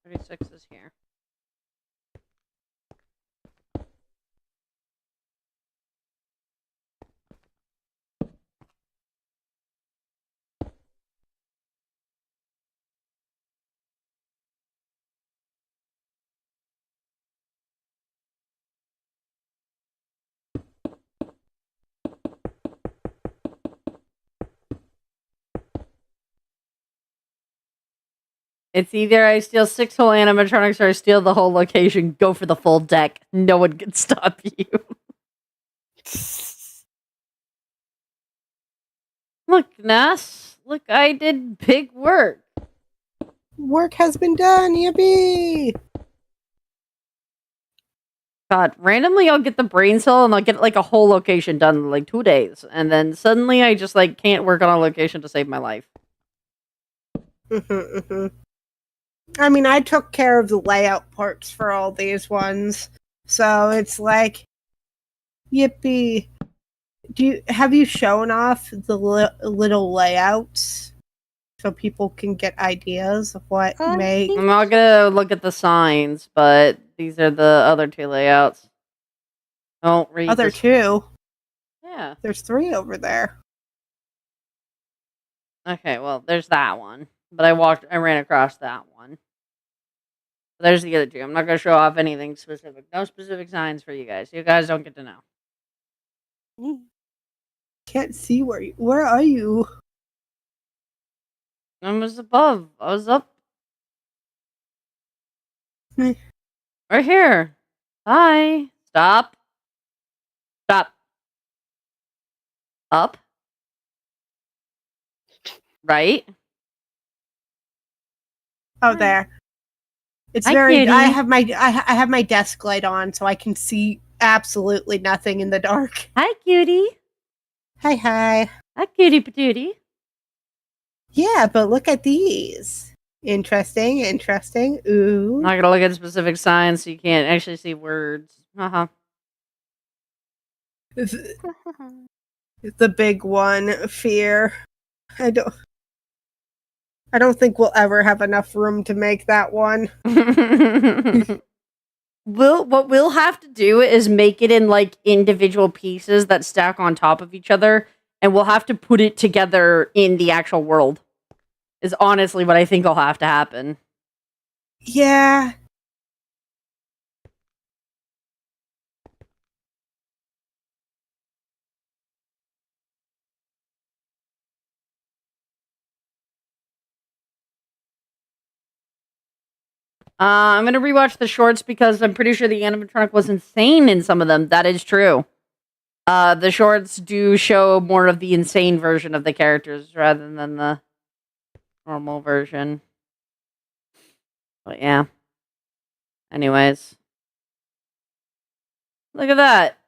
$36 is here. It's either I steal 6 whole animatronics or I steal the whole location. Go for the full deck. No one can stop you. Look, Ness. Look, I did big work. Work has been done, yippee! God, randomly I'll get the brain cell and I'll get like a whole location done in like 2 days. And then suddenly I just like can't work on a location to save my life. I mean, I took care of the layout parts for all these ones, so it's like, yippee! Have you shown off the little layouts so people can get ideas of what may? I'm not gonna look at the signs, but these are the other two layouts. Don't read Other this. two. Yeah. There's 3 over there. Okay, well, there's that one. But I ran across that one. There's the other two. I'm not gonna show off anything specific. No specific signs for you guys. You guys don't get to know. Can't see where are you? I was above. I was up. Hmm. Right here. Hi. Stop. Stop. Up. Right. Oh, Hi. there. It's Hi, very. cutie. I have my desk light on, so I can see absolutely nothing in the dark. Hi, cutie. Hi. Hi, cutie patootie. Yeah, but look at these. Interesting. Ooh. I'm not gonna look at specific signs so you can't actually see words. Uh-huh. The big one, fear. I don't think we'll ever have enough room to make that one. What we'll have to do is make it in like individual pieces that stack on top of each other, and we'll have to put it together in the actual world. Is honestly what I think will have to happen. Yeah. I'm gonna rewatch the shorts because I'm pretty sure the animatronic was insane in some of them. That is true. The shorts do show more of the insane version of the characters rather than the normal version. But yeah. Anyways. Look at that.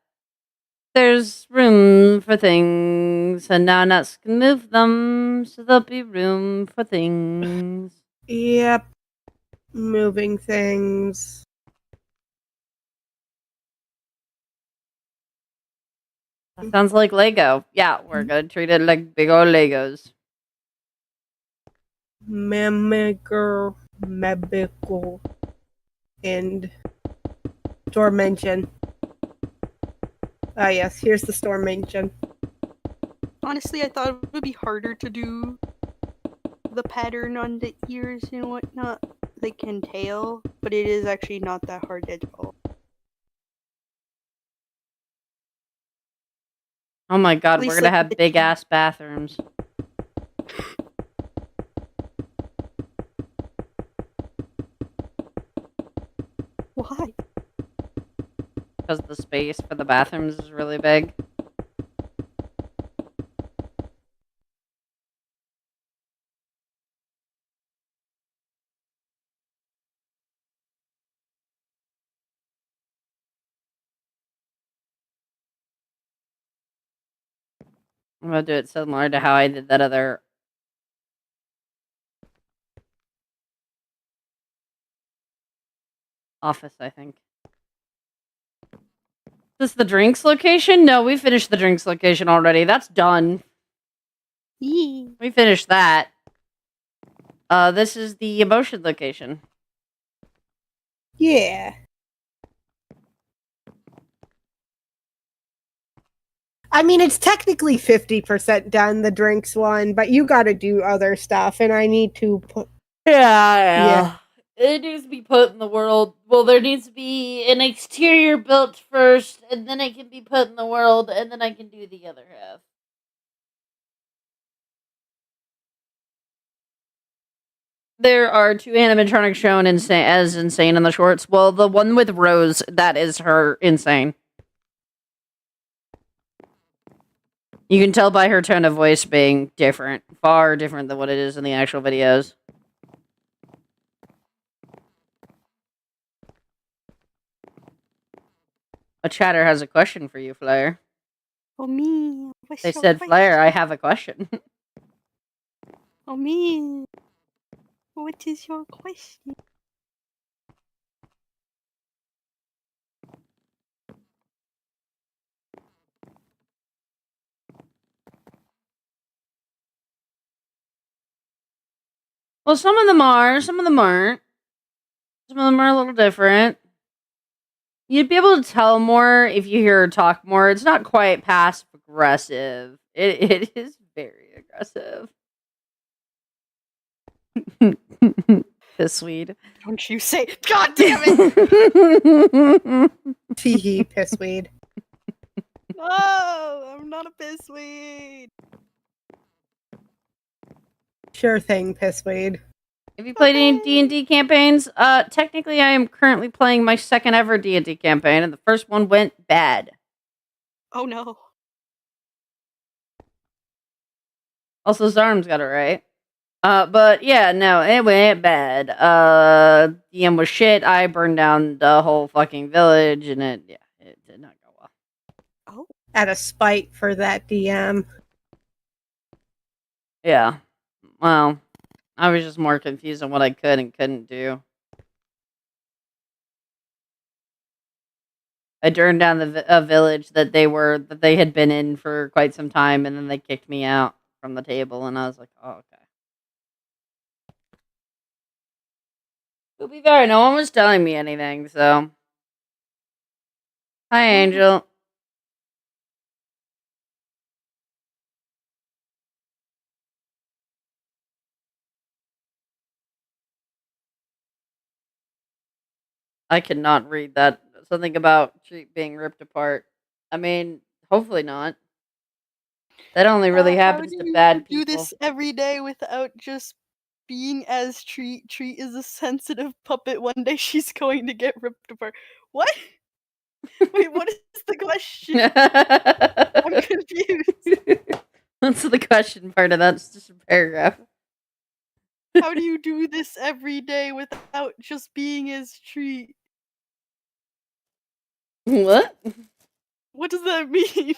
There's room for things, and now nuts can move them, so there'll be room for things. Yep. Moving things. That sounds like Lego. Yeah, we're gonna treat it like big old Legos. Mamical, Mabical, and Stormention. Ah, yes, here's the Stormention. Honestly, I thought it would be harder to do the pattern on the ears and whatnot, like and tail, but it is actually not that hard at all. Oh my god, At we're least, gonna like, have the big teeth. ass bathrooms. Why? Because the space for the bathrooms is really big. I'm gonna do it similar to how I did that other office, I think. Is this the drinks location? No, we finished the drinks location already. That's done. Yee. We finished that. This is the emotion location. Yeah. I mean, it's technically 50% done, the drinks one, but you gotta do other stuff, and I need to put. Yeah. It needs to be put in the world. Well, there needs to be an exterior built first, and then it can be put in the world, and then I can do the other half. There are 2 animatronics shown as insane in the shorts. Well, the one with Rose, that is her insane. You can tell by her tone of voice being different. Far different than what it is in the actual videos. A chatter has a question for you, Flair. Oh me. They said, Flair, I have a question. Oh me. What is your question? Well, some of them are, some of them aren't. Some of them are a little different. You'd be able to tell more if you hear her talk more. It's not quite passive aggressive. It is very aggressive. Pissweed. Don't you say, God damn it! Tee pissweed. No, I'm not a pissweed. Sure thing, pissweed. Have you played any D&D campaigns? Technically, I am currently playing my second ever D&D campaign, and the first one went bad. Oh no. Also, Zarm's got it right. But yeah, no, it went bad. DM was shit. I burned down the whole fucking village, and it did not go well. Oh. Out of spite for that DM. Yeah. Well, I was just more confused on what I could and couldn't do. I turned down a village that they had been in for quite some time, and then they kicked me out from the table, and I was like, oh, okay. To be fair, no one was telling me anything, so. Hi, Angel. I cannot read that. Something about Treat being ripped apart. I mean, hopefully not. That only really happens to bad people. Do this every day without just being as Treat. Treat is a sensitive puppet. One day she's going to get ripped apart. What? Wait, what is the question? I'm confused. What's the question part of that? It's just a paragraph. How do you do this every day without just being as Treat? What? What does that mean?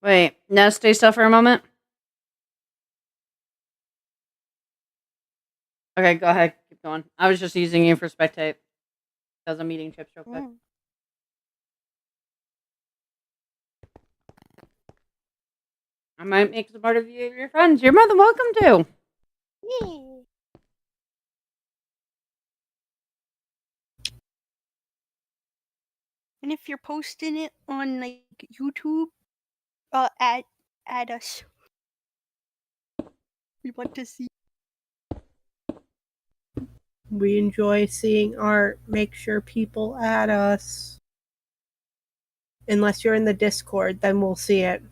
Wait, now stay still for a moment. Okay, go ahead. Keep going. I was just using you for spectate. Because I'm eating chips real quick. I might make some part of you your friends. You're more than welcome to. Yeah. And if you're posting it on like YouTube, add us. We want to see. We enjoy seeing art. Make sure people add us. Unless you're in the Discord, then we'll see it.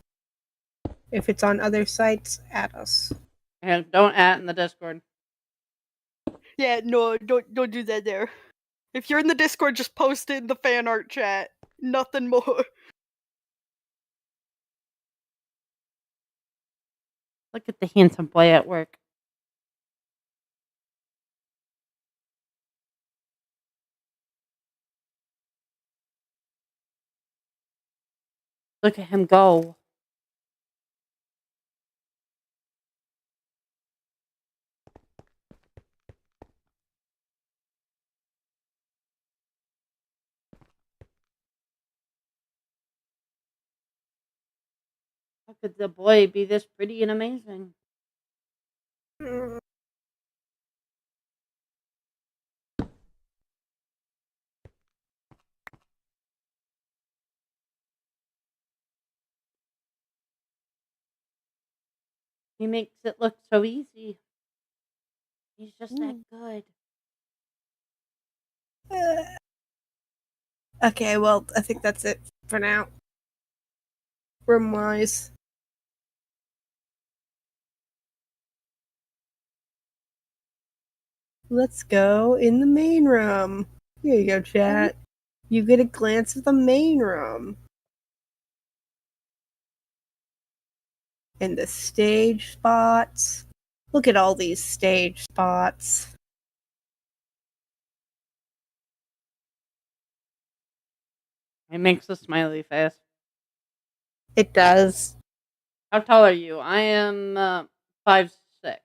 If it's on other sites, add us. And don't add in the Discord. Yeah, no, don't do that there. If you're in the Discord, just post it in the fan art chat. Nothing more. Look at the handsome boy at work. Look at him go. How could the boy be this pretty and amazing? He makes it look so easy. He's just that good. Okay, well, I think that's it for now. Room-wise. Let's go in the main room. Here you go, chat. You get a glance of the main room. And the stage spots. Look at all these stage spots. It makes a smiley face. It does. How tall are you? I am 5'6".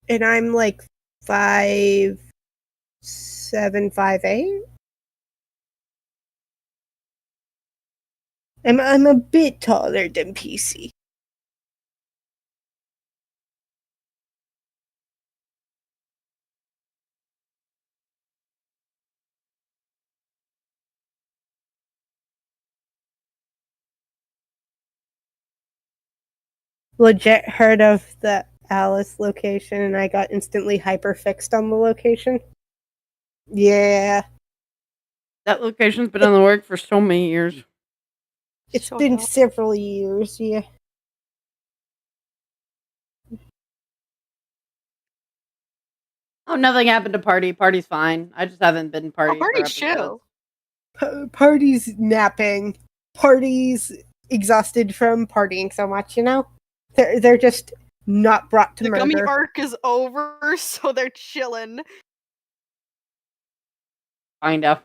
And I'm like 5'7", 5'8". I'm a bit taller than PC. Legit heard of the Alice location and I got instantly hyperfixed on the location. Yeah. That location's been on the work for so many years. It's Shut been up. several years, yeah. Oh, nothing happened to Party. Party's fine. I just haven't been Party for Party's episodes. chill. Party's napping. Party's exhausted from partying so much, you know? They're just not brought to The gummy murder. arc is over, so they're chilling. Kinda.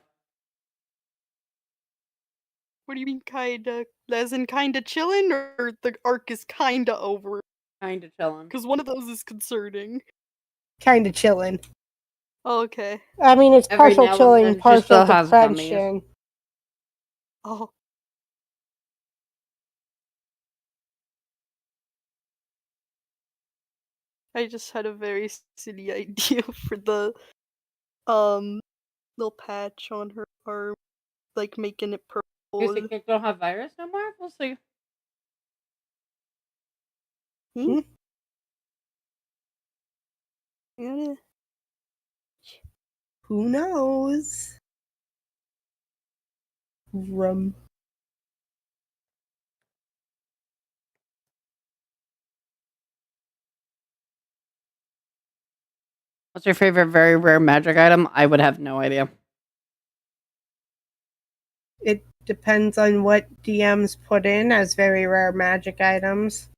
What do you mean kinda? As in kinda chilling, or the arc is kinda over? Kinda chilling. Because one of those is concerning. Kinda chilling. Okay. I mean, it's Every partial now and chilling, then she partial still has gummies. depression. Oh. I just had a very silly idea for the little patch on her arm, like making it You purple. think it don't have virus no more? We'll see. Hmm? Yeah. Who knows? Rum. What's your favorite very rare magic item? I would have no idea. It depends on what DMs put in as very rare magic items.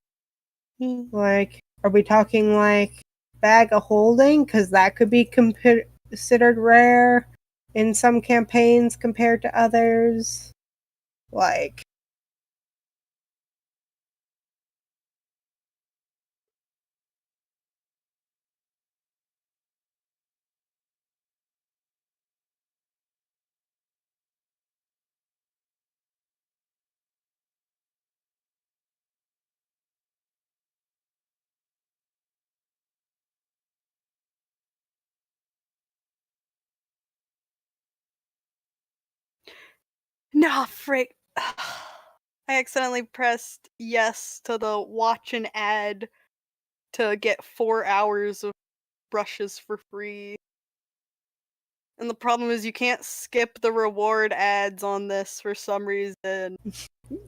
Like, are we talking like bag of holding? Because that could be considered rare in some campaigns compared to others. Like, Nah, frick. I accidentally pressed yes to the watch an ad to get 4 hours of brushes for free. And the problem is you can't skip the reward ads on this for some reason.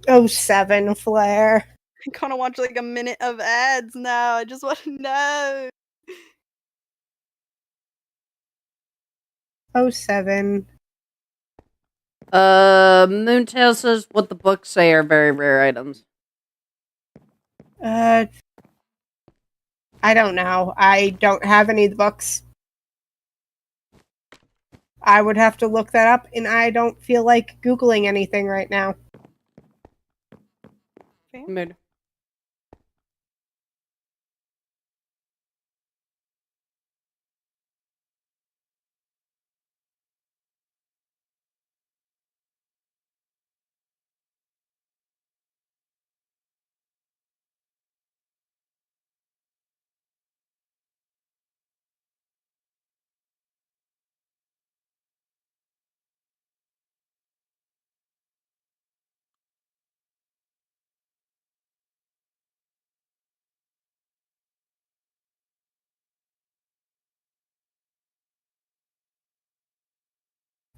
07 Flare. I kind of watch like a minute of ads now. I just want to know. 07. Moontail says what the books say are very rare items. I don't know. I don't have any of the books. I would have to look that up, and I don't feel like Googling anything right now. Mood.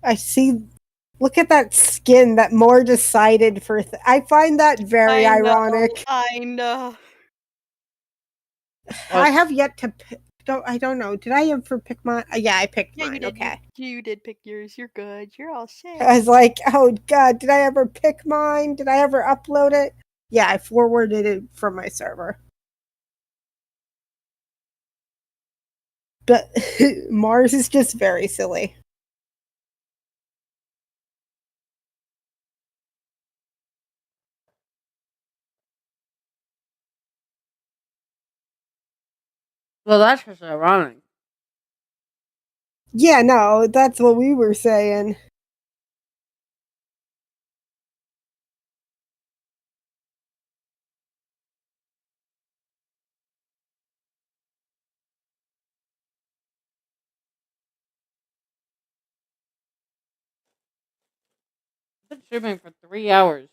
I see. Look at that skin that more decided for. I find that very ironic. I know. I have yet to I don't know. Did I ever pick mine? Yeah, I picked Yeah, you mine. did. Okay. You did pick yours. You're good. You're all set. I was like, oh god, did I ever pick mine? Did I ever upload it? Yeah, I forwarded it from my server. But Mars is just very silly. Well, that's just ironic. Yeah, no, that's what we were saying. I've been streaming for 3 hours.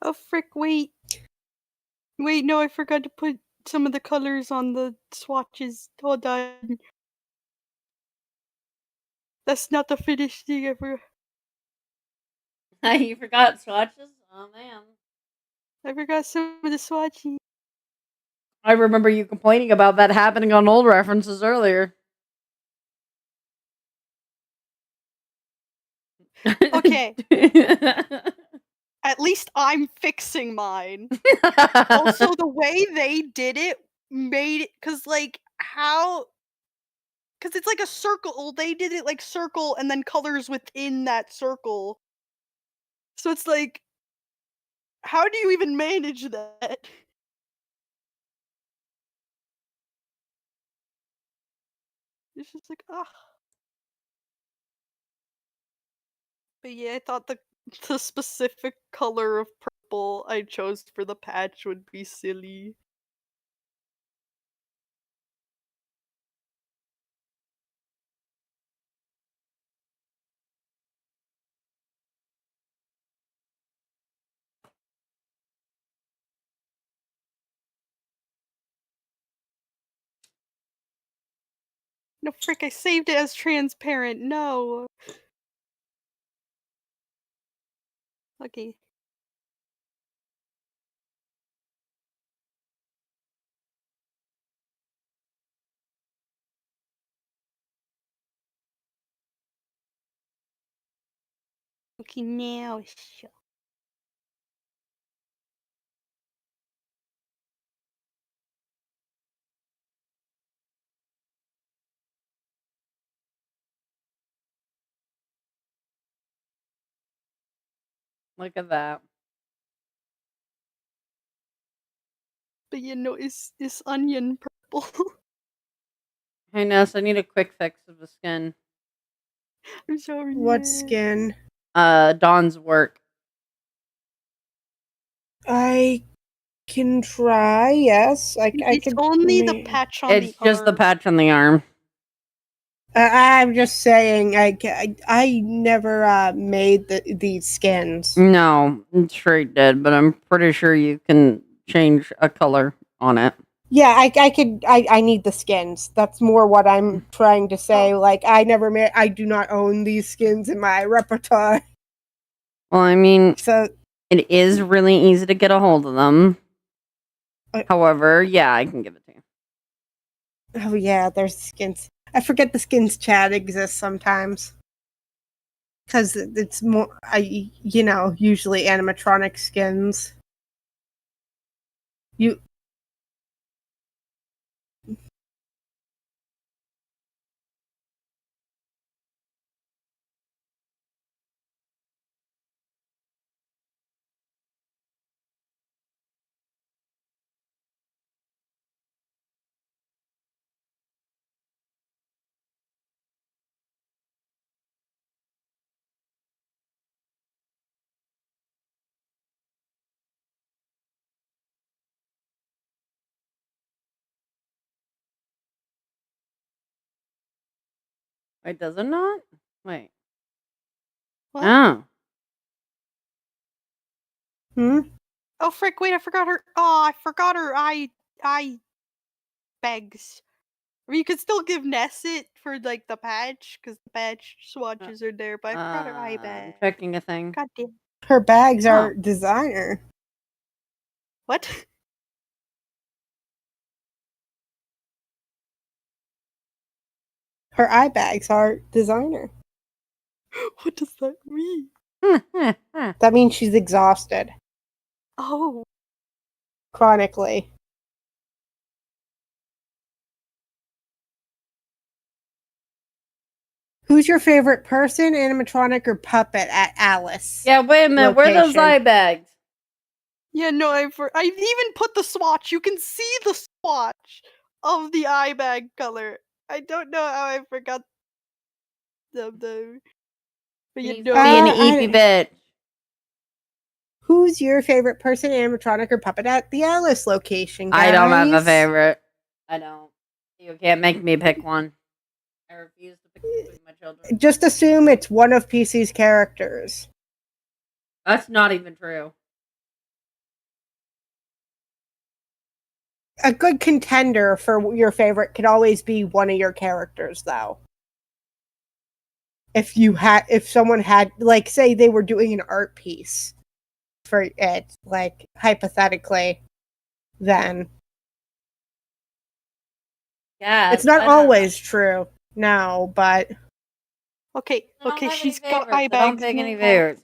Oh frick! Wait, no, I forgot to put some of the colors on the swatches. Hold on. That's not the finished thing ever. You forgot swatches? Oh, man. I forgot some of the swatches. I remember you complaining about that happening on old references earlier. Okay. At least I'm fixing mine. Also, the way they did it made it, cause like how, cause it's like a circle. They did it like circle and then colors within that circle. So it's like, how do you even manage that? It's just like, ah. But yeah, I thought the specific color of purple I chose for the patch would be silly. No, frick, I saved it as transparent. No. Okay. Okay, now show. Look at that. But you know, it's onion purple. Hey, Ness, I need a quick fix of the skin. I'm sorry. What yeah. skin? Dawn's work. I can try, yes. I It's could. only the patch on It's the just the arm. patch on the arm. I'm just saying, I never made these skins. No, I'm sure it did, but I'm pretty sure you can change a color on it. Yeah, I could. I need the skins. That's more what I'm trying to say. Oh. Like, I never made. I do not own these skins in my repertoire. Well, I mean, So, it is really easy to get a hold of them. Uh, However, yeah, I can give it to you. oh yeah, there's skins. I forget the skins chat exists sometimes because it's more. Usually animatronic skins. You Wait, does it not? Wait. What? Oh. Hmm? Oh frick! Wait, I forgot her. Oh, I forgot her eye bags. I mean, you could still give Ness it for like the patch because the patch swatches are there. But I forgot her eye I'm bag. checking a thing. God damn. Her bags are Oh. designer. What? Her eye bags are designer. What does that mean? That means she's exhausted Oh, chronically. Who's your favorite person, animatronic, or puppet at Alice? Yeah, wait a minute. Where are those Location. eye bags? yeah. No, I even put the swatch. You can see the swatch of the eye bag color. I don't know how I forgot them though. But you She's know, being an I- eepy bitch. Who's your favorite person, animatronic, or puppet at the Alice location, guys? I don't have a favorite. I don't. You can't make me pick one. I refuse to pick between my children. Just assume it's one of PC's characters. That's not even true. A good contender for your favorite could always be one of your characters, though. If someone had, like, say they were doing an art piece for it, like, hypothetically, then Yeah, it's not always true. No, but okay, I don't okay, have she's any got favorites. eye I don't bags. pick any now.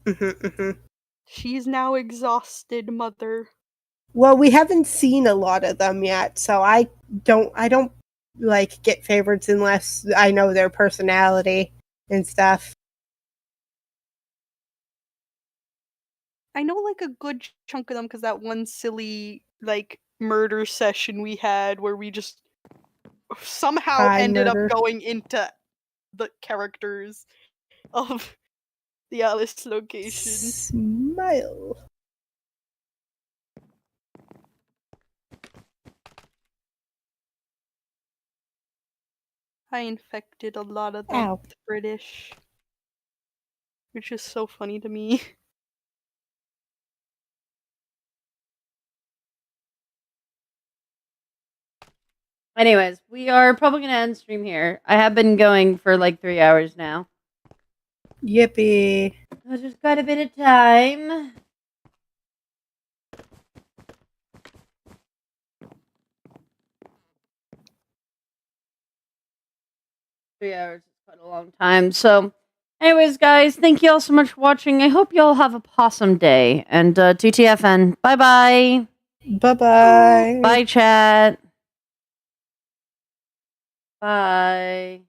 favorites. She's now exhausted, mother. Well, we haven't seen a lot of them yet, so I don't like get favorites unless I know their personality and stuff. I know like a good chunk of them because that one silly like murder session we had where we just somehow Hi, ended murder. up going into the characters of the Alice location. Smile. I infected a lot of them Ow. with British, which is so funny to me. Anyways, we are probably going to end stream here. I have been going for like 3 hours now. Yippee. I just got a bit of time. Three hours is quite a long time. So, anyways, guys, thank you all so much for watching. I hope you all have a possum day. And TTFN. Bye-bye. Bye-bye. Bye, chat. Bye.